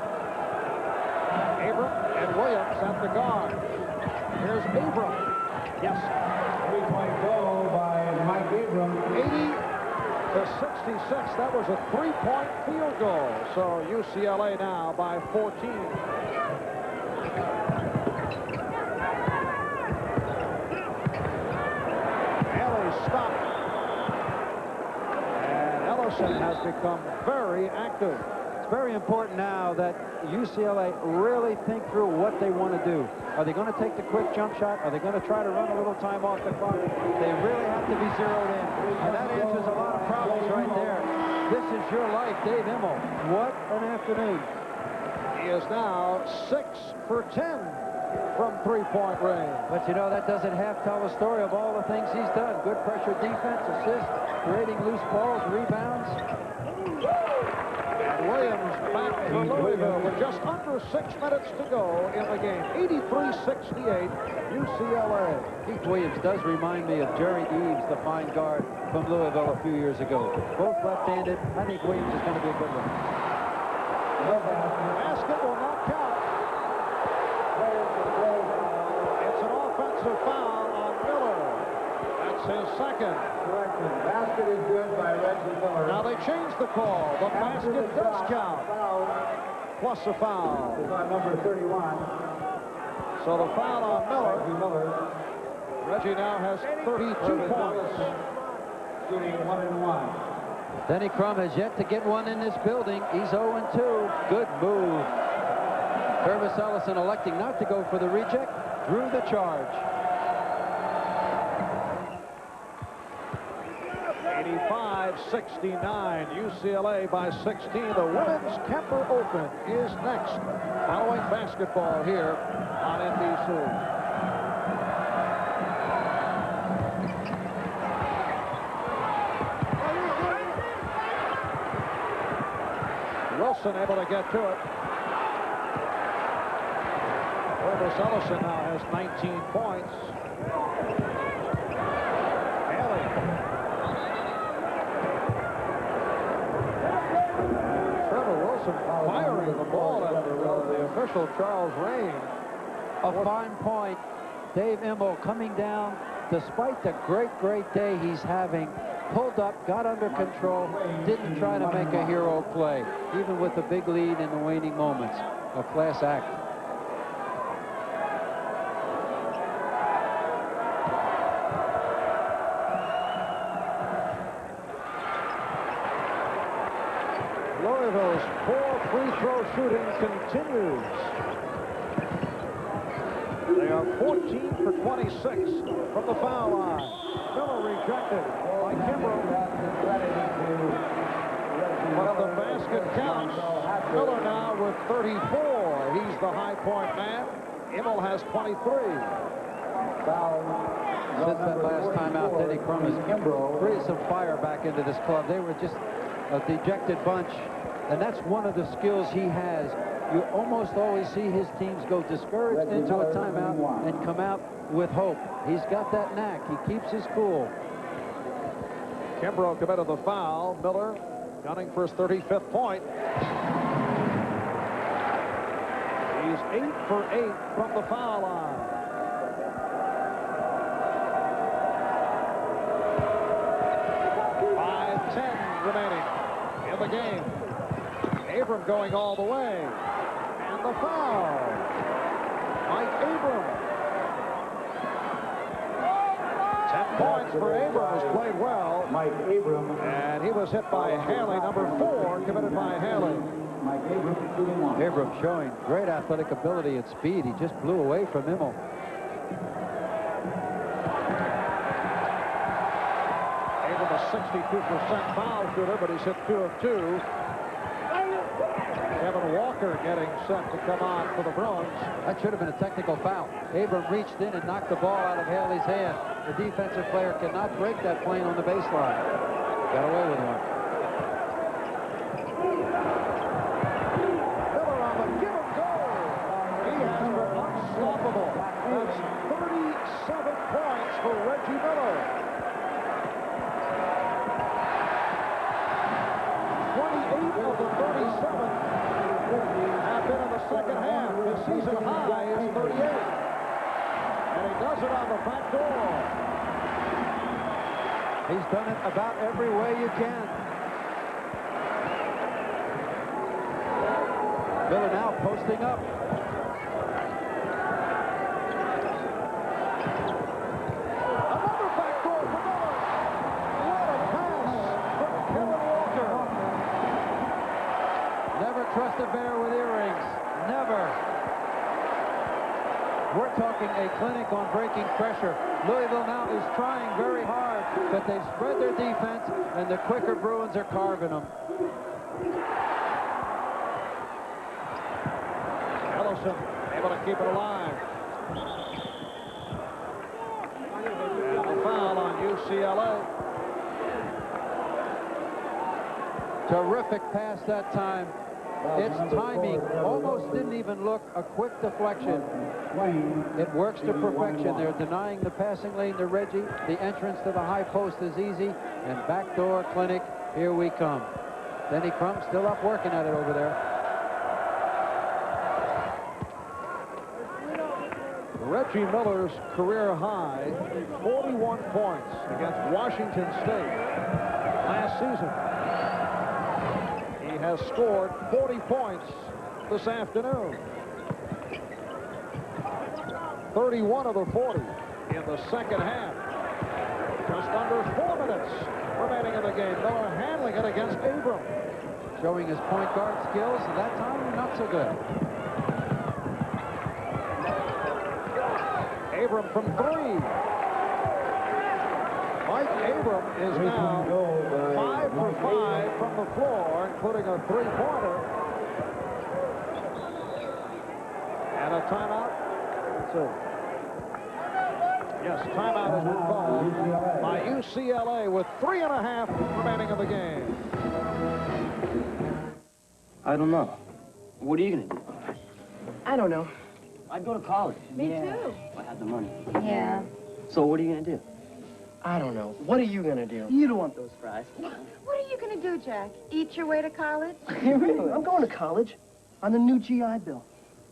Abram and Williams at the guard. Here's Abram. Yes. 3-point goal by Mike Abram. 80-66. That was a 3-point field goal. So UCLA now by 14. Haley stopped. And Ellison has become very active. It's very important now that UCLA really think through what they want to do. Are they going to take the quick jump shot? Are they going to try to run a little time off the clock? They really have to be zeroed in. And that answers a lot of problems right there. This is your life, Dave Immel. What an afternoon. He is now 6 for 10 from three-point range. But you know, that doesn't half tell the story of all the things he's done. Good pressure defense, assists, creating loose balls, rebounds. And Williams back for Louisville with just under 6 minutes to go in the game. 83-68 UCLA. Keith Williams does remind me of Jerry Eves, the fine guard from Louisville a few years ago. Both left-handed. I think Williams is going to be a good one. The basket will not count. It's an offensive foul on Miller. That's his second. Correction. Basket is good by Reggie Miller. Now they changed the call. The basket does count. Plus a foul. It's on number 31. So the foul on Miller. Reggie now has 32 points. Shooting 1-1. Denny Crum has yet to get one in this building. He's 0-2. Good move. Purvis Ellison electing not to go for the reject. Drew the charge. 85-69. UCLA by 16. The Women's Kemper Open is next. Following basketball here on NBC. Wilson able to get to it. Purvis Ellison now has 19 points. Haley. Trevor Wilson firing the ball at the official Charles Rain. A fine point. Dave Immel coming down despite the great day he's having. Pulled up, got under control, didn't try to make a hero play, even with a big lead in the waning moments. A class act. Louisville's 4 free throw shooting continues. They are 14 for 26 from the foul line. Miller rejected by Kimbrough. But the basket counts. Miller now with 34. He's the high point man. Immel has 23. Since that last time out, Denny Crum has breathed some fire back into this club. They were just a dejected bunch, and that's one of the skills he has. You almost always see his teams go discouraged into a timeout and come out with hope. He's got that knack. He keeps his cool. Kimbrough committed the foul. Miller gunning for his 35th point. He's 8 for 8 from the foul line. Remaining in the game. Abram going all the way. And the foul. Mike Abram. 10 points for Abram, has played well. Mike Abram. And he was hit by Haley, number 4, committed by Haley. Mike Abram shooting 1. Abram showing great athletic ability and speed. He just blew away from Immel. Abram a 62% foul shooter, but he's hit 2 of 2. Kevin Walker getting set to come on for the Bruins. That should have been a technical foul. Abram reached in and knocked the ball out of Haley's hand. The defensive player cannot break that plane on the baseline. Got away with one. Miller on the give and go. He has been unstoppable. That's 37 points for Reggie Miller. 28 of the 37 have been in the second half. His season high is 38. does it on the back door. He's done it about every way you can. Miller now posting up. Another back door for Miller. What a pass from Kevin Walker. Never trust a bear with earrings. Never. We're talking a clinic on breaking pressure. Louisville now is trying very hard, but they've spread their defense, and the quicker Bruins are carving them. Ellison able to keep it alive. And a foul on UCLA. Terrific pass that time. Its timing almost didn't even look a quick deflection. It works to perfection. They're denying the passing lane to Reggie. The entrance to the high post is easy. And backdoor clinic, here we come. Denny Crum still up working at it over there. Reggie Miller's career high, 41 points against Washington State last season. He has scored 40 points this afternoon. 31 of the 40 in the second half. Just under 4 minutes remaining in the game. Miller handling it against Abram. Showing his point guard skills, and that time not so good. Abram from 3. Mike Abram is now 5 for 5 from the floor, including a 3-pointer. And a timeout. So, yes, timeout has been called by UCLA with 3.5 remaining in the game. I don't know. What are you going to do? I don't know. I'd go to college. Me too. If I had the money. Yeah. So what are you going to do? I don't know. What are you going to do? You don't want those fries. What are you going to do, Jack? Eat your way to college? Really? I'm going to college on the new GI Bill.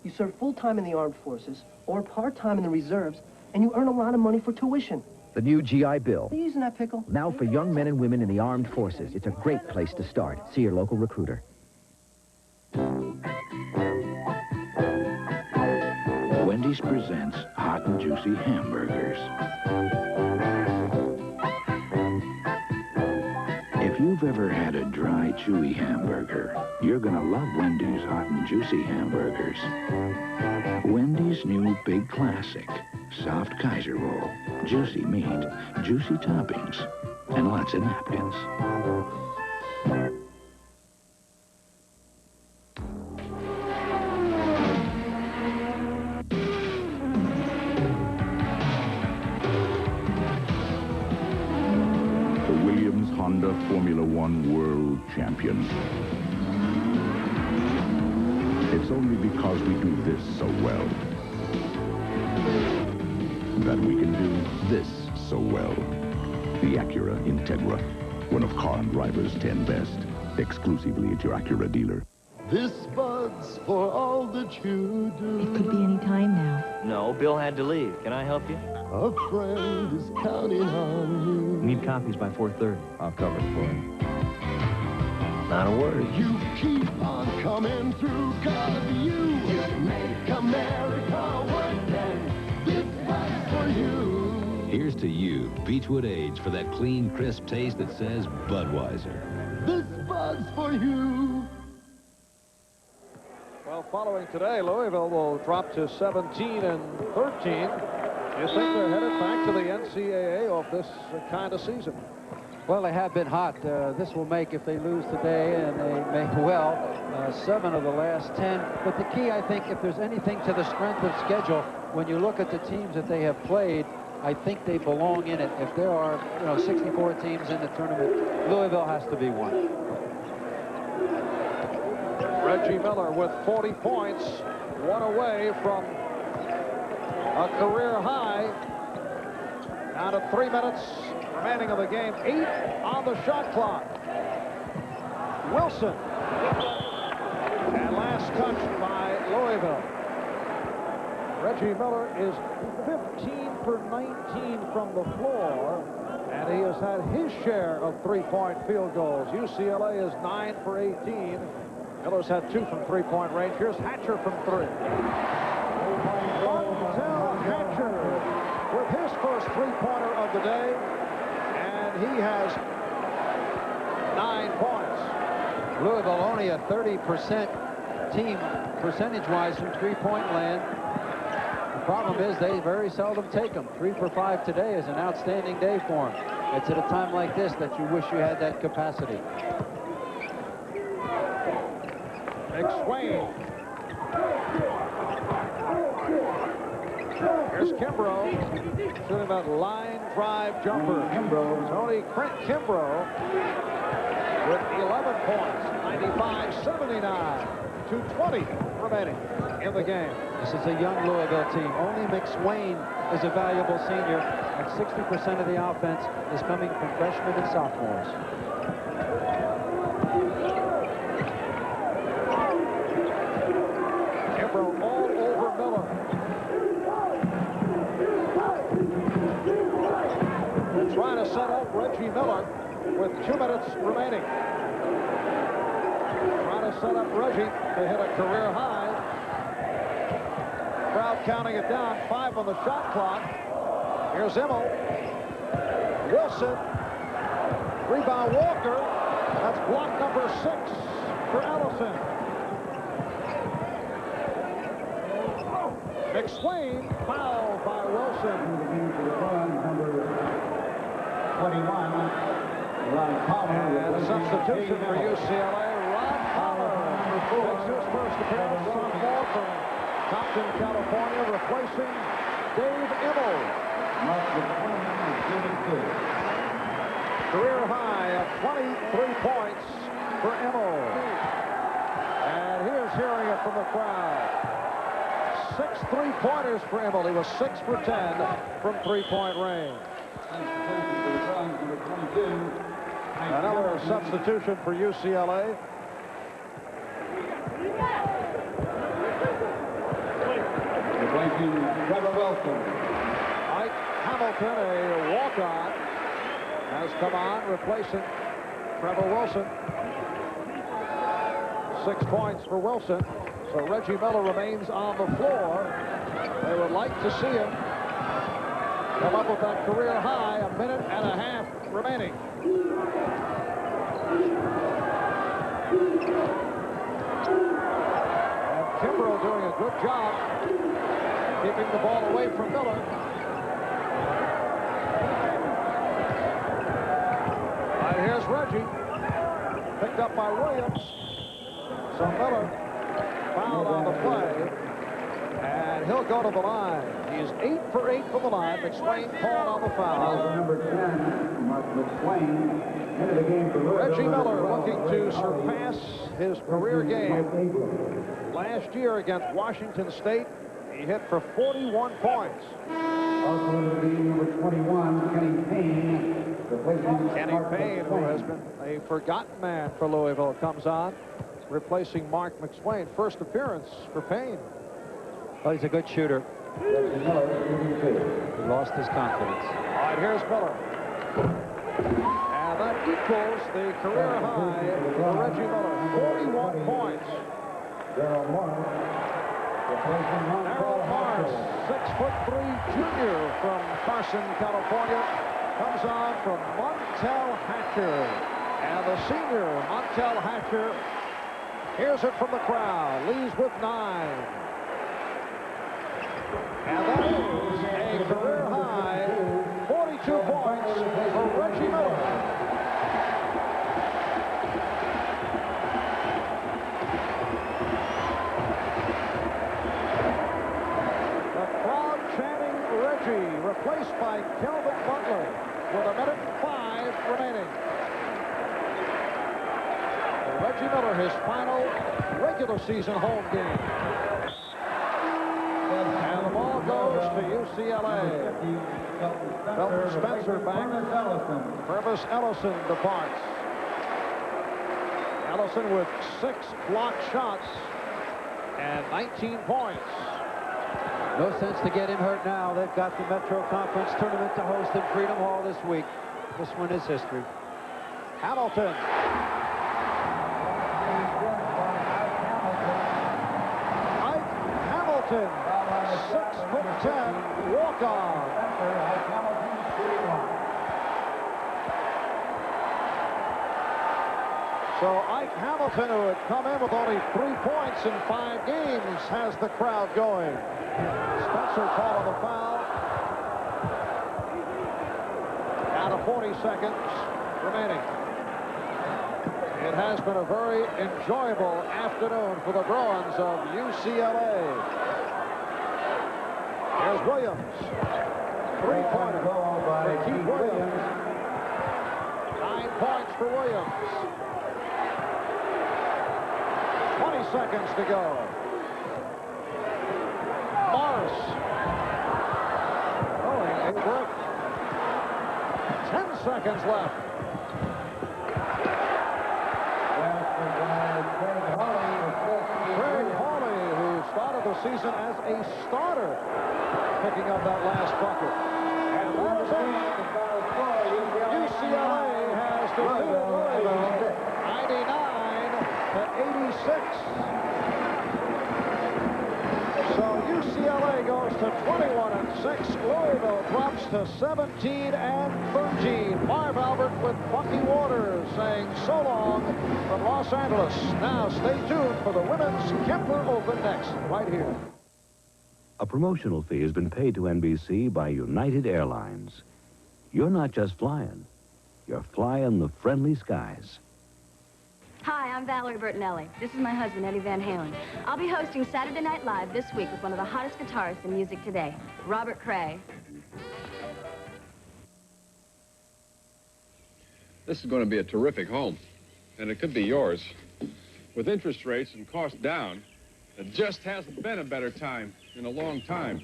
You serve full-time in the armed forces or part-time in the reserves, and you earn a lot of money for tuition. The new GI Bill. Are you using that pickle? Now for young men and women in the armed forces. It's a great place to start. See your local recruiter. Wendy's presents hot and juicy hamburgers. If you've ever had a dry, chewy hamburger, you're gonna love Wendy's hot and juicy hamburgers. Wendy's new big classic, soft Kaiser roll, juicy meat, juicy toppings, and lots of napkins. Honda Formula One World Champion. It's only because we do this so well that we can do this so well. The Acura Integra, one of car and driver's 10 best, exclusively at your Acura dealer. This bud's for all that you do. It could be any time now. No, Bill had to leave. Can I help you? A friend is counting on you. Need copies by 4:30. I'll cover it for him. Not a word. You keep on coming through, 'cause you make America work, and this bud's for you. Here's to you, Beechwood Age, for that clean, crisp taste that says Budweiser. This bud's for you. Well, following today, Louisville will drop to 17-13. You think they're headed back to the NCAA off this kind of season? Well, they have been hot. This will make, if they lose today, and they may well, 7 of the last 10. But the key, I think, if there's anything to the strength of schedule, when you look at the teams that they have played, I think they belong in it. If there are, 64 teams in the tournament, Louisville has to be one. Reggie Miller with 40 points, one away from a career high. Down to 3 minutes remaining of the game. 8 on the shot clock. Wilson. And last touch by Louisville. Reggie Miller is 15 for 19 from the floor, and he has had his share of three-point field goals. UCLA is 9 for 18. Miller's had 2 from three-point range. Here's Hatcher from 3. Montel Hatcher with his first three-pointer of the day, and he has 9 points. Louisville only a 30% team percentage-wise from three-point land. The problem is they very seldom take them. 3 for 5 today is an outstanding day for them. It's at a time like this that you wish you had that capacity. McSwain. Here's Kimbrough shooting that line drive jumper. Tony Kimbrough with 11 points, 95-79, 2:20 remaining in the game. This is a young Louisville team. Only McSwain is a valuable senior, and 60% of the offense is coming from freshmen and sophomores. Kimbrough all over Miller. They're trying to set up Reggie Miller with 2 minutes remaining. Trying to set up Reggie to hit a career high. Crowd counting it down. 5 on the shot clock. Here's Immel. Wilson. Rebound Walker. That's block number 6 for Ellison. McSwain fouled by Wilson. Number 21. And a substitution for UCLA. Ron Palmer makes his first appearance, sophomore from Compton, California, replacing Dave Immel. Career high of 23 points for Immel. And here's hearing it from the crowd. 6 3-pointers for Immel. He was 6 for 10 from three-point range. Another substitution for UCLA. Replacing Trevor Wilson. Mike Hamilton, a walk-on, has come on, replacing Trevor Wilson. 6 points for Wilson. So Reggie Miller remains on the floor. They would like to see him come up with that career high. 1.5 minutes remaining. And Kimbrough doing a good job keeping the ball away from Miller. Right, here's Reggie. Picked up by Williams. So Miller fouled on the play. And he'll go to the line. He's 8 for 8 from the line. McSwain called on the foul. Number 10, Mark McSwain, into the game for Louisville. Reggie Miller looking to surpass his career game. Last year against Washington State, he hit for 41 points. Also into the game, number 21, Kenny Payne. Kenny Payne, who has been a forgotten man for Louisville, comes on, replacing Mark McSwain. First appearance for Payne. Well, he's a good shooter. He lost his confidence. All right, here's Miller. And that equals the career high for Reggie Miller. 41 points. Darryl Morris. Darryl Morris, 6'3" junior from Carson, California, comes on from Montel Hatcher. And the senior, Montel Hatcher, hears it from the crowd. Leads with 9. And that is a career high 42 points for Reggie Miller. The crowd chanting Reggie, replaced by Kelvin Butler with 1:05 remaining. Reggie Miller, his final regular season home game. And the ball goes to UCLA. Felton Spencer back. Purvis Ellison departs. Ellison with 6 blocked shots and 19 points. No sense to get him hurt now. They've got the Metro Conference tournament to host in Freedom Hall this week. This one is history. Hamilton. Ike Hamilton, 6'10", walk-on. So Ike Hamilton, who had come in with only 3 points in 5 games, has the crowd going. Spencer called on the foul. Down to 40 seconds remaining. It has been a very enjoyable afternoon for the Bruins of UCLA. Here's Williams. Three-pointer for Keith Williams. 9 points for Williams. 20 seconds to go. Morris. Going a work. 10 seconds left. Craig Hawley, who started the season as a starter, picking up that last bucket. And that is it. UCLA has defeated Louisville 99-86. So UCLA goes to 21-6. Louisville drops to 17-13. Marv Albert with Bucky Waters saying so long from Los Angeles. Now stay tuned for the Women's Kemper Open next, right here. A promotional fee has been paid to NBC by United Airlines. You're not just flying. You're flying the friendly skies. Hi, I'm Valerie Bertinelli. This is my husband, Eddie Van Halen. I'll be hosting Saturday Night Live this week with one of the hottest guitarists in music today, Robert Cray. This is going to be a terrific home, and it could be yours. With interest rates and costs down, it just hasn't been a better time in a long time.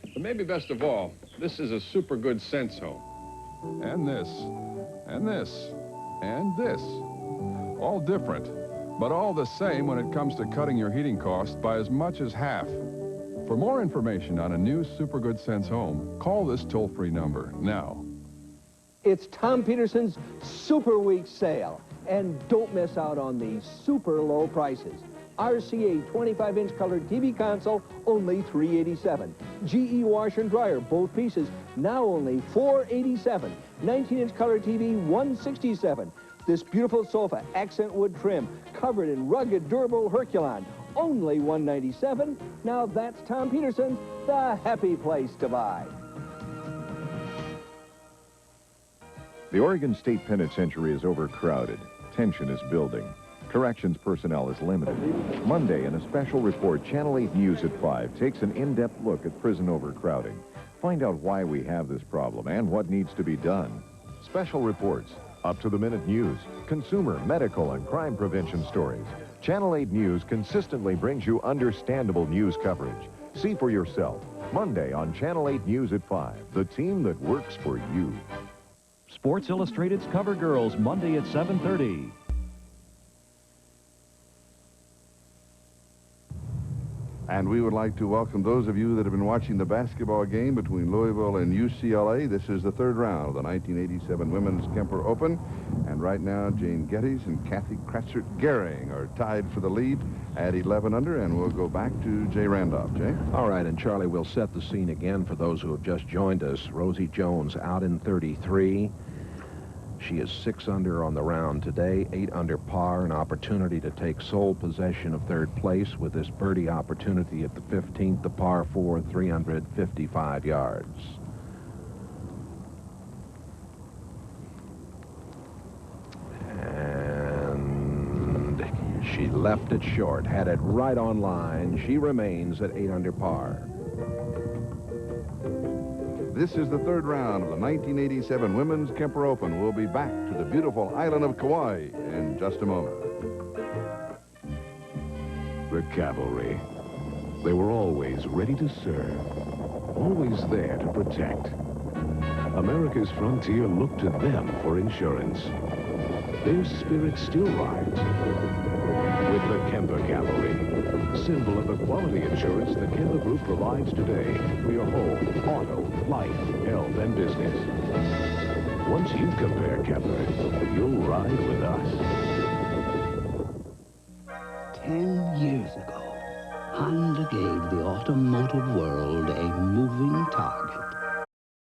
But maybe best of all, this is a super good sense home. And this, and this, and this. All different, but all the same when it comes to cutting your heating costs by as much as half. For more information on a new Super Good Sense home, call this toll-free number now. It's Tom Peterson's Super Week sale, and don't miss out on these super low prices. RCA 25-inch color TV console, only $387. GE washer and dryer, both pieces, now only $487. 19-inch color TV, $167. This beautiful sofa, accent wood trim, covered in rugged, durable Herculon, only $197. Now that's Tom Peterson's, the happy place to buy. The Oregon State Penitentiary is overcrowded. Tension is building. Corrections personnel is limited. Monday, in a special report, Channel 8 News at 5 takes an in-depth look at prison overcrowding. Find out why we have this problem and what needs to be done. Special reports, up-to-the-minute news, consumer, medical, and crime prevention stories. Channel 8 News consistently brings you understandable news coverage. See for yourself. Monday on Channel 8 News at 5, the team that works for you. Sports Illustrated's Cover Girls, Monday at 7:30. And we would like to welcome those of you that have been watching the basketball game between Louisville and UCLA. This is the third round of the 1987 Women's Kemper Open. And right now, Jane Geddes and Kathy Kratzert-Gehring are tied for the lead at 11 under. And we'll go back to Jay Randolph. Jay? All right, and Charlie, we'll set the scene again for those who have just joined us. Rosie Jones out in 33. She is 6 under on the round today, 8 under par, an opportunity to take sole possession of third place with this birdie opportunity at the 15th, the par 4, 355 yards. And she left it short, had it right on line. She remains at 8 under par. This is the third round of the 1987 Women's Kemper Open. We'll be back to the beautiful island of Kauai in just a moment. The cavalry. They were always ready to serve, always there to protect. America's frontier looked to them for insurance. Their spirit still rides. with the Kemper Cavalry, symbol of the quality insurance the Kemper Group provides today for your home, auto, life, health, and business. Once you compare Kemper, you'll ride with us. 10 years ago, Honda gave the automotive world a moving target.